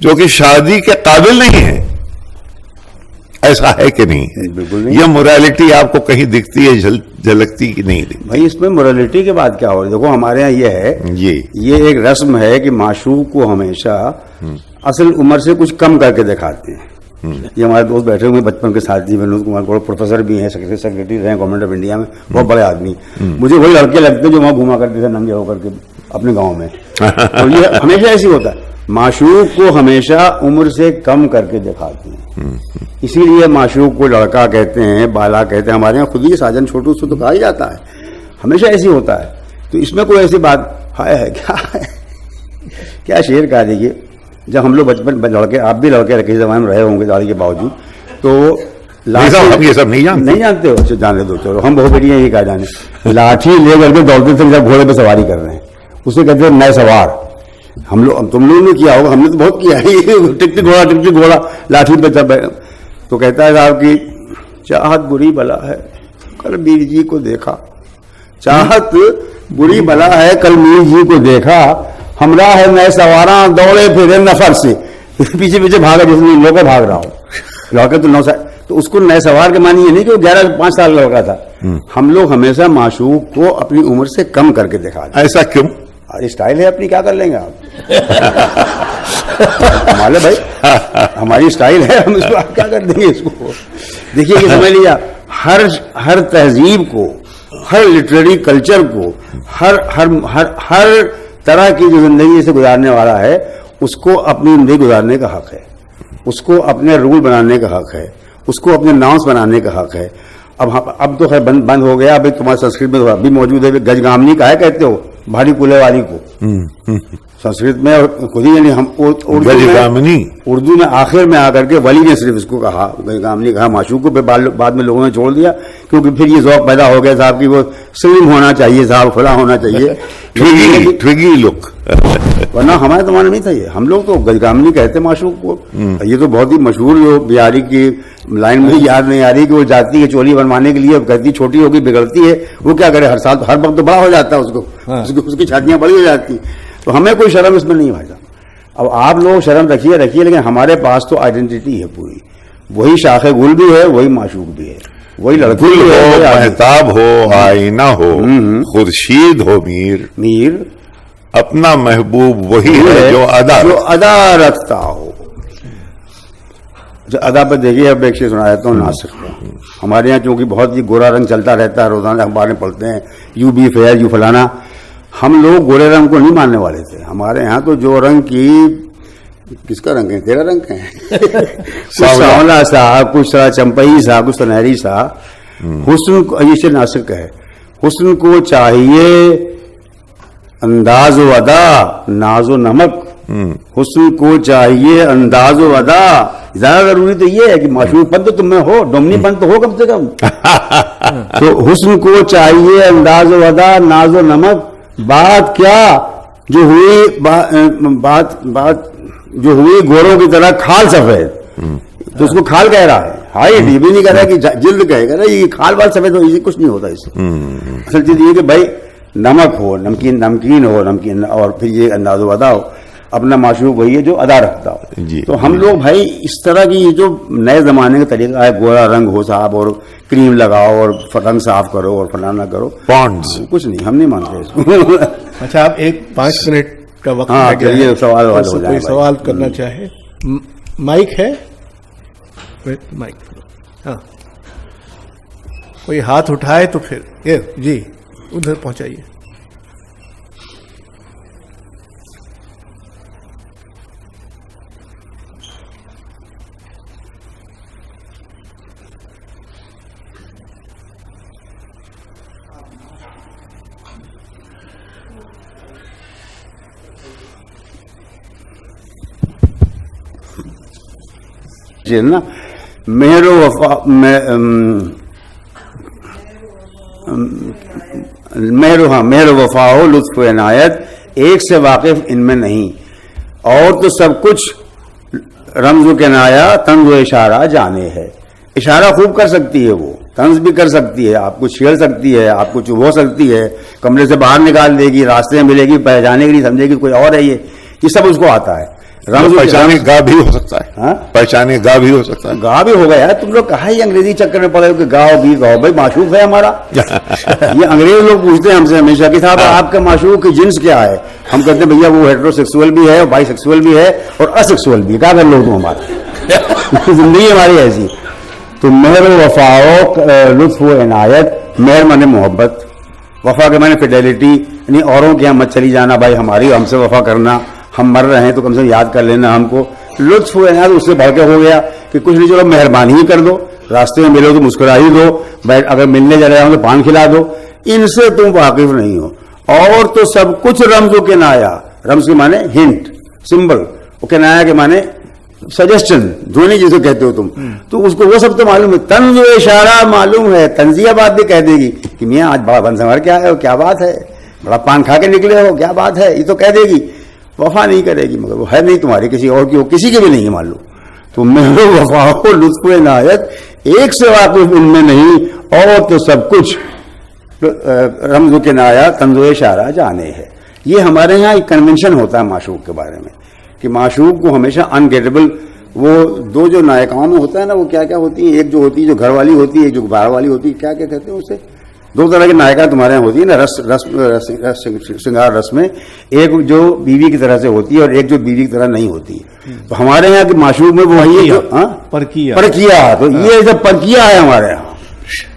جو کہ شادی کے قابل نہیں ہیں. ایسا ہے کہ نہیں؟ بالکل نہیں. یہ موریلٹی آپ کو کہیں دکھتی ہے, جھلکتی کہ نہیں دکھتی؟ بھائی اس میں موریلٹی کے بعد کیا ہو؟ دیکھو ہمارے ہاں یہ ہے, یہ ایک رسم ہے کہ معشوق کو ہمیشہ اصل عمر سے کچھ کم کر کے دکھاتے ہیں. یہ ہمارے دوست بیٹھے ہوئے بچپن کے ساتھی ونود کمار گوڑ پروفیسر بھی ہیں, سیکرٹری رہے گورنمنٹ آف انڈیا میں, بہت بڑے آدمی. مجھے وہی لڑکے لگتے جو وہاں گھوما کرتے تھے ننگے ہو کر کے اپنے گاؤں میں. اور یہ ہمیشہ ایسی ہوتا ہے, معشوق کو ہمیشہ عمر سے کم کر کے دکھاتے ہیں. اسی لیے معشوق کو لڑکا کہتے ہیں, بالا کہتے ہیں. ہمارے یہاں خود ہی ساجن چھوٹو سے تو کہا ہی جاتا ہے, ہمیشہ ایسی ہوتا ہے. تو اس میں کوئی ایسی بات ہے کیا ہے؟ کیا شعر کہا دیکھیے, جب ہم لوگ بچپن لڑکے, آپ بھی لڑکے رکھے زمانے میں رہے ہوں گے داڑھی کے باوجود, تو یہ سب نہیں جانتے ہو, جانے دو چلو, ہم بہت بڑی ہیں یہ کہا جانے. لاٹھی لے کر کے دوڑتے تھے جب گھوڑے پہ سواری کر رہے ہیں, اسے کہتے ہیں نئے سوار. ہم لوگ, تم لوگوں نے کیا ہوگا, ہم نے تو بہت کیا ہے. ٹک گھوڑا لاٹھی پہ جب, تو کہتا ہے صاحب کی چاہت بری بلا ہے کل میر جی کو دیکھا, چاہت بری بلا ہے کل میر جی کو دیکھا, ہمراہ ہے نئے سواراں دوڑے پھرے نفر سے, پیچھے پیچھے بھاگا جیسے لوگوں بھاگ رہا ہوں. لڑکے تو 9 سال, تو اس کو نئے سوار کے معنی یہ نہیں کہ وہ 11-5 سال کا لڑکا تھا. ہم لوگ ہمیشہ معشوق کو اپنی عمر سے کم کر کے دکھاتے. ایسا کیوں؟ اسٹائل ہے اپنی, کیا کر لیں گے آپ؟ ہمارے بھائی ہماری اسٹائل ہے, ہم اس کو کیا کر دیں گے اس کو. دیکھیے کہ سمجھ لیا, ہر تہذیب کو, ہر لٹریری کلچر کو, ہر طرح کی جو زندگی سے گزارنے والا ہے اس کو اپنی زندگی گزارنے کا حق ہے, اس کو اپنے رول بنانے کا حق ہے, اس کو اپنے ناؤنس بنانے کا حق ہے. اب تو خیر بند ہو گیا. ابھی تمہارے سنسکرت میں ابھی موجود ہے, گجگامنی کا ہے کہتے ہو, بھاری کولے والی کو سنسکرت میں, خود ہی یعنی ہم اردو میں آخر میں آ کر کے ولی نے صرف اس کو کہا, گجگامنی کہا معشوق کو. بعد میں لوگوں نے چھوڑ دیا کیونکہ پھر یہ ذوق پیدا ہو گیا صاحب کی وہ سلیم ہونا چاہیے, صاحب کھلا ہونا چاہیے, ٹویگی لک. ورنہ ہمارے زمانے میں نہیں تھا یہ. ہم لوگ تو گجگامنی کہتے معشوق کو. یہ تو بہت ہی مشہور, جو بہاری کی لائن مجھے یاد نہیں آ رہی کہ وہ جاتی ہے چولی بنوانے کے لیے, کہتی چھوٹی ہوگی بگڑتی ہے, وہ کیا کرے, ہر سال ہر وقت تو بڑا ہو جاتا ہے اس کی چھاتیاں بڑی ہو جاتی. تو ہمیں کوئی شرم اس میں نہیں بھائی صاحب. اب آپ لوگ شرم رکھیے, لیکن ہمارے پاس تو آئیڈینٹی ہے پوری, وہی شاخ گل بھی ہے, وہی معشوق بھی ہے, وہی لڑکی ہو, مہتاب ہو, آئینہ ہو, خورشید ہو, میر اپنا محبوب وہی ہے جو ادا رکھتا ہو. ادا پہ دیکھیے, اب ایک چیز سنا دیتا ہوں ناسک کا. ہمارے یہاں چونکہ بہت ہی گورا رنگ چلتا رہتا ہے, روزانہ اخباریں پڑھتے ہیں, یو بی فیئر, یو فلانا. ہم لوگ گورے رنگ کو نہیں ماننے والے تھے. ہمارے یہاں تو جو رنگ کی, کس کا رنگ ہے, تیرا رنگ ہے, کچھ سانولا سا, کچھ چمپئی سا, کچھ سنہری سا. حسن کو, یہ سے ناسک کا ہے, حسن کو چاہیے انداز و ادا, ناز و نمک. حسن کو چاہیے انداز و ادا. زیادہ ضروری تو یہ ہے کہ معشوق پن تو تم میں ہو, ڈومنی پن تو ہو کم سے کم. تو حسن کو چاہیے انداز و ادا, ناز و نمک. بات کیا جو ہوئی, بات جو ہوئی گوروں کی طرح کھال سفید, تو اس کو کھال کہہ رہا ہے. ہائٹ یہ بھی نہیں کہہ رہا کہ جلد کہے گا, یہ کھال بال سفید ہو, یہ کچھ نہیں ہوتا اس سے. اصل چیز یہ کہ بھائی نمک ہو, نمکین ہو, نمکین, اور پھر یہ انداز و ادا ہو. اپنا معشوق وہی ہے جو ادا رکھتا ہو. تو ہم لوگ بھائی اس طرح کی جو نئے زمانے کا طریقہ ہے, گورا رنگ ہو صاحب, اور کریم لگاؤ, اور رنگ صاف کرو, اور فلانا کرو, پونڈز, کچھ نہیں, ہم نہیں مانتے اس کو. اچھا, آپ 5 منٹ کا وقت, چلیے سوال کرنا چاہے. مائک ہے, مائک, ہاں, کوئی ہاتھ اٹھائے تو پھر جی ادھر پہنچائیے. نا مہر و وفا, مہر و وفا ہو, لطف و عنایت ایک سے واقف ان میں نہیں, اور تو سب کچھ رمز و کنایا طنز و اشارہ جانے ہے. اشارہ خوب کر سکتی ہے وہ, طنز بھی کر سکتی ہے, آپ کو چھیڑ سکتی ہے, آپ کو چبھو سکتی ہے, کمرے سے باہر نکال دے گی, راستے میں ملے گی, پہچانے کے لیے سمجھے گی کوئی اور ہے, یہ سب اس کو آتا ہے. رمز پہچانے گا بھی ہو سکتا ہے, پہچانے گا بھی ہو سکتا ہے, گا بھی ہوگا یار. تم لوگ کہا یہ انگریزی چکر میں پڑے ہو کہ گاؤ بھی گاؤ, بھائی معشوق ہے ہمارا. یہ انگریز لوگ پوچھتے ہیں ہم سے ہمیشہ کہ صاحب آپ کا معشوق کی جنس کیا ہے. ہم کہتے ہیں بھیا وہ ہیٹرو سیکسول بھی ہے, اور بائی سیکسول بھی ہے, اور اسیکسول بھی. کیا کر لو تم ہمارا, زندگی ہماری ایسی. تو مہر و وفا, لطف و عنایت. مہر مانے محبت, وفا کے مانے فیڈیلٹی, یعنی اوروں کے یہاں مت چلی جانا بھائی, ہماری ہم سے وفا کرنا. ہم مر رہے ہیں تو کم سے کم یاد کر لینا ہم کو. لطف و عنایت اس سے بڑھ کے ہو گیا کہ کچھ نہیں, چلو مہربانی ہی کر دو, راستے میں ملو تو مسکرا ہی دو, اگر ملنے جا رہے ہوں تو پان کھلا دو. ان سے تم واقف نہیں ہو. اور تو سب کچھ رمز و کنایا. رمز کے معنی ہنٹ, سمبل, اور کنایا کے معنی سجیشن, دھونی جسے کہتے ہو تم, تو اس کو وہ سب تو معلوم ہے. طنز و اشارہ معلوم ہے, طنزیہ بات بھی کہہ دے گی کہ میاں آج بڑا بن سنور کے آئے ہو, کیا بات ہے, بڑا پان کھا کے نکلے ہو, کیا بات ہے, یہ تو کہہ دے گی. وفا نہیں کرے گی, مگر وہ ہے نہیں تمہاری, کسی اور کی ہو, کسی کی بھی نہیں ہے معلوم. تو مہر و وفا ہو, لطف و عنایت, ایک سے واقف ان میں نہیں, اور تو سب کچھ رمز و کنایا طنز و اشارہ جانے ہے. یہ ہمارے یہاں ایک کنونشن ہوتا ہے معشوق کے بارے میں کہ معشوق کو ہمیشہ انگیٹیبل, وہ دو جو نائکاؤں میں ہوتا ہے نا, وہ کیا کیا ہوتی ہیں, ایک جو ہوتی ہے جو گھر والی ہوتی ہے, ایک جو باہر والی ہوتی ہے, کیا کیا کہتے ہیں اسے, دو طرح کی نائکا تمہارے یہاں ہوتی ہے نا شنگار رس میں. ایک جو بیوی کی طرح سے ہوتی ہے اور ایک جو بیوی کی طرح نہیں ہوتی. تو ہمارے یہاں کے معشوق میں وہی ہے پرکیا. تو یہ سب پرکیا ہے ہمارے یہاں.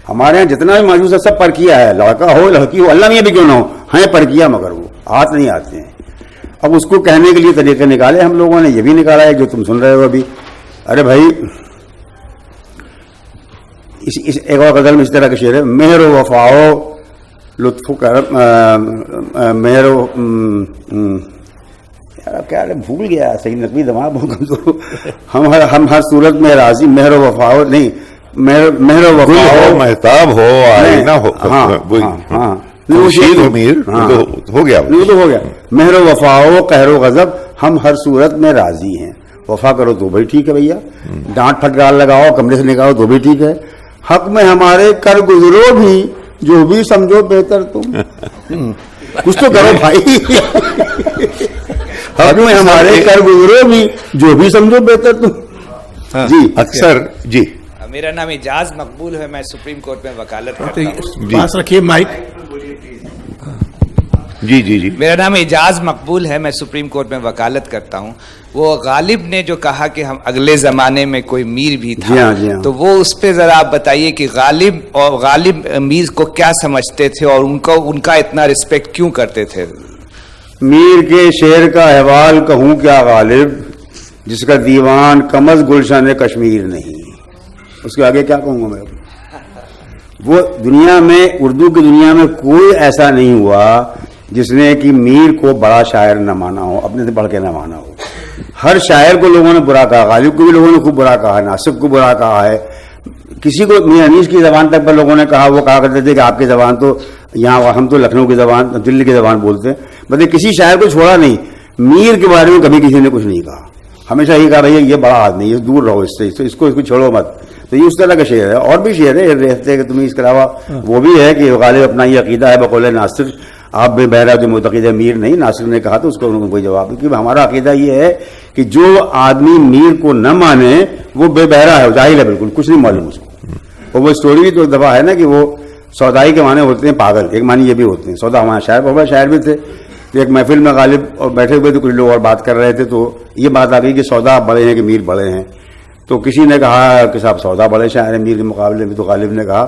ہمارے یہاں جتنا بھی معشوق ہے سب پرکیا ہے, لڑکا ہو لڑکی ہو, اللہ میں بھی کیوں نہ ہو, ہیں پرکیا, مگر وہ ہاتھ نہیں آتے ہیں. اب اس کو کہنے کے لیے طریقے نکالے ہم لوگوں نے, یہ بھی نکالا ہے جو تم سن رہے ہو ابھی. ارے بھائی ایک اور غزل میں اس طرح کا شعر ہے, مہر و وفاؤ لطف کرم, مہر و یار کیا بھول گیا, صحیح نقوی دماغ بہت کمزور. ہم ہر صورت میں راضی, مہر و وفاؤ نہیں, مہر و وفاؤ محتاب ہو, آئینہ ہو, ہاں خورشید و میر, ہو گیا وہ تو ہو گیا. مہر و وفاؤ قہر و غضب, ہم ہر صورت میں راضی ہیں. وفا کرو تو بھائی ٹھیک ہے بھیا, ڈانٹ پھٹکار لگاؤ, کمرے سے نکالو تو بھی ٹھیک ہے. حق میں ہمارے کر گزرو بھی, جو بھی سمجھو بہتر تم. کچھ تو کرو بھائی. حق میں ہمارے کر گزرو بھی, جو بھی سمجھو بہتر تم. جی اکثر جی. میرا نام اعجاز مقبول ہے, میں سپریم کورٹ میں وکالت کرتا ہوں. پاس رکھیے مائک. جی جی جی. میرا نام اعجاز مقبول ہے, میں سپریم کورٹ میں وکالت کرتا ہوں. وہ غالب نے جو کہا کہ ہم اگلے زمانے میں کوئی میر بھی تھا, تو وہ اس پہ ذرا آپ بتائیے کہ غالب میر کو کیا سمجھتے تھے اور ان کا اتنا رسپیکٹ کیوں کرتے تھے. میر کے شعر کا احوال کہوں کیا غالب, جس کا دیوان کم از گلشن کشمیر نہیں. اس کے آگے کیا کہوں گا میں. وہ دنیا میں, اردو کی دنیا میں کوئی ایسا نہیں ہوا جس نے کہ میر کو بڑا شاعر نہ مانا ہو, اپنے سے بڑھ کے نہ مانا ہو. ہر شاعر کو لوگوں نے برا کہا, غالب کو بھی لوگوں نے خوب برا کہا ہے, ناصر کو برا کہا ہے, کسی کو میر انیس کی زبان تک پر لوگوں نے کہا, وہ کہا کرتے تھے کہ آپ کی زبان تو یہاں, ہم تو لکھنؤ کی زبان, دلی کی زبان بولتے ہیں. مطلب کسی شاعر کو چھوڑا نہیں. میر کے بارے میں کبھی کسی نے کچھ نہیں کہا, ہمیشہ یہ کہا بھائی یہ بڑا آدمی, یہ دور رہو اس سے, اس کو چھوڑو مت. تو یہ اس طرح کا شعر ہے. اور بھی شعر ہے رہتے کہ تمہیں اس کے علاوہ وہ بھی ہے کہ غالب اپنا یہ عقیدہ ہے بقول ناصر, آپ بے بہرا جو معتقد ہے میر نہیں. ناصر نے کہا تو اس کو انہوں نے کوئی جواب نہیں, کہ ہمارا عقیدہ یہ ہے کہ جو آدمی میر کو نہ مانے وہ بے بہرا ہے, جاہل ہے, بالکل کچھ نہیں معلوم اس کو. اور وہ اسٹوری بھی تو ایک دفعہ ہے نا کہ وہ سودائی کے معنی ہوتے ہیں پاگل, ایک معنی یہ بھی ہوتے ہیں. سودا ہمارا شاعر, بہت بڑے شاعر بھی تھے. تو ایک محفل میں غالب اور بیٹھے ہوئے تو کچھ لوگ اور بات کر رہے تھے, تو یہ بات آ گئی کہ سودا بڑے ہیں کہ میر بڑے ہیں. تو کسی نے کہا کہ صاحب سودا بڑے شاعر ہیں میر کے مقابلے میں. تو غالب نے کہا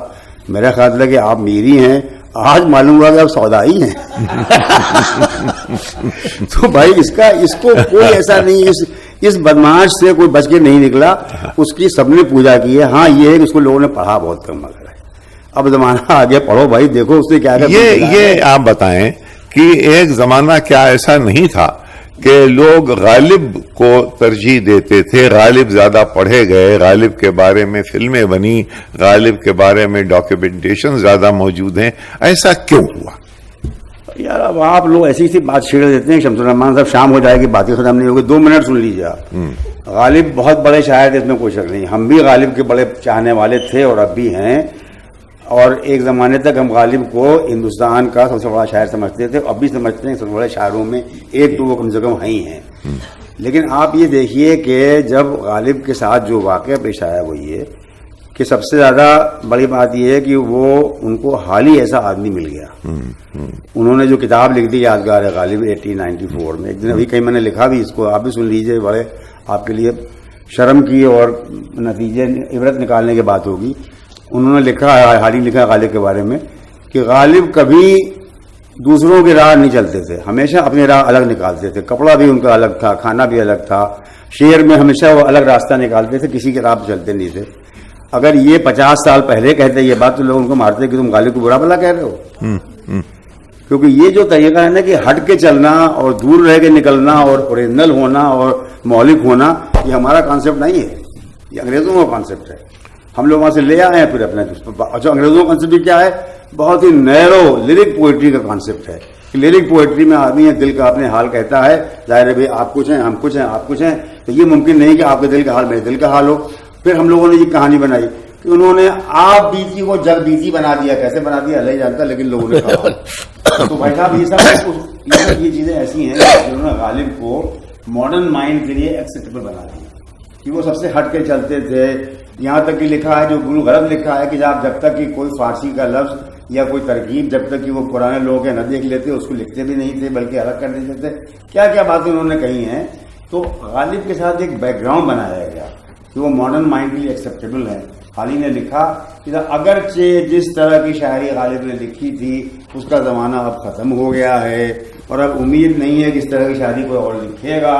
میرا خیال ہے کہ آپ میری ہیں, آج معلوم ہوا کہ آپ سودائی ہیں. تو بھائی اس کو کوئی ایسا نہیں, اس بدماش سے کوئی بچ کے نہیں نکلا. اس کی سب نے پوجا کی ہے. ہاں یہ ہے کہ اس کو لوگوں نے پڑھا بہت کم, مگر ہے اب زمانہ آگے, پڑھو بھائی, دیکھو اس نے کیا یہ آپ بتائیں کہ ایک زمانہ کیا ایسا نہیں تھا کہ لوگ غالب کو ترجیح دیتے تھے, غالب زیادہ پڑھے گئے, غالب کے بارے میں فلمیں بنی, غالب کے بارے میں ڈاکیومنٹیشن زیادہ موجود ہیں, ایسا کیوں ہوا؟ یار اب آپ لوگ ایسی سی بات چھیڑ دیتے ہیں. شمس الرحمان صاحب شام ہو جائے گی, باتیں ختم نہیں ہوگی, 2 منٹ سن لیجیے آپ. غالب بہت بڑے شاعر تھے، اس میں کوئی شک نہیں. ہم بھی غالب کے بڑے چاہنے والے تھے اور اب بھی ہیں، اور ایک زمانے تک ہم غالب کو ہندوستان کا سب سے بڑا شاعر سمجھتے تھے، اب بھی سمجھتے ہیں. سب سے بڑے شاعروں میں ایک تو وہ کم سے کم ہیں ہی ہیں. لیکن آپ یہ دیکھیے کہ جب غالب کے ساتھ جو واقعہ پیش آیا وہ یہ کہ سب سے زیادہ بڑی بات یہ ہے کہ وہ ان کو حال ہی ایسا آدمی مل گیا. انہوں نے جو کتاب لکھ دی یادگار ہے غالب 1894 میں، ایک دن ابھی کہیں میں نے لکھا بھی، اس کو آپ بھی سن لیجئے، بڑے آپ کے لیے شرم کی اور نتیجے عبرت نکالنے کی بات ہوگی. انہوں نے لکھا ہے، حال ہی لکھا ہے غالب کے بارے میں کہ غالب کبھی دوسروں کی راہ نہیں چلتے تھے، ہمیشہ اپنی راہ الگ نکالتے تھے. کپڑا بھی ان کا الگ تھا، کھانا بھی الگ تھا، شعر میں ہمیشہ وہ الگ راستہ نکالتے تھے، کسی کی راہ پہ چلتے نہیں تھے. اگر یہ 50 سال پہلے کہتے یہ بات تو لوگ ان کو مارتے کہ تم غالب کو برا بھلا کہہ رہے ہو. کیونکہ یہ جو طریقہ ہے نا کہ ہٹ کے چلنا اور دور رہ کے نکلنا اور اوریجنل ہونا اور مولک ہونا، یہ ہمارا کانسیپٹ نہیں ہے، یہ انگریزوں کا کانسیپٹ ہے. ہم لوگ وہاں سے لے آئے ہیں پھر اپنا. اچھا انگریزوں کا کانسیپٹ کیا ہے؟ بہت ہی نیرو لیرک پوئٹری کا کانسیپٹ ہے. لیرک پوئٹری میں آدمی دل کا اپنے حال کہتا ہے. ظاہر ہے بھائی آپ کچھ ہیں، ہم کچھ ہیں، آپ کچھ ہیں، تو یہ ممکن نہیں کہ آپ کے دل کا حال میرے دل کا حال ہو. پھر ہم لوگوں نے یہ کہانی بنائی کہ انہوں نے آپ بیتی کو جگ بیتی بنا دیا. کیسے بنا دیا اللہ ہی جانتا، لیکن لوگوں نے کہا. تو بھائی صاحب یہ چیزیں ایسی ہیں جنہوں نے غالب کو ماڈرن مائنڈ کے لیے ایکسیپٹیبل بنا دیا کہ وہ سب سے ہٹ کے چلتے تھے. یہاں تک کہ لکھا ہے، جو گرو غلط لکھا ہے کہ جب تک کہ کوئی فارسی کا لفظ یا کوئی ترکیب جب تک کہ وہ پرانے لوگ ہیں نہ دیکھ لیتے اس کو لکھتے بھی نہیں تھے، بلکہ الگ کر دیتے تھے. کیا کیا باتیں انہوں نے کہی ہیں. تو غالب کے ساتھ ایک بیک گراؤنڈ بنایا گیا کہ وہ ماڈرن مائنڈ کے لیے ایکسیپٹیبل ہے. حالی نے لکھا کہ اگرچہ جس طرح کی شاعری غالب نے لکھی تھی اس کا زمانہ اب ختم ہو گیا ہے اور اب امید نہیں ہے کہ اس طرح کی شاعری کوئی اور لکھے گا،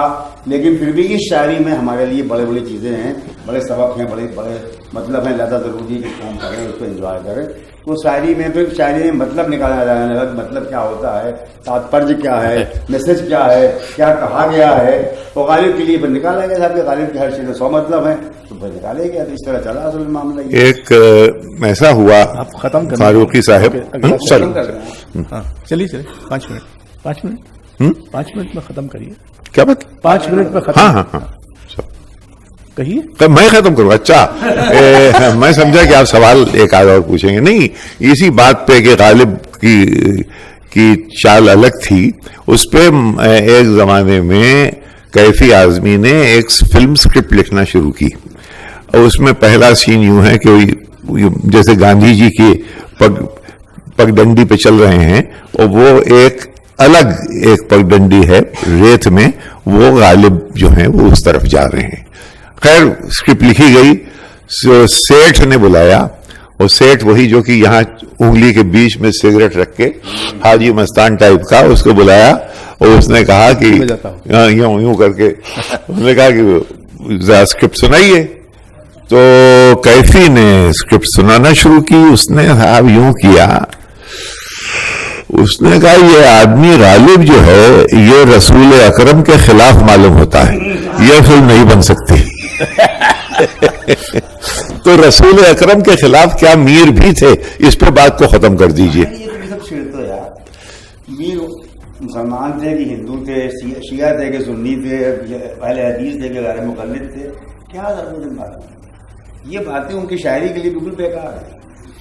لیکن پھر بھی اس شاعری میں ہمارے لیے بڑے بڑی چیزیں ہیں، بڑے سبق ہیں، بڑے بڑے مطلب ہیں. لہذا ضروری کہ کام کریں، اس کو انجوائے کریں. وہ شاعری میں پھر شاعری میں مطلب نکالا جانے لگا. مطلب کیا ہوتا ہے، تاتپرج کیا ہے، میسج کیا ہے، کیا کہا گیا ہے. وہ غالب کے لیے پھر نکالا گیا. صاحب کہ غالب کے ہر شعر میں 100 مطلب ہیں، تو پھر نکالے گیا. تو اس طرح چلا اصل معاملہ. ایک ایسا ہوا فاروقی صاحب، چلیے 5 منٹ میں ختم کریے. کیا بات؟ 5 منٹ میں ختم. ہاں کہیے. میں ختم کروں. اچھا میں سمجھا کہ آپ سوال ایک آدھ اور پوچھیں گے. نہیں، اسی بات پہ کہ غالب کی چال الگ تھی، اس پہ ایک زمانے میں کیفی اعظمی نے ایک فلم سکرپٹ لکھنا شروع کی. اور اس میں پہلا سین یوں ہے کہ جیسے گاندھی جی کی پگڈنڈی پہ چل رہے ہیں اور وہ ایک الگ ایک پگڈنڈی ہے ریت میں، وہ غالب جو ہیں وہ اس طرف جا رہے ہیں. خیر اسکرپٹ لکھی گئی. سیٹھ نے بلایا، اور سیٹھ وہی جو کہ یہاں انگلی کے بیچ میں سگریٹ رکھ کے حاجی مستان ٹائپ کا، اس کو بلایا اور اس نے کہا کہ یوں کر کے اس نے کہا کہ ذرا اسکرپٹ سنائیے. تو کیفی نے اسکرپٹ سنانا شروع کی. اس نے صاحب یوں کیا، اس نے کہا یہ آدمی غالب جو ہے یہ رسول اکرم کے خلاف معلوم ہوتا ہے، یہ فلم نہیں بن سکتی. تو رسول اکرم کے خلاف کیا میر بھی تھے؟ اس پہ بات کو ختم کر دیجئے. یہ سب چھیڑ تو یار، میر مسلمان تھے کہ ہندو تھے، شیعہ تھے کہ سنی تھے، اہل حدیث تھے کہ غیر مقلد تھے، کیا ضرورت بات ہے. یہ باتیں ان کی شاعری کے لیے بالکل بیکار ہے.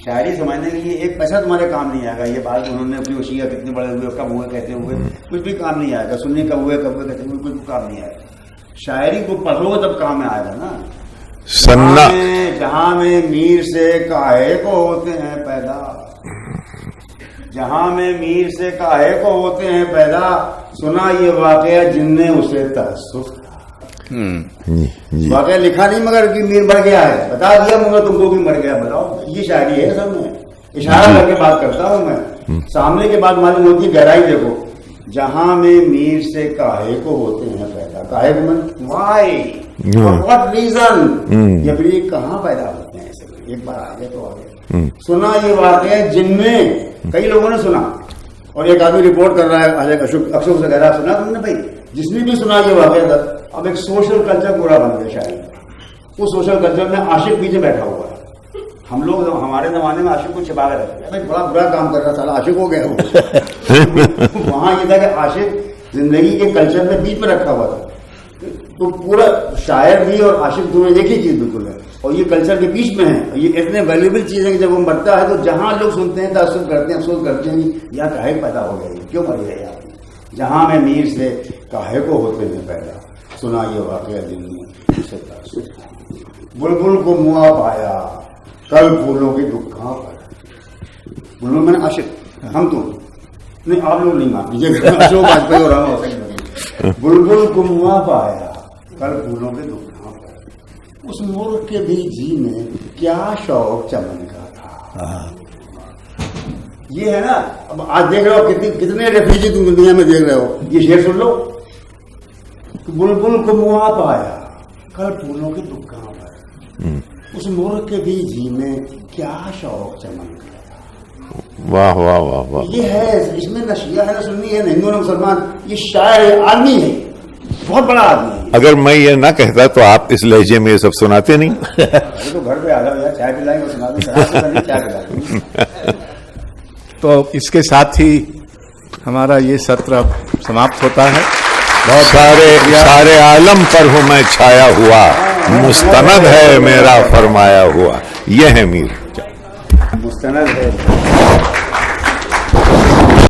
شاعری سمجھنے کے لیے ایک پیسہ تمہارے کام نہیں آئے گا. یہ بات انہوں نے اپنی شیعہ کتنے بڑے ہوئے، کب ہوئے کہتے ہوئے، کچھ بھی کام نہیں آئے گا. سنی کب ہوئے کہتے ہوئے، کچھ بھی کام نہیں آئے گا. شاعری کو پڑھو تب کام میں آئے گا نا. جہاں میں میر سے کاہے کو ہوتے ہیں پیدا، جہاں میں میر سے کاہے کو ہوتے ہیں پیدا، سنا یہ واقعہ جن نے اسے تأسف. واقعہ لکھا نہیں مگر کہ میر مر گیا ہے، بتا دیا مگر تم کو بھی مر گیا. بتاؤ یہ شاعری ہے. سب میں اشارہ کر کے بات کرتا ہوں میں، سامنے کے بات معلوم ہوتی ہے. گہرائی دیکھو. جہاں میں میر سے کاہے کو ہوتے ہیں پیدا، کاہے کو من وائی واٹ ریزن، یہ پھر یہ کہاں پیدا ہوتے ہیں. ایک بار آگے تو آگے سنا یہ واقعہ جن میں کئی لوگوں نے سنا، اور ایک آدمی رپورٹ کر رہا ہے اشوک سے کہہ رہا سنا تم نے بھائی، جس نے بھی سنا یہ واقعہ تھا. اب ایک سوشل کلچر پورا بن گیا شاید. اس سوشل کلچر میں عاشق پیچھے بیٹھا ہوا ہے. ہم لوگ ہمارے زمانے میں عاشق کو چھپا کے رکھتے ہیں، بڑا برا کام کر رہا تھا عاشق ہو گیا. وہاں یہ تھا کہ عاشق زندگی کے کلچر میں بیچ میں رکھا ہوا تھا. تو پورا شاعر بھی اور عاشق دونوں ایک ہی چیز بالکل ہے، اور یہ کلچر کے بیچ میں ہے، اور یہ اتنے ویلیبل چیز ہے کہ جب وہ مرتا ہے تو جہاں لوگ سنتے ہیں تعصب کرتے ہیں، افسوس کرتے ہیں یا کاہے پیدا ہو گیا، کیوں مر گئے آپ، جہاں میں میر سے کاہے کو ہوتے ہیں پیدا، سنا یہ واقعہ دل میں اسے تعصب، بلبل کو موا پایا کل پھولوں کی دکھاں پر، بلبل میں نے عاشق، ہم تو نہیں، آپ لوگ نہیں مان لیجیے، اشوک واجپئی اور ہم ہوتے ہیں، بلبل کو موا پایا کل پھولوں کے دکھاں پر، اس ملک کے بھی جی میں کیا شوق چمن کا تھا. یہ ہے نا، اب آج دیکھ رہے ہو کتنے ریفیوجی تم دنیا میں دیکھ رہے ہو، یہ شعر سن لو، بلبل کو موا پایا کل پھولوں کے دکھاں پر، اس ملک کے بھی جی میں کیا شوق چمن کا. واہ واہ واہ واہ. یہ ہے، اس میں نہ شیعہ ہے نہ سنی ہے نہ ہندو نہ مسلمان، یہ شاعر ہے، آدمی ہے، بہت بڑا آدمی ہے. اگر میں یہ نہ کہتا تو آپ اس لہجے میں یہ سب سناتے نہیں. تو گھر پہ آ جاؤ یار، چائے پلائیں گے، سنا دیں، چائے پلائیں گے. تو اس کے ساتھ ہی ہمارا یہ ستر اب سماپت ہوتا ہے. سارے عالم پر ہوں میں چھایا ہوا، مستند ہے میرا فرمایا ہوا، یہ ہے میر. مستند ہے.